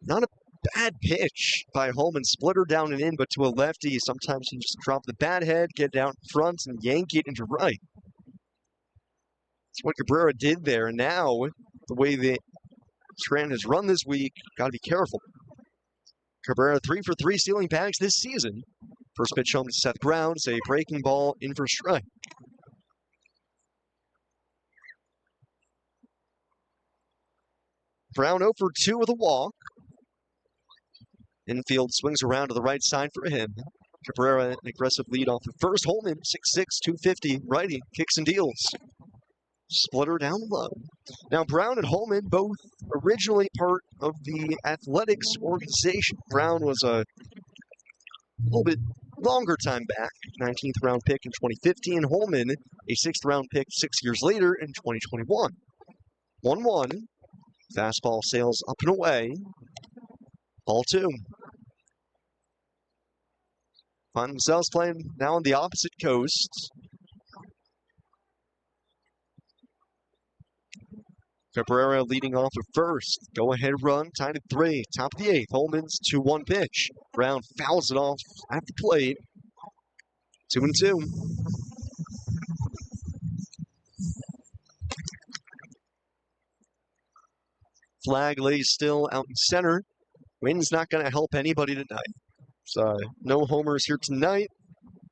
Not a bad pitch by Holman. Splitter down and in, but to a lefty. Sometimes you just drop the bat head, get it out in front, and yank it into right. That's what Cabrera did there. And now the way that Scranton has run this week, got to be careful. Cabrera 3 for 3 stealing bags this season. First pitch home to Seth Brown. It's a breaking ball in for strike. Brown 0 for 2 with a walk. Infield swings around to the right side for him. Cabrera, an aggressive lead off of first. Holman, 6'6", 250, righty, kicks and deals. Splitter down low. Now, Brown and Holman, both originally part of the athletics organization. Brown was a little bit longer time back, 19th round pick in 2015. Holman, a 6th round pick 6 years later in 2021. 1-1. Fastball sails up and away. Ball 2. Find themselves playing now on the opposite coast. Cabrera leading off at first. Go-ahead run, tied at 3. Top of the 8th. Holman's 2-1 pitch. Brown fouls it off at the plate. 2-2. Flag lays still out in center. Wind's not going to help anybody tonight. So no homers here tonight.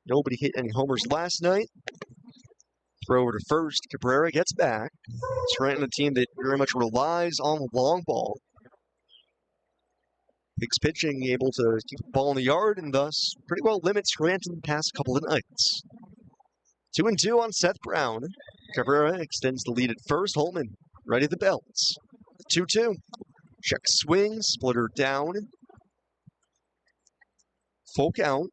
Nobody hit any homers last night. Throw over to first. Cabrera gets back. Scranton, a team that very much relies on the long ball. Pigs pitching able to keep the ball in the yard and thus pretty well limit Scranton the past couple of nights. 2-2 on Seth Brown. Cabrera extends the lead at first. Holman ready the belts. 2-2. Check swing. Splitter down. Full count.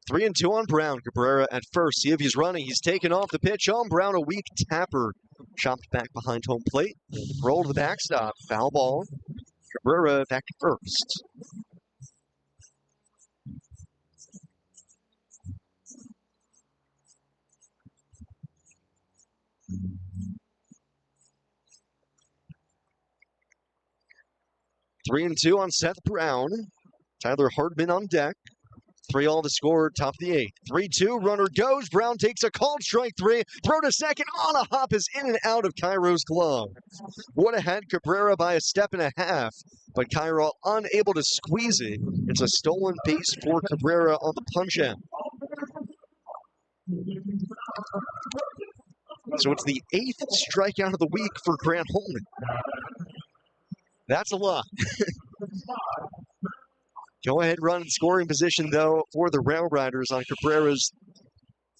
Three and 2 on Brown. Cabrera at first. See if he's running. He's taken off the pitch on Brown. A weak tapper. Chopped back behind home plate. Roll to the backstop. Foul ball. Cabrera back to first. Three and 2 on Seth Brown. Tyler Hardman on deck. 3-all to score, top of the 8th. 3-2, runner goes. Brown takes a called strike 3. Throw to second on a hop is in and out of Cairo's glove. Would have had Cabrera by a step and a half, but Cairo unable to squeeze it. It's a stolen base for Cabrera on the punch out. So it's the 8th strikeout of the week for Grant Holman. That's a lot. Go-ahead run in scoring position, though, for the RailRiders on Cabrera's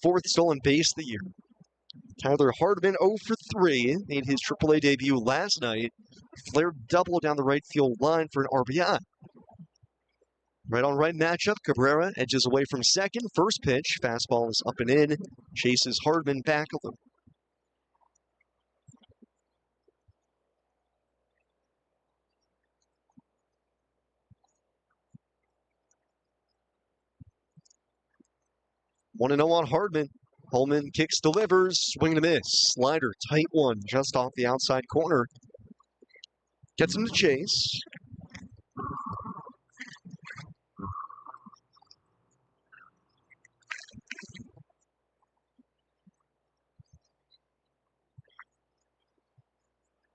4th stolen base of the year. Tyler Hardman 0 for 3, made his AAA debut last night. Flared double down the right field line for an RBI. Right-on-right matchup, Cabrera edges away from second. First pitch, fastball is up and in. Chases Hardman back a little. One and 0 on Hardman. Holman kicks, delivers, swing and a miss. Slider, tight one, just off the outside corner. Gets him to chase.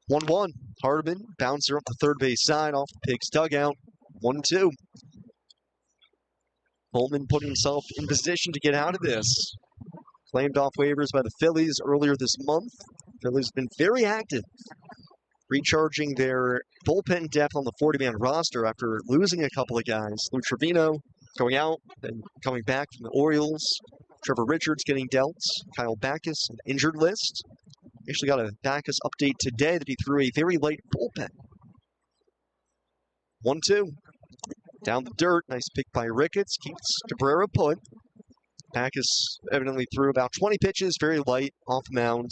One. Hardman, bouncer up the third base side off the Pigs dugout. 1-2. Holman put himself in position to get out of this. Claimed off waivers by the Phillies earlier this month. Phillies have been very active, recharging their bullpen depth on the 40-man roster after losing a couple of guys. Lou Trevino going out, then coming back from the Orioles. Trevor Richards getting dealt. Kyle Backus, an injured list. Actually got a Backus update today that he threw a very light bullpen. 1-2. Down the dirt, nice pick by Ricketts, keeps Cabrera put. Backus evidently threw about 20 pitches, very light, off mound.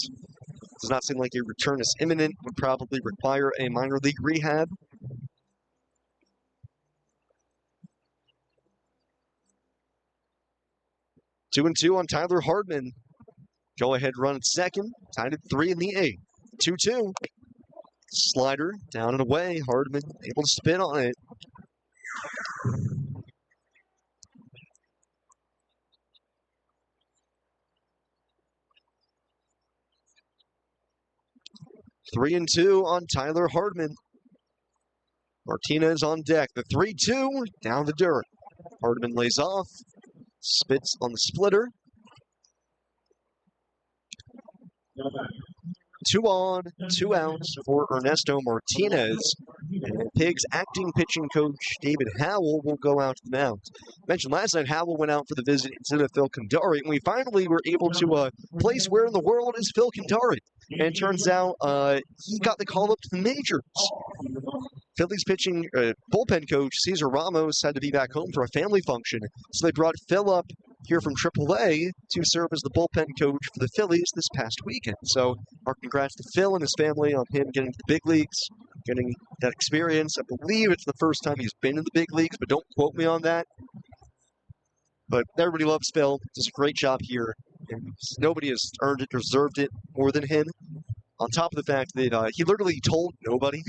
Does not seem like a return is imminent, would probably require a minor league rehab. Two and 2 on Tyler Hardman. Go ahead run at second, tied at 3 in the 8th. 2-2. Slider down and away. Hardman able to spin on it. Three and two on Tyler Hardman. Martinez on deck. The 3-2 down the dirt. Hardman lays off. Spits on the splitter. 2 on, 2 outs for Ernesto Martinez. And Pigs acting pitching coach David Howell will go out to the mound. Mentioned last night, Howell went out for the visit instead of Phil Condari, and we finally were able to place where in the world is Phil Condari. And it turns out he got the call up to the majors. Phillies pitching bullpen coach Cesar Ramos had to be back home for a family function, so they brought Phil up here from AAA to serve as the bullpen coach for the Phillies this past weekend. So our congrats to Phil and his family on him getting to the big leagues, getting that experience. I believe it's the first time he's been in the big leagues, but don't quote me on that. But everybody loves Phil. Does a great job here, and nobody has earned it, deserved it more than him. On top of the fact that he literally told nobody.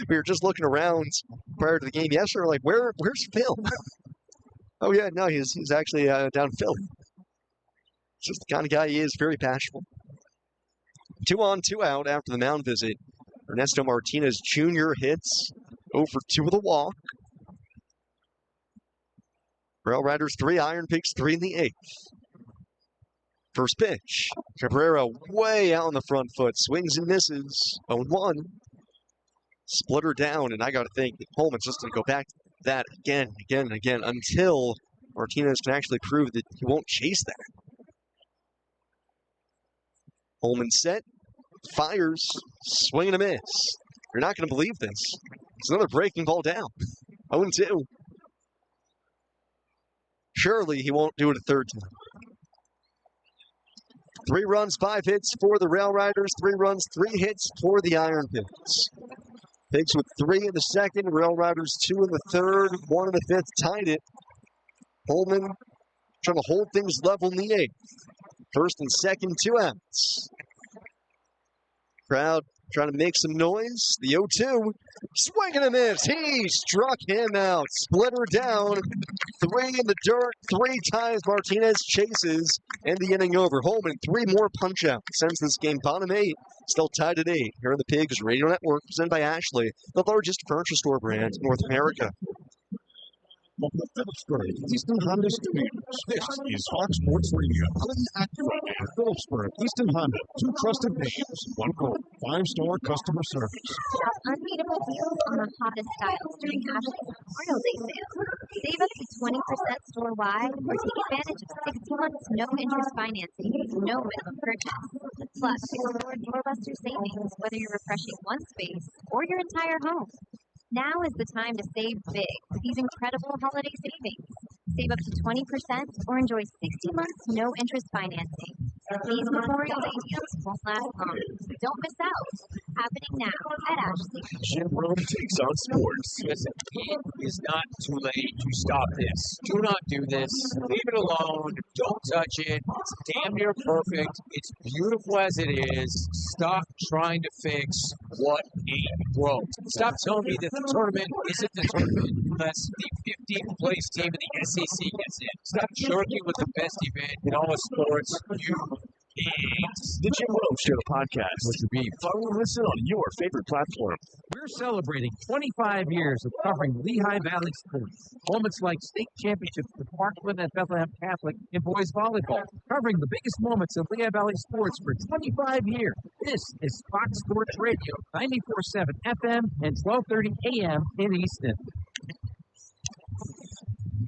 We were just looking around prior to the game yesterday, like, where's Phil? Oh yeah, no, he's actually down in Philly. It's just the kind of guy he is, very passionate. 2 on, 2 out after the mound visit. Ernesto Martinez Jr. hits 0 for 2 with a walk. RailRiders 3, IronPigs 3 in the 8th. First pitch. Cabrera way out on the front foot. Swings and misses. 0-1. Splitter down, and I got to think that Holman's just going to go back to that again and again until Martinez can actually prove that he won't chase that. Holman set. Fires. Swing and a miss. You're not going to believe this. It's another breaking ball down. 0-2. Surely he won't do it a third time. 3 runs, 5 hits for the RailRiders. 3 runs, 3 hits for the IronPigs. Pigs with 3 in the second. RailRiders 2 in the third. 1 in the fifth. Tied it. Holman trying to hold things level in the 8th. First and second, 2 outs. Crowd trying to make some noise. The 0-2. Swing and a miss. He struck him out. Splitter down. 3 in the dirt. 3 times Martinez chases. And the inning over. Holman, 3 more punch-outs. Sends this game bottom 8. Still tied at 8. Here on the Pigs Radio Network, presented by Ashley, the largest furniture store brand in North America. From the Wilkes-Barre Easton Honda Studios, this is Fox Sports Radio. Clinton Acura and Wilkes-Barre Easton Honda, 2 trusted names, 1 goal, 5-star customer service. Shop unbeatable deals on the hottest styles during Ashley's Memorial Day sale. Save up to 20% store-wide or take advantage of 60 months no-interest financing with no minimum purchase. Plus, explore doorbuster savings, whether you're refreshing one space or your entire home. Now is the time to save big with these incredible holiday savings. Save up to 20% or enjoy 60 months no-interest financing. These Memorial Day deals won't last long. Don't miss out. Happening now at Ashley. Jim Rome takes on sports. Listen, it is not too late to stop this. Do not do this. Leave it alone. Don't touch it. It's damn near perfect. It's beautiful as it is. Stop trying to fix what ain't broke. Stop telling me that the tournament isn't the tournament unless the 15th place team in the SEC gets in. Stop joking with the best event in all of sports. You pigs. The Jim Rome Show podcast. What's your beef? Follow and listen on your favorite platform. We're celebrating 25 years of covering Lehigh Valley sports. Moments like state championships for Parkland and Bethlehem Catholic in boys volleyball. Covering the biggest moments of Lehigh Valley sports for 25 years. This is Fox Sports Radio, 94.7 FM and 12:30 AM in Easton.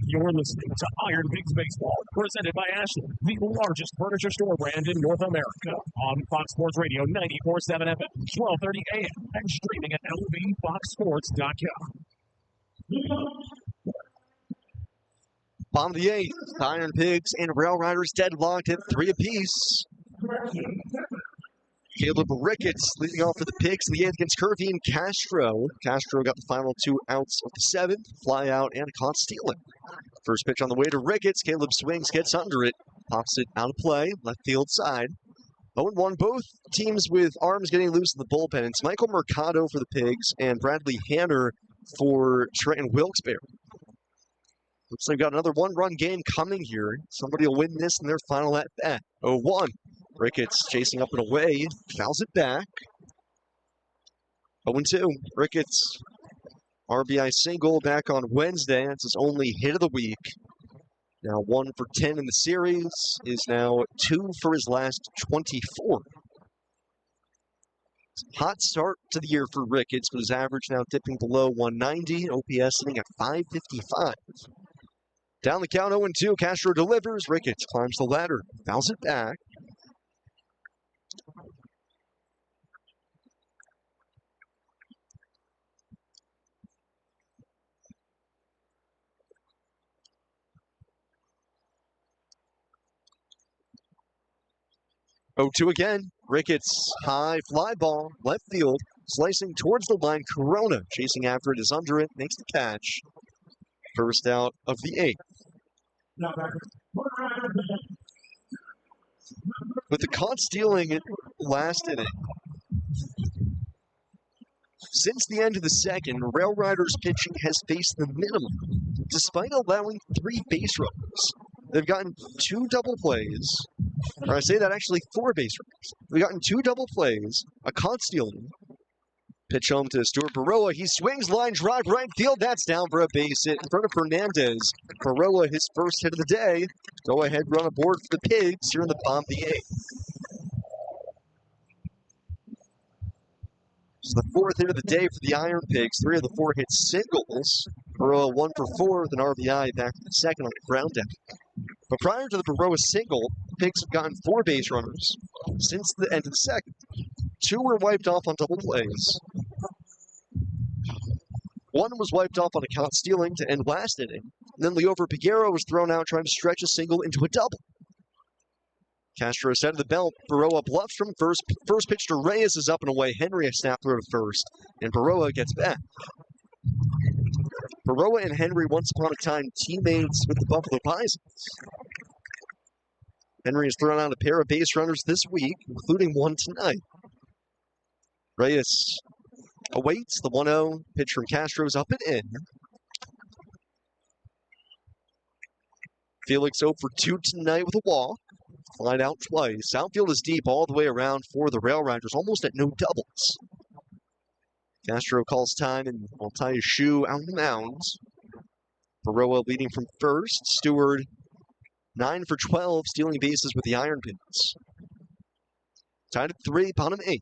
You're listening to IronPigs Baseball, presented by Ashley, the largest furniture store brand in North America. On Fox Sports Radio, 94.7 FM, 12:30 AM, and streaming at lvfoxsports.com. Bottom of the 8th, IronPigs and RailRiders deadlocked at 3 apiece. Caleb Ricketts leading off for the Pigs in the 8th against Curvy and Castro. Castro got the final 2 outs of the 7th, fly out and caught stealing. First pitch on the way to Ricketts. Caleb swings, gets under it, pops it out of play, left field side. 0-1, both teams with arms getting loose in the bullpen. It's Michael Mercado for the Pigs and Bradley Hanner for Scranton Wilkes-Barre. Looks like we've got another one-run game coming here. Somebody will win this in their final at-bat. 0-1. Ricketts chasing up and away, fouls it back. 0-2. Ricketts, RBI single back on Wednesday. That's his only hit of the week. Now 1 for 10 in the series, is now 2 for his last 24. Hot start to the year for Ricketts, but his average now dipping below 190. OPS sitting at 555. Down the count 0-2. Castro delivers. Ricketts climbs the ladder, fouls it back. Oh, 2 again. Ricketts, high fly ball, left field, slicing towards the line. Corona chasing after it, is under it, makes the catch. First out of the 8th. With the caught stealing it last inning, since the end of the second, RailRiders pitching has faced the minimum, despite allowing 3 base runners. They've gotten 2 double plays, or I say that actually 4 base runners. We've gotten 2 double plays, a caught stealing. Pitch home to Stuart Baroa. He swings, line drive, right field. That's down for a base hit in front of Fernandez. Baroa, his first hit of the day. Go ahead, run aboard for the Pigs here in the bottom of the 8th. This is the 4th hit of the day for the IronPigs. 3 of the 4 hit singles. Baroa 1 for 4 with an RBI back to the second on the ground down. But prior to the Baroa single, Pigs have gotten 4 base runners since the end of the second. 2 were wiped off on double plays. 1 was wiped off on a caught stealing to end last inning. And then Leover Piguero was thrown out trying to stretch a single into a double. Castro set of the belt. Baroa bluffs from first. First pitch to Reyes is up and away. Henry a snap throw to first. And Baroa gets back. Baroa and Henry once upon a time teammates with the Buffalo Bisons. Henry has thrown out a pair of base runners this week, including one tonight. Reyes awaits the 1-0. Pitch from Castro is up and in. Felix 0 for 2 tonight with a walk. Flied out twice. Outfield is deep all the way around for the RailRiders, almost at no doubles. Castro calls time and will tie his shoe out on the mound. Baroa leading from first. Stewart 9 for 12, stealing bases with the IronPigs. Tied at 3, bottom 8.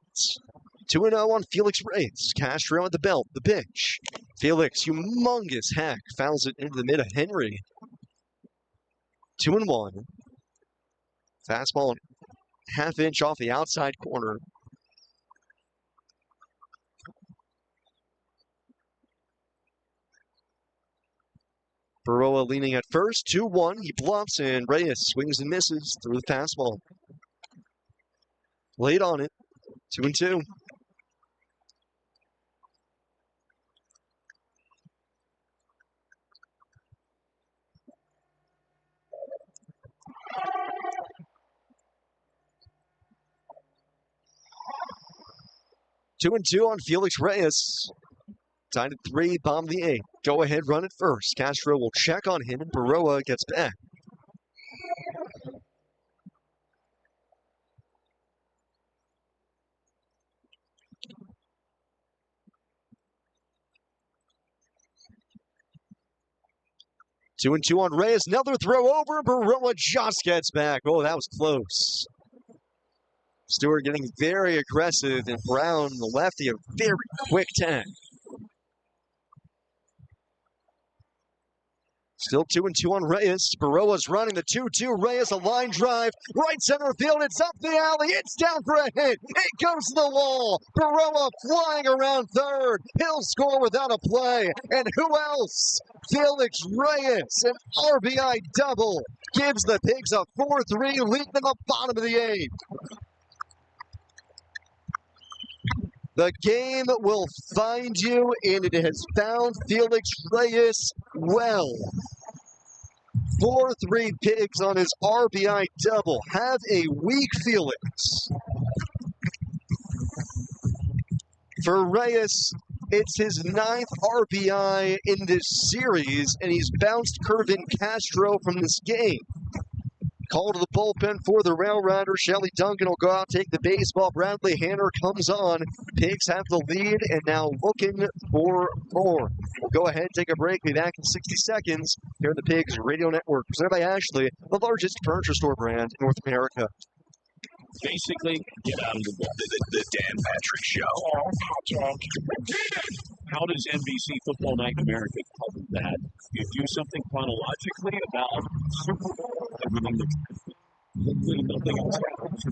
2-0 on Felix Reyes. Castro at the belt, the pitch. Felix, humongous hack, fouls it into the mid of Henry. 2-1. Fastball half-inch off the outside corner. Baroa leaning at first, 2-1. He bluffs, and Reyes swings and misses through the fastball. Late on it, 2-2. Two and 2 on Felix Reyes. Tied at 3, bomb the 8. Go ahead, run it first. Castro will check on him, and Baroa gets back. Two and 2 on Reyes. Another throw over. Baroa just gets back. Oh, that was close. Stewart getting very aggressive, and Brown, the lefty, a very quick tag. Still 2 and 2 on Reyes. Baroa's running the 2-2. Reyes, a line drive. Right center field. It's up the alley. It's down for a hit. It goes to the wall. Baroa flying around third. He'll score without a play. And who else? Felix Reyes, an RBI double. Gives the Pigs a 4-3 lead in the bottom of the 8th. The game will find you, and it has found Felix Reyes well. 4-3 Pigs on his RBI double. Have a week, Felix. For Reyes, it's his 9th RBI in this series, and he's bounced Kervin Castro from this game. Call to the bullpen for the RailRiders. Shelly Duncan will go out, take the baseball. Bradley Hanner comes on. Pigs have the lead and now looking for more. We'll go ahead, take a break, be back in 60 seconds here on the Pigs Radio Network, presented by Ashley, the largest furniture store brand in North America. Basically, get out of the book. The Dan Patrick Show. How does NBC Football Night in America cover that? You do something chronologically about Super Bowl, everything that's nothing else happens.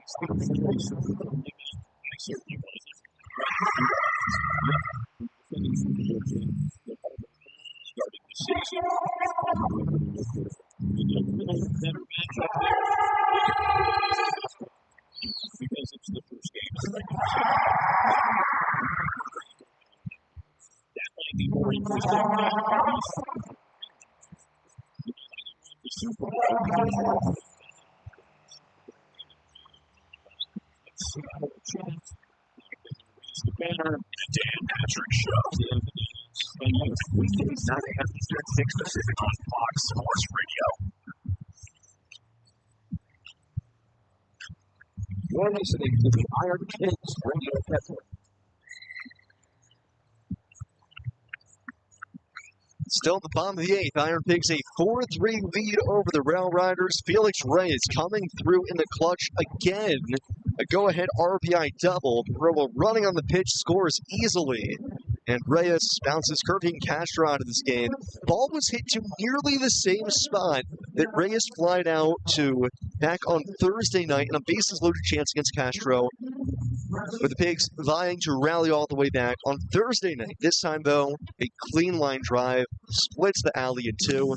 Starting the season. Because it's the first game of the regular season. That might be more interesting than the Super Bowl. Let's see how it chance. Raise the banner. The Dan Patrick Show. Weekdays, 9 a.m. Eastern, 6 Pacific on Fox Sports Radio. You're listening to the IronPigs Radio Network. Still at the bottom of the 8th, IronPigs a 4-3 lead over the RailRiders. Felix Reyes coming through in the clutch again. A go-ahead RBI double. Guerrero running on the pitch, scores easily. And Reyes bounces Kervin Castro out of this game. Ball was hit to nearly the same spot that Reyes flied out to back on Thursday night in a bases-loaded chance against Castro, with the Pigs vying to rally all the way back on Thursday night. This time, though, a clean line drive splits the alley in two.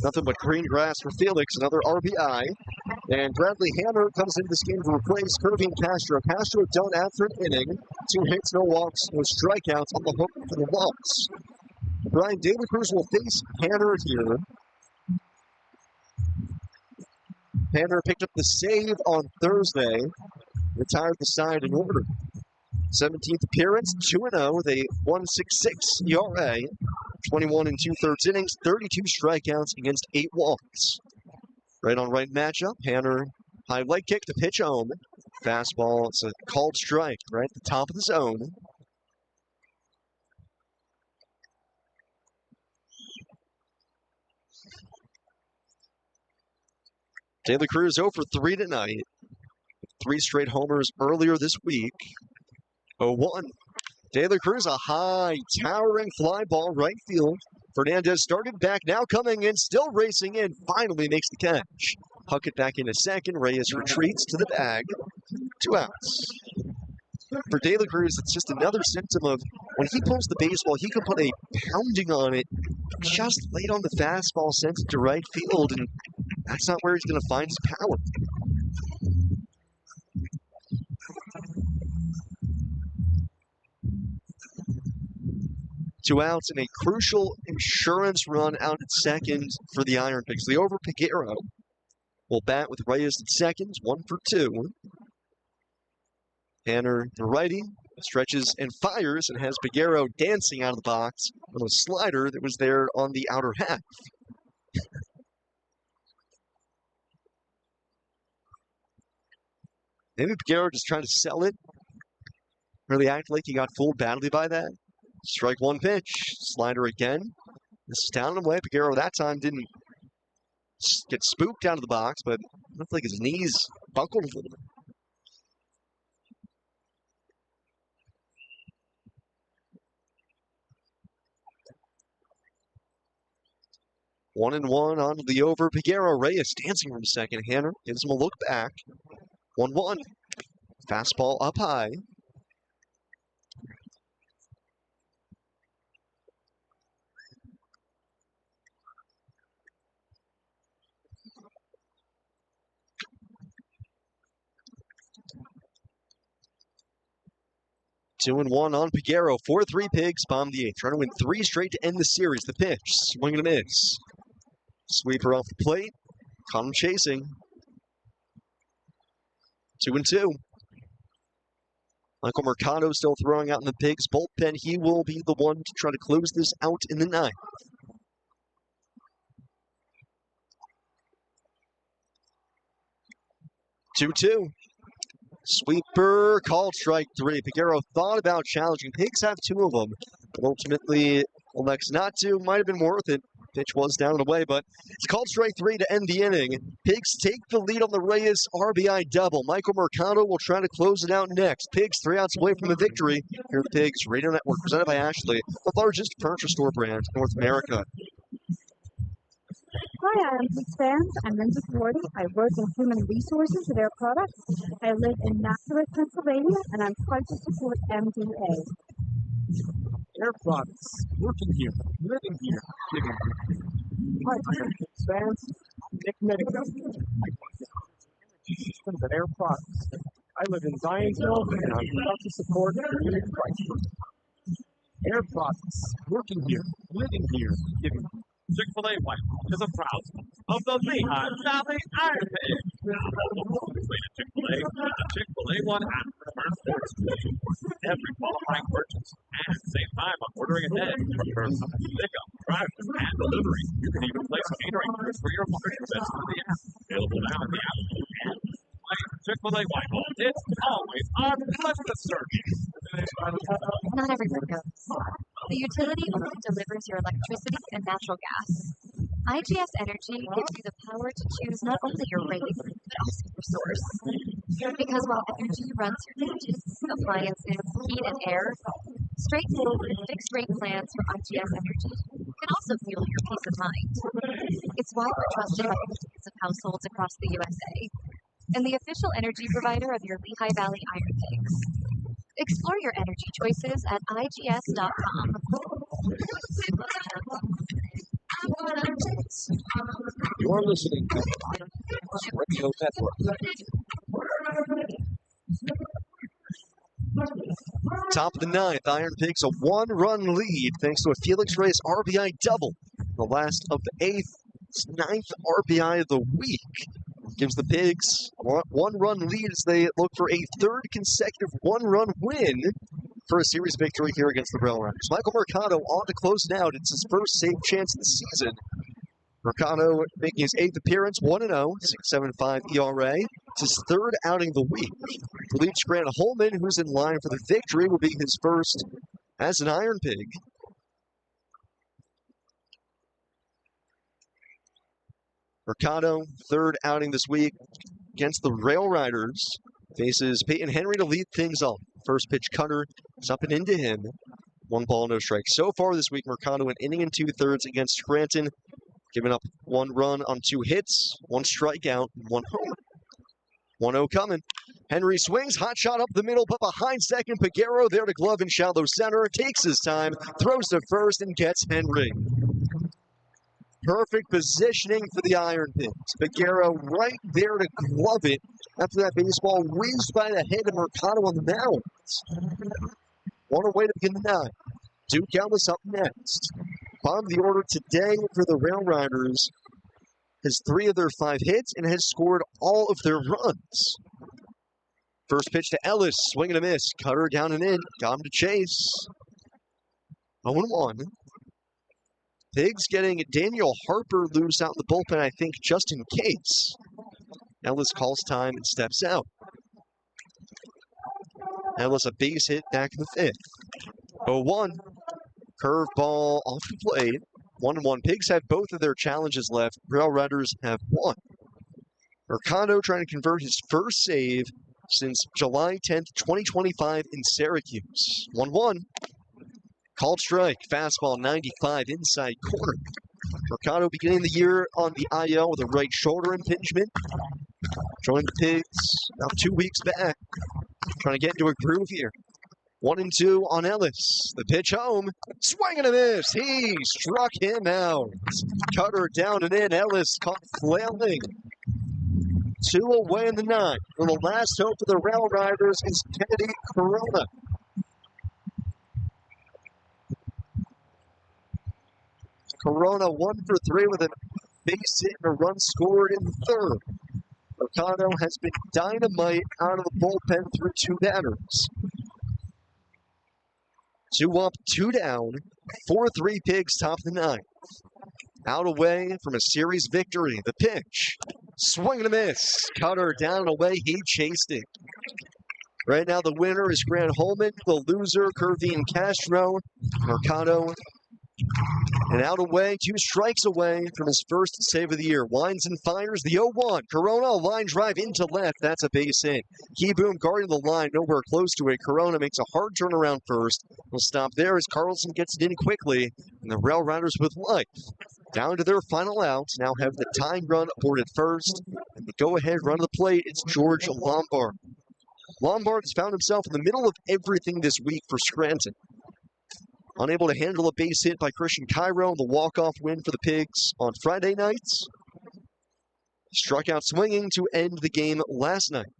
Nothing but green grass for Felix, another RBI. And Bradley Hanner comes into this game to replace Kervin Castro. Castro done after an inning. 2 hits, no walks, no strikeouts on the hook for the loss. Brian De La Cruz will face Hanner here. Hanner picked up the save on Thursday. Retired the side in order. 17th appearance, 2-0 with a 1.66 ERA. 21 and 2/3 innings, 32 strikeouts against 8 walks. Right on right matchup. Hanner, high leg kick to pitch home. Fastball, it's a called strike right at the top of the zone. De La Cruz 0 for 3 tonight. 3 straight homers earlier this week. 0-1. De La Cruz, a high, towering fly ball right field. Fernandez started back, now coming in, still racing in, finally makes the catch. Huck it back in a second. Reyes retreats to the bag. 2 outs. For De La Cruz, it's just another symptom of when he pulls the baseball, he can put a pounding on it, just late on the fastball, sends it to right field, and that's not where he's going to find his power. Two outs and a crucial insurance run out at second for the IronPigs. The over Piguero will bat with Reyes at second, 1 for 2. Hanner, the righty, stretches and fires and has Piguero dancing out of the box with a slider that was there on the outer half. Maybe Piguero just trying to sell it. Really act like he got fooled badly by that. Strike 1 pitch. Slider again. This is down and away. Piguero that time didn't get spooked out of the box, but looked like his knees buckled a little bit. One and one on the over. Piguero, Reyes dancing from second. Hanner gives him a look back. 1-1. Fastball up high. 2-1 on Piguero. 4-3 Pigs, bomb the 8th. Trying to win 3 straight to end the series. The pitch, swing and a miss. Sweeper off the plate. Caught him chasing. 2-2. Michael Mercado still throwing out in the Pigs bullpen. He will be the one to try to close this out in the 9th. 2-2. Sweeper, called strike 3. Piguero thought about challenging. Pigs have 2 of them, but ultimately elects not to. Might have been worth it. Pitch was down and away, but it's called strike 3 to end the inning. Pigs take the lead on the Reyes RBI double. Michael Mercado will try to close it out next. Pigs 3 outs away from the victory. Here at the Pigs Radio Network, presented by Ashley, the largest furniture store brand in North America. Hi, IronPigs fans. I'm Lindsay Forty. I work in human resources at Air Products. I live in Nazareth, Pennsylvania, and I'm proud to support MDA. Air Products, working here, living here, giving here. Hi, IronPigs fans. I'm Nick Medico. I work in energy systems at Air Products. I live in Zionsville, and I'm proud to support Unit Price. Air Products, working here, living here, giving here. Chick-fil-A White is a proud of the Lehigh Valley IronPigs. Chick-fil-A, Chick-fil-A One app for smart sports. Every qualifying purchase and save time on ordering ahead for pickup, drive-thru, and delivery. You can even place catering orders for your party events through the app. Available now in the app and play Chick-fil-A White. It's always our pleasure to serve you. Not everyone goes. The utility only delivers your electricity and natural gas. IGS Energy gives you the power to choose not only your rate, but also your source. Because while energy runs your gadgets, appliances, heat and air, straightforward fixed-rate plans for IGS Energy can also fuel your peace of mind. It's why we're trusted by millions of households across the USA, and the official energy provider of your Lehigh Valley IronPigs. Explore your energy choices at IGS.com. You're listening to the Radio Network. Top of the 9th, IronPigs a 1-run lead thanks to a Felix Reyes RBI double. The last of the 8th, 9th RBI of the week. Gives the Pigs a 1-run lead as they look for a 3rd consecutive 1-run win for a series victory here against the RailRiders. Michael Mercado on to close it out. It's his first save chance of the season. Mercado making his 8th appearance, 1-0, 6.75 ERA. It's his 3rd outing of the week. To lead Scranton Holman, who's in line for the victory, will be his first as an IronPig. Mercado, 3rd outing this week against the RailRiders. Faces Peyton Henry to lead things off. First pitch cutter is up and into him. 1 ball, no strike. So far this week, Mercado an inning and 2/3 against Scranton. Giving up 1 run on 2 hits, 1 strikeout, 1 homer. 1-0 coming. Henry swings, hot shot up the middle, but behind second. Piguero there to glove in shallow center. Takes his time, throws to first, and gets Henry. Perfect positioning for the IronPigs. Piguero right there to glove it after that baseball whizzed by the head of Mercado on the mound. One away to begin the 9th. Duke Ellis up next. Bottom of the order today for the RailRiders has 3 of their 5 hits and has scored all of their runs. First pitch to Ellis, swing and a miss. Cutter down and in, got him to chase. 0-1. Pigs getting Daniel Harper loose out in the bullpen, I think, just in case. Ellis calls time and steps out. Ellis a base hit back in the 5th. 0-1. Curveball off the plate. 1-1. Pigs have both of their challenges left. RailRiders have 1. Mercado trying to convert his first save since July 10th, 2025 in Syracuse. 1-1. Called strike, fastball 95 inside corner. Mercado beginning the year on the IL with a right shoulder impingement. Joined the Pigs about 2 weeks back. Trying to get into a groove here. 1-2 on Ellis. The pitch home. Swing and a miss. He struck him out. Cutter down and in. Ellis caught flailing. 2 away in the 9th. And the last hope for the RailRiders is Kennedy Corona. Corona 1 for 3 with a base hit and a run scored in the third. Mercado has been dynamite out of the bullpen through 2 batters. 2 up, 2 down, 4-3 Pigs top of the 9th. Out away from a series victory. The pitch. Swing and a miss. Cutter down and away. He chased it. Right now the winner is Grant Holman. The loser, Kervin Castro. Mercado. And out away, 2 strikes away from his first save of the year. Winds and fires the 0-1. Corona, a line drive into left. That's a base hit. Keyboom guarding the line, nowhere close to it. Corona makes a hard turnaround first. We'll stop there as Carlson gets it in quickly. And the RailRiders with life. Down to their final out. Now have the tying run aboard at first. And the go-ahead run of the plate, it's George Lombard. Lombard has found himself in the middle of everything this week for Scranton. Unable to handle a base hit by Christian Cairo, the walk-off win for the Pigs on Friday nights. Struck out swinging to end the game last night.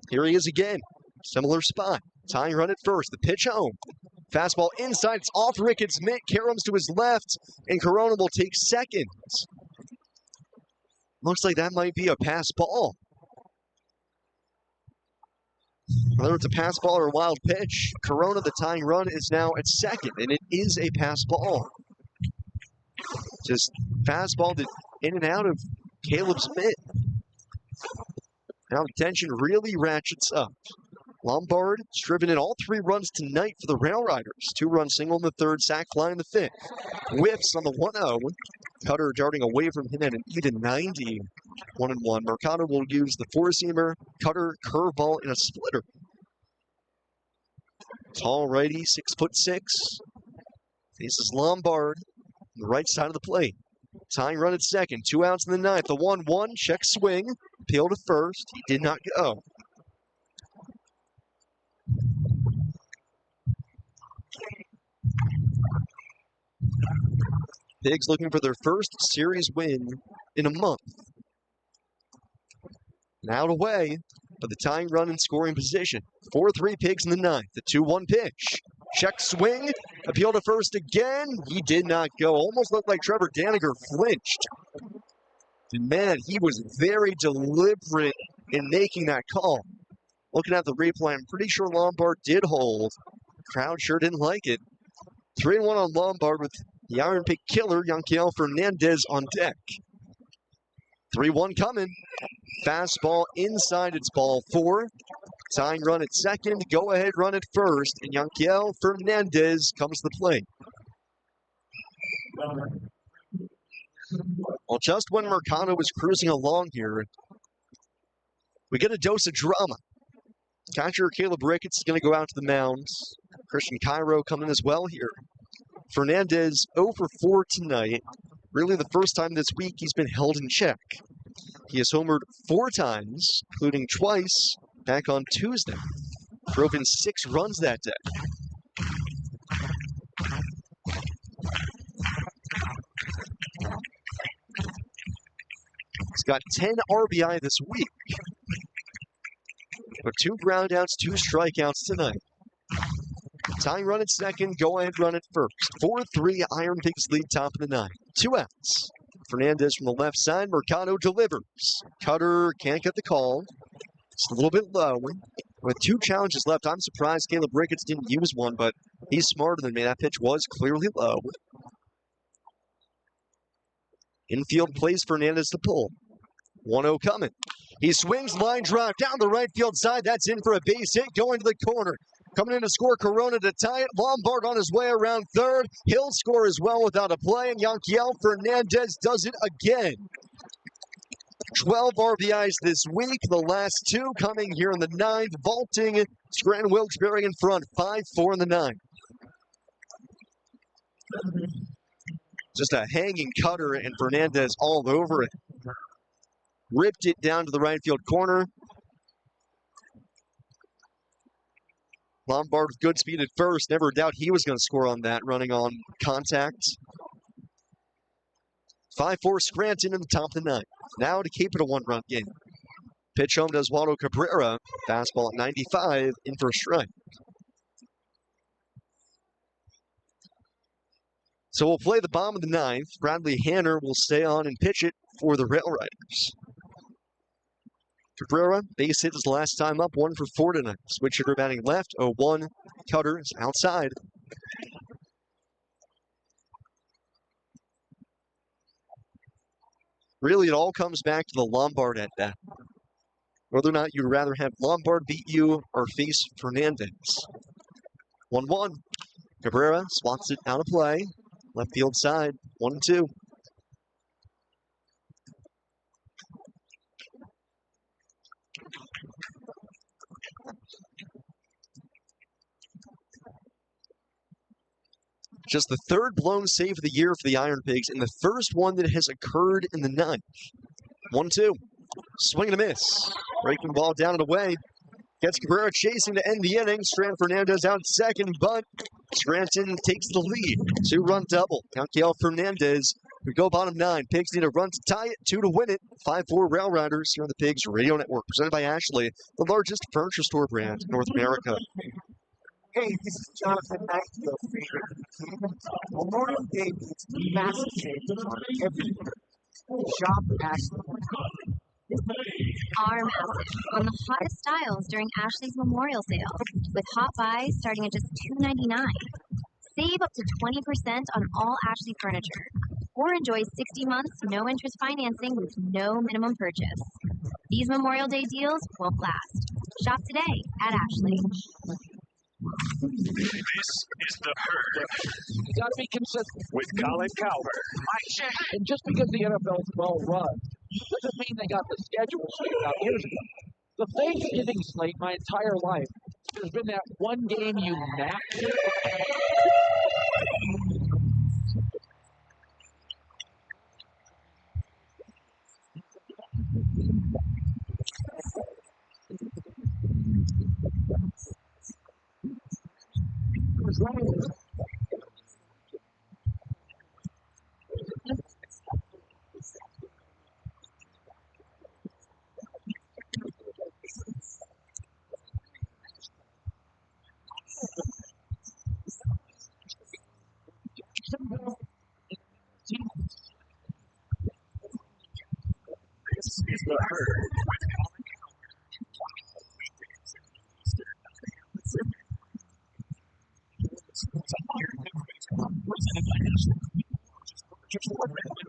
Here he is again. Similar spot. Tying run at first. The pitch home. Fastball inside. It's off Ricketts' mitt. Karams to his left. And Corona will take second. Looks like that might be a pass ball. Whether it's a pass ball or a wild pitch, Corona, the tying run, is now at second, and it is a pass ball. Just fastball in and out of Caleb's mitt. Now the tension really ratchets up. Lombard has driven in all 3 runs tonight for the RailRiders. 2-run single in the third, sac fly in the fifth. Whiffs on the 1-0. Cutter darting away from him at an even 90. 1-1. Mercado will use the 4-seamer, Cutter, curveball, and a splitter. Tall righty, 6'6". Faces Lombard on the right side of the plate. Tying run at second. 2 outs in the 9th. The 1-1, check swing. Appeal to first. He did not go. Pigs looking for their first series win in a month. And out away, but the tying run in scoring position. 4-3 Pigs in the 9th. The 2-1 pitch. Check swing. Appeal to first again. He did not go. Almost looked like Trevor Daniger flinched. And man, he was very deliberate in making that call. Looking at the replay, I'm pretty sure Lombard did hold. Crowd sure didn't like it. 3-1 on Lombard with the Iron Pig killer, Yanquiel Fernandez, on deck. 3-1 coming. Fastball inside, it's ball 4. Tying run at second, go-ahead run at first, and Yanquiel Fernandez comes to the plate. Well, just when Mercado was cruising along here, we get a dose of drama. Catcher Caleb Ricketts is going to go out to the mound. Christian Cairo coming as well here. Fernandez 0 for 4 tonight. Really the first time this week he's been held in check. He has homered 4 times, including twice back on Tuesday. Drove in 6 runs that day. He's got 10 RBI this week. But 2 groundouts, 2 strikeouts tonight. Tying run at second, go-ahead run at first. 4-3, IronPigs lead top of the 9th. 2 outs. Fernandez from the left side, Mercado delivers. Cutter can't get the call. It's a little bit low. With 2 challenges left, I'm surprised Caleb Ricketts didn't use one, but he's smarter than me. That pitch was clearly low. Infield plays Fernandez to pull. 1-0 coming. He swings, line drive down the right field side. That's in for a base hit, going to the corner. Coming in to score, Corona to tie it. Lombard on his way around third. He'll score as well without a play, and Yanquiel Fernandez does it again. 12 RBIs this week, the last 2 coming here in the 9th, vaulting Scranton Wilkes-Barre in front, 5-4 in the 9th. Just a hanging cutter, and Fernandez all over it. Ripped it down to the right field corner. Lombard with good speed at first. Never a doubt he was going to score on that, running on contact. 5-4 Scranton in the top of the 9th. Now to keep it a 1-run game. Pitch home to Oswaldo Cabrera. Fastball at 95, in for a strike. So we'll play the bottom of the ninth. Bradley Hanner will stay on and pitch it for the RailRiders. Cabrera, base hit his last time up, 1 for 4 tonight. Switch hitter batting left, 0-1. Cutter is outside. Really, it all comes back to the Lombard at that. Whether or not you'd rather have Lombard beat you or face Fernandez. 1-1. Cabrera swats it out of play. Left field side, 1-2. Just the third blown save of the year for the IronPigs, and the first one that has occurred in the ninth. 1-2. Swing and a miss. Breaking ball down and away. Gets Cabrera chasing to end the inning. Scranton Fernandez out second, but Scranton takes the lead. 2-run double. Count Fernandez. We go bottom 9. Pigs need a run to tie it, 2 to win it. 5-4 RailRiders here on the Pigs Radio Network, presented by Ashley, the largest furniture store brand in North America. Hey, this is Jonathan Nightingale favorite. Memorial Day means massive changes on everything. Shop Ashley. Are massive on the hottest styles during Ashley's Memorial Sale, with hot buys starting at just $2.99. Save up to 20% on all Ashley furniture, or enjoy 60 months no-interest financing with no minimum purchase. These Memorial Day deals won't last. Shop today at Ashley. This is the herd. You got to be consistent. With Colin Cowherd. And just because the NFL is well run doesn't mean they got the schedule figured out years ago. The Thanksgiving slate my entire life, there's been that one game you napped. This is the herd.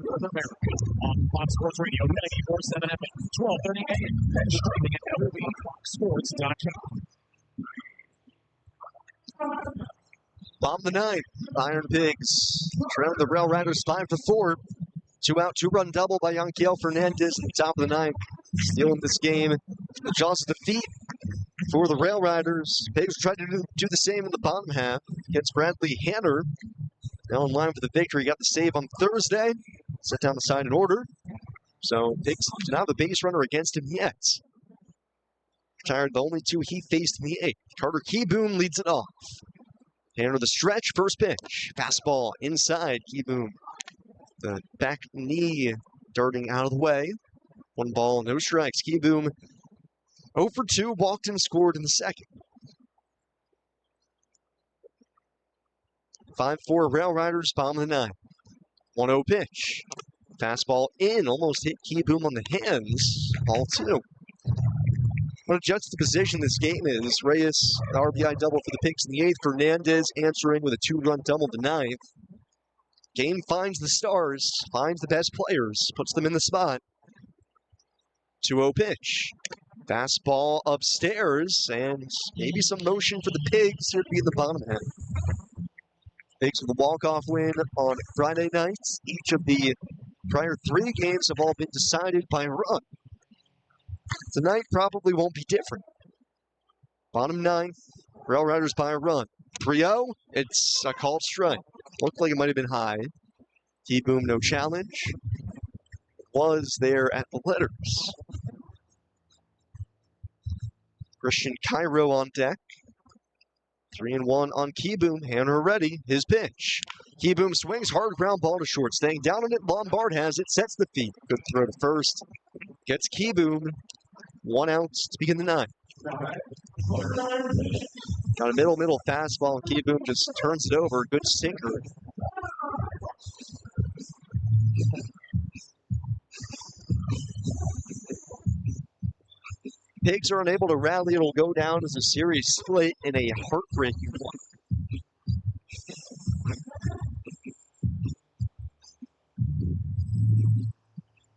North America on Fox Sports Radio 94.7 FM, 12:30 a.m. and streaming at WBFoxSports.com. Bottom of the ninth, IronPigs trailed the RailRiders 5 for 4. 2 out, 2-run double by Yanquiel Fernandez at the top of the ninth. Stealing this game. The jaws of defeat for the RailRiders. Pigs tried to do the same in the bottom half against Bradley Hanner. Now in line for the victory. Got the save on Thursday. Set down the side in order. So Pigs do not have a base runner against him yet. Retired the only 2 he faced in the 8th. Carter Keyboom leads it off. Hanner the stretch, first pitch. Fastball inside, Keyboom. The back knee darting out of the way. 1 ball, no strikes. Keyboom 0 for 2, walked and scored in the second. 5-4 RailRiders, bottom of the ninth. 1-0 pitch. Fastball in, almost hit Keyboom on the hands. Ball 2. What a juxtaposition this game is. Reyes, the RBI double for the Pigs in the 8th. Fernandez answering with a 2-run double in the 9th. Game finds the stars, finds the best players, puts them in the spot. 2-0 pitch. Fastball upstairs, and maybe some motion for the Pigs here to be in the bottom half. Pigs with a walk-off win on Friday nights. Each of the prior 3 games have all been decided by a run. Tonight probably won't be different. Bottom 9th, RailRiders by a run. 3-0, it's a called strike. Looked like it might have been high. Keyboom, no challenge. Was there at the letters. Christian Cairo on deck. 3-1 on Keyboom. Hanner ready. His pitch. Keyboom swings. Hard ground ball to short. Staying down on it. Lombard has it. Sets the feet. Good throw to first. Gets Keyboom. 1 out to begin the 9th. Got a middle fastball. Keyboom just turns it over. Good sinker. Pigs are unable to rally. It'll go down as a series split in a heartbreaking one.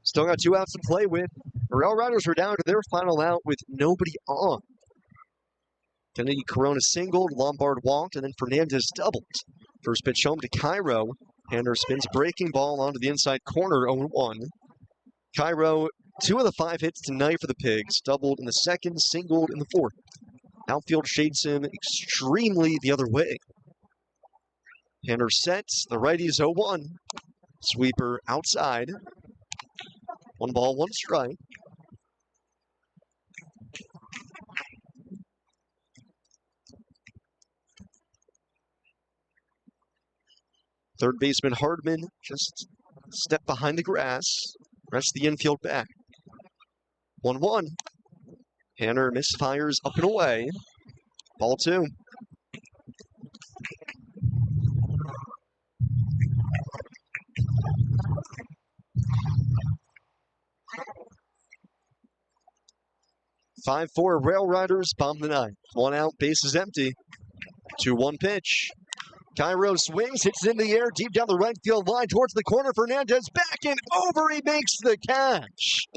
Still got 2 outs to play with. The RailRiders were down to their final out with nobody on. Kennedy Corona singled, Lombard walked, and then Fernandez doubled. First pitch home to Cairo. Hander spins breaking ball onto the inside corner, 0-1. Cairo, 2 of the 5 hits tonight for the Pigs. Doubled in the second, singled in the fourth. Outfield shades him extremely the other way. Hander sets, the righty's 0-1. Sweeper outside. 1 ball, 1 strike. Third baseman Hardman just stepped behind the grass, rests the infield back. 1-1. Hanner misfires up and away. Ball 2. "5-4 RailRiders bomb the ninth. 1 out, bases empty. 2-1 pitch. Cairo swings, hits it in the air, deep down the right field line towards the corner. Fernandez back and over. He makes the catch.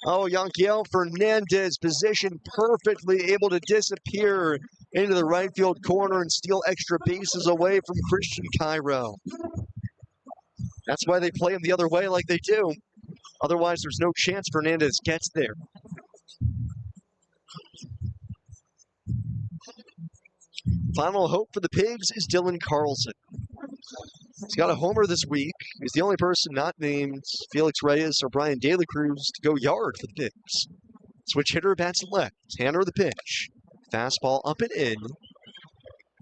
Oh, Yanquiel Fernandez positioned perfectly, able to disappear into the right field corner and steal extra bases away from Christian Cairo. That's why they play him the other way like they do. Otherwise, there's no chance Fernandez gets there. Final hope for the Pigs is Dylan Carlson. He's got a homer this week. He's the only person not named Felix Reyes or Brian De La Cruz to go yard for the Pigs. Switch hitter bats left. Tanner the pitch. Fastball up and in.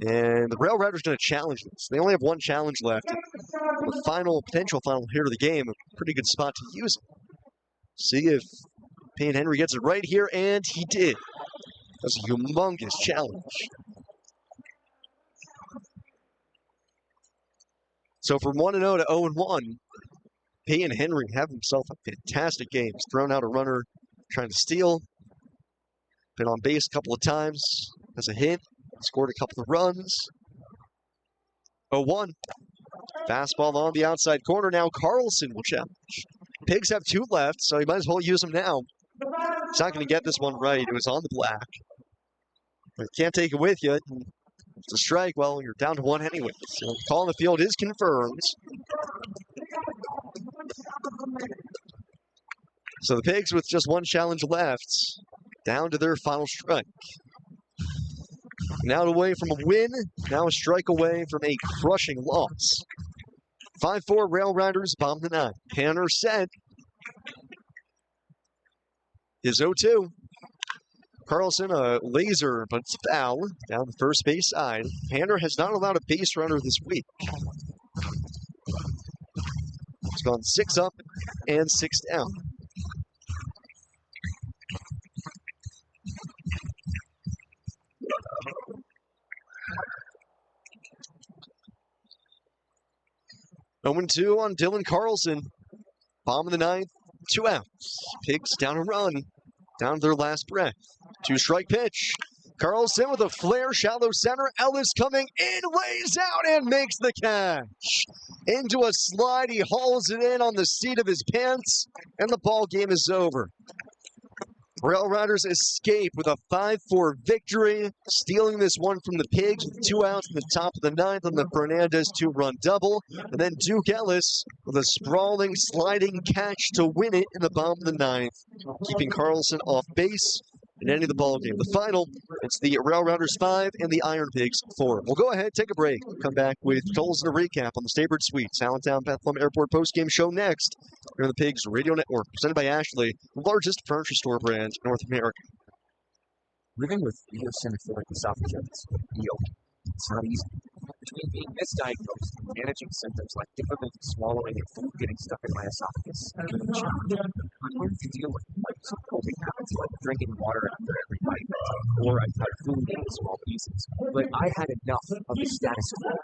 And the RailRiders going to challenge this. They only have 1 challenge left. The potential final hitter of the game, a pretty good spot to use it. See if Payne Henry gets it right here, and he did. That's a humongous challenge. So from 1-0 to 0-1, Payne Henry have himself a fantastic game. He's thrown out a runner trying to steal. Been on base a couple of times. Has a hit. Scored a couple of runs. 0-1. Fastball on the outside corner. Now Carlson will challenge. Pigs have 2 left, so you might as well use them now. He's not going to get this one right. It was on the black. But you can't take it with you. It's a strike. Well, you're down to 1 anyway. So the call in the field is confirmed. So the Pigs, with just 1 challenge left, down to their final strike. Now away from a win, now a strike away from a crushing loss. 5-4 RailRiders bomb the ninth. Hanner set. His 0-2. Carlson, a laser, but it's foul down the first base side. Hanner has not allowed a base runner this week. It's gone 6 up and 6 down. Going 2 on Dylan Carlson. Bottom of the ninth, 2 outs. Pigs down a run, down to their last breath. 2-strike pitch. Carlson with a flare, shallow center. Ellis coming in, lays out, and makes the catch. Into a slide, he hauls it in on the seat of his pants, and the ball game is over. RailRiders escape with a 5-4 victory, stealing this one from the Pigs with 2 outs in the top of the ninth on the Fernandez 2-run double. And then Duke Ellis with a sprawling, sliding catch to win it in the bottom of the ninth, keeping Carlson off base and ending the ball game. The final, it's the RailRiders 5 and the IronPigs 4. We'll go ahead, take a break. We'll come back with totals and a recap on the Staybird Suites Allentown Bethlehem Airport postgame show next. Here on the Pigs Radio Network, presented by Ashley, the largest furniture store brand in North America. Living with eosinophilic esophagitis, EO, it's not easy. Between being misdiagnosed and managing symptoms like difficulty swallowing and food getting stuck in my esophagus, I learned to deal with some coping habits like drinking water after every bite, or I cut food into small pieces. But I had enough of the status quo.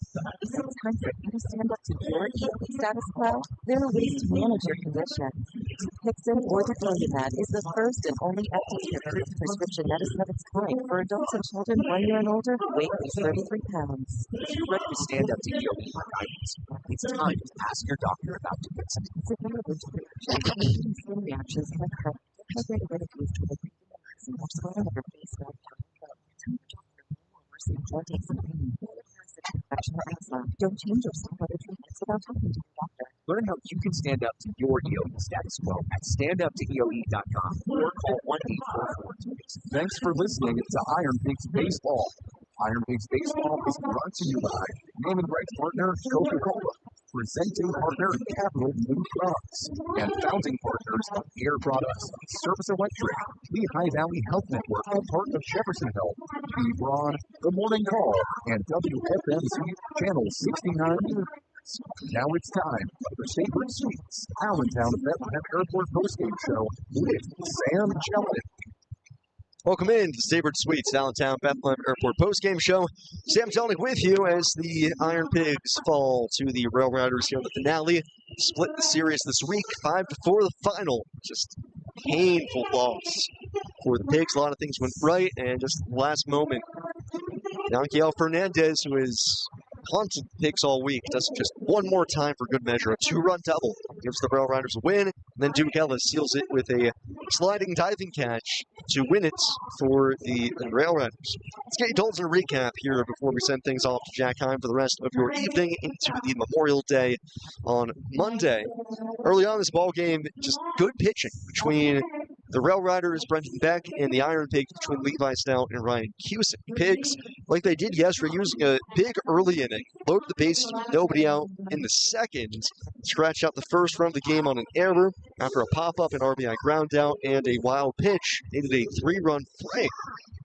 Is it time for you to stand up to your EOE status quo? There are ways to manage your condition. Dupixent or Dupixent is the first and only FDA-approved prescription medicine of its kind for adults and children 1 year and older who weigh at least 33 pounds. If you're ready to stand up to EOE guidance, it's time to ask your doctor about Dupixent. Severe allergic skin reactions can occur. Dehydrated reduced with a breathing or swelling of your face, mouth, tongue, and throat. Tell your doctor more worsening or take some pain. Infection or asthma. Don't change or stop other treatments without talking to your doctor. Learn how you can stand up to your EOE status quo at standuptoeoe.com or call 1-844-TUPIXENT. Thanks for listening to Iron Pigs Baseball. Iron Pigs Baseball is brought to you by naming rights partner Coca-Cola, presenting partner Capital Blue Cross, and founding partners of Air Products, Service Electric, Lehigh Valley Health Network, a part of Jefferson Health, B. Braun, The Morning Call, and WFMC Channel 69 News. Now it's time for Staybird Suites, Allentown Bethlehem Airport postgame show with Sam Chellick. Welcome in to Staybird Suites, Allentown Bethlehem Airport postgame show. Sam Chellick with you as the Iron Pigs fall to the RailRiders here in the finale. Split the series this week, 5-4 the final. Just painful loss for the Pigs. A lot of things went right, and just last moment, Yanquiel Fernandez, who has haunted the Pigs all week, does just one more time for good measure. A 2-run double gives the RailRiders a win, and then Duke Ellis seals it with a sliding diving catch to win it for the RailRiders. Let's get you told a recap here before we send things off to Jack Heim for the rest of your evening into the Memorial Day on Monday. Early on in this ball game, just good pitching between the RailRiders, Brendan Beck, and the Iron Pigs between Levi Stout and Ryan Cusick. Pigs, like they did yesterday, using a big early inning, loaded the bases with nobody out in the second, scratched out the first run of the game on an error after a pop-up, an RBI ground out, and a wild pitch, needed a 3-run frame.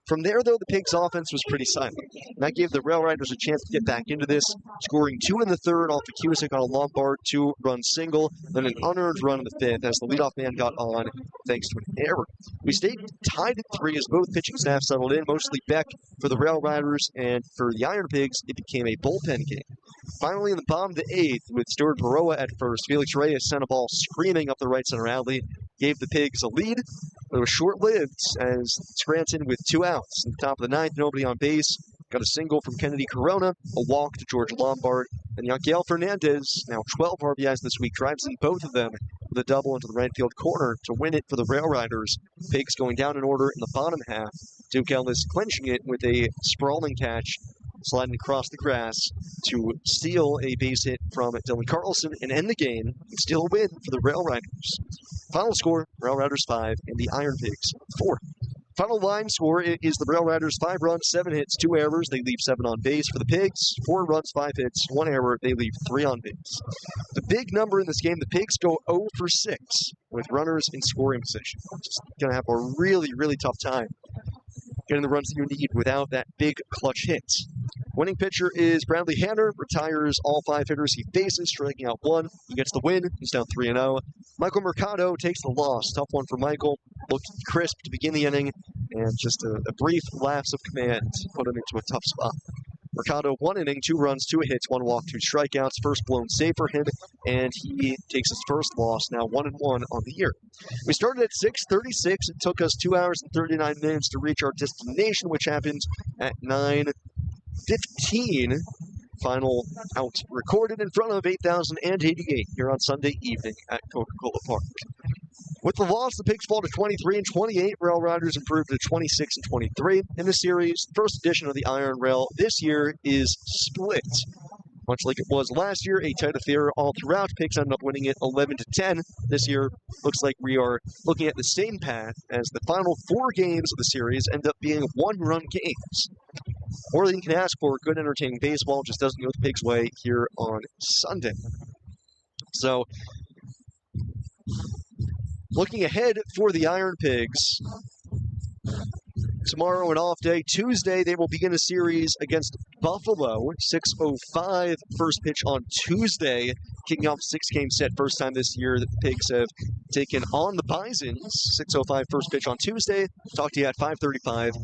From there, though, the Pigs' offense was pretty silent. And that gave the RailRiders a chance to get back into this, scoring 2 in the third off of Cusick on a Lombard 2-run single, then an unearned run in the fifth as the leadoff man got on thanks to an error. We stayed tied at 3 as both pitching staffs settled in, mostly Beck for the RailRiders, and for the Iron Pigs, it became a bullpen game. Finally, in the bottom of the 8th, with Stuart Baroa at first, Felix Reyes sent a ball screaming up the right center alley, gave the Pigs a lead, but it was short-lived as Scranton with 2 outs. At the top of the 9th, nobody on base, got a single from Kennedy Corona, a walk to George Lombard, and Yanquiel Fernandez, now 12 RBIs this week, drives in both of them with a double into the right field corner to win it for the RailRiders. Pigs going down in order in the bottom half. Duke Ellis clinching it with a sprawling catch, sliding across the grass to steal a base hit from Dylan Carlson and end the game and steal a win for the RailRiders. Final score, RailRiders 5 and the Iron Pigs 4. Final line score is the RailRiders 5 runs, 7 hits, 2 errors. They leave 7 on base. For the Pigs, 4 runs, 5 hits, 1 error. They leave 3 on base. The big number in this game, the Pigs go 0 for 6 with runners in scoring position. Just going to have a really, really tough time getting the runs that you need without that big clutch hit. Winning pitcher is Bradley Hanner, retires all 5 hitters he faces, striking out 1. He gets the win. He's down 3-0. Michael Mercado takes the loss. Tough one for Michael. Looked crisp to begin the inning, and just a brief lapse of command put him into a tough spot. Mercado, 1 inning, 2 runs, 2 hits, 1 walk, 2 strikeouts. First blown save for him, and he takes his first loss, now 1-1 on the year. We started at 6:36. It took us 2 hours and 39 minutes to reach our destination, which happened at 9:15. Final out recorded in front of 8,088 here on Sunday evening at Coca-Cola Park. With the loss, the Pigs fall to 23-28. RailRiders improved to 26-23 in the series. First edition of the Iron Rail this year is split. Much like it was last year, a tight affair all throughout. Pigs ended up winning it 11-10. This year, looks like we are looking at the same path as the final 4 games of the series end up being 1-run games. More than you can ask for, good entertaining baseball just doesn't go the Pigs' way here on Sunday. So, looking ahead for the Iron Pigs, tomorrow an off day. Tuesday, they will begin a series against Buffalo. 6:05 first pitch on Tuesday, kicking off a 6-game set. First time this year that the Pigs have taken on the Bisons. 6:05 first pitch on Tuesday. Talk to you at 5:35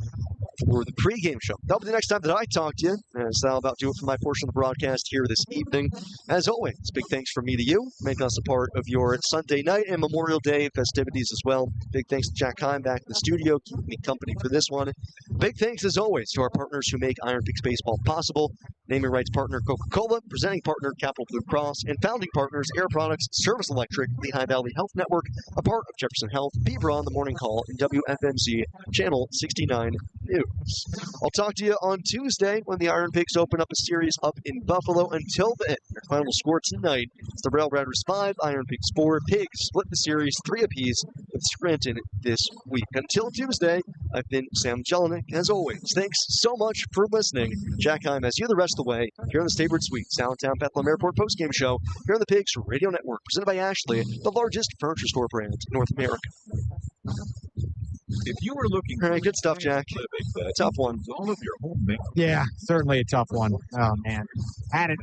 for the pregame show. That'll be the next time that I talk to you, as that'll about do it for my portion of the broadcast here this evening. As always, big thanks from me to you, make us a part of your Sunday night and Memorial Day festivities as well. Big thanks to Jack Heim back in the studio, keeping me company for this one. Big thanks, as always, to our partners who make IronPigs Baseball possible. Naming rights partner Coca-Cola, presenting partner Capital Blue Cross, and founding partners Air Products, Service Electric, Lehigh Valley Health Network, a part of Jefferson Health, Beaver on the Morning Call, and WFMZ Channel 69 News. I'll talk to you on Tuesday when the IronPigs open up a series up in Buffalo. Until then, your final score tonight is the RailRiders 5, IronPigs 4. Pigs split the series 3 apiece with Scranton this week. Until Tuesday, I've been Sam Jelinek. As always, thanks so much for listening. Jack Heim has you the rest of the way here on the Staybird Suites Downtown Bethlehem Airport postgame show here on the Pigs Radio Network, presented by Ashley, the largest furniture store brand in North America. If you were looking all right, good stuff, Jack. Tough one. All of your home Yeah, certainly a tough one. Oh, man. Had it.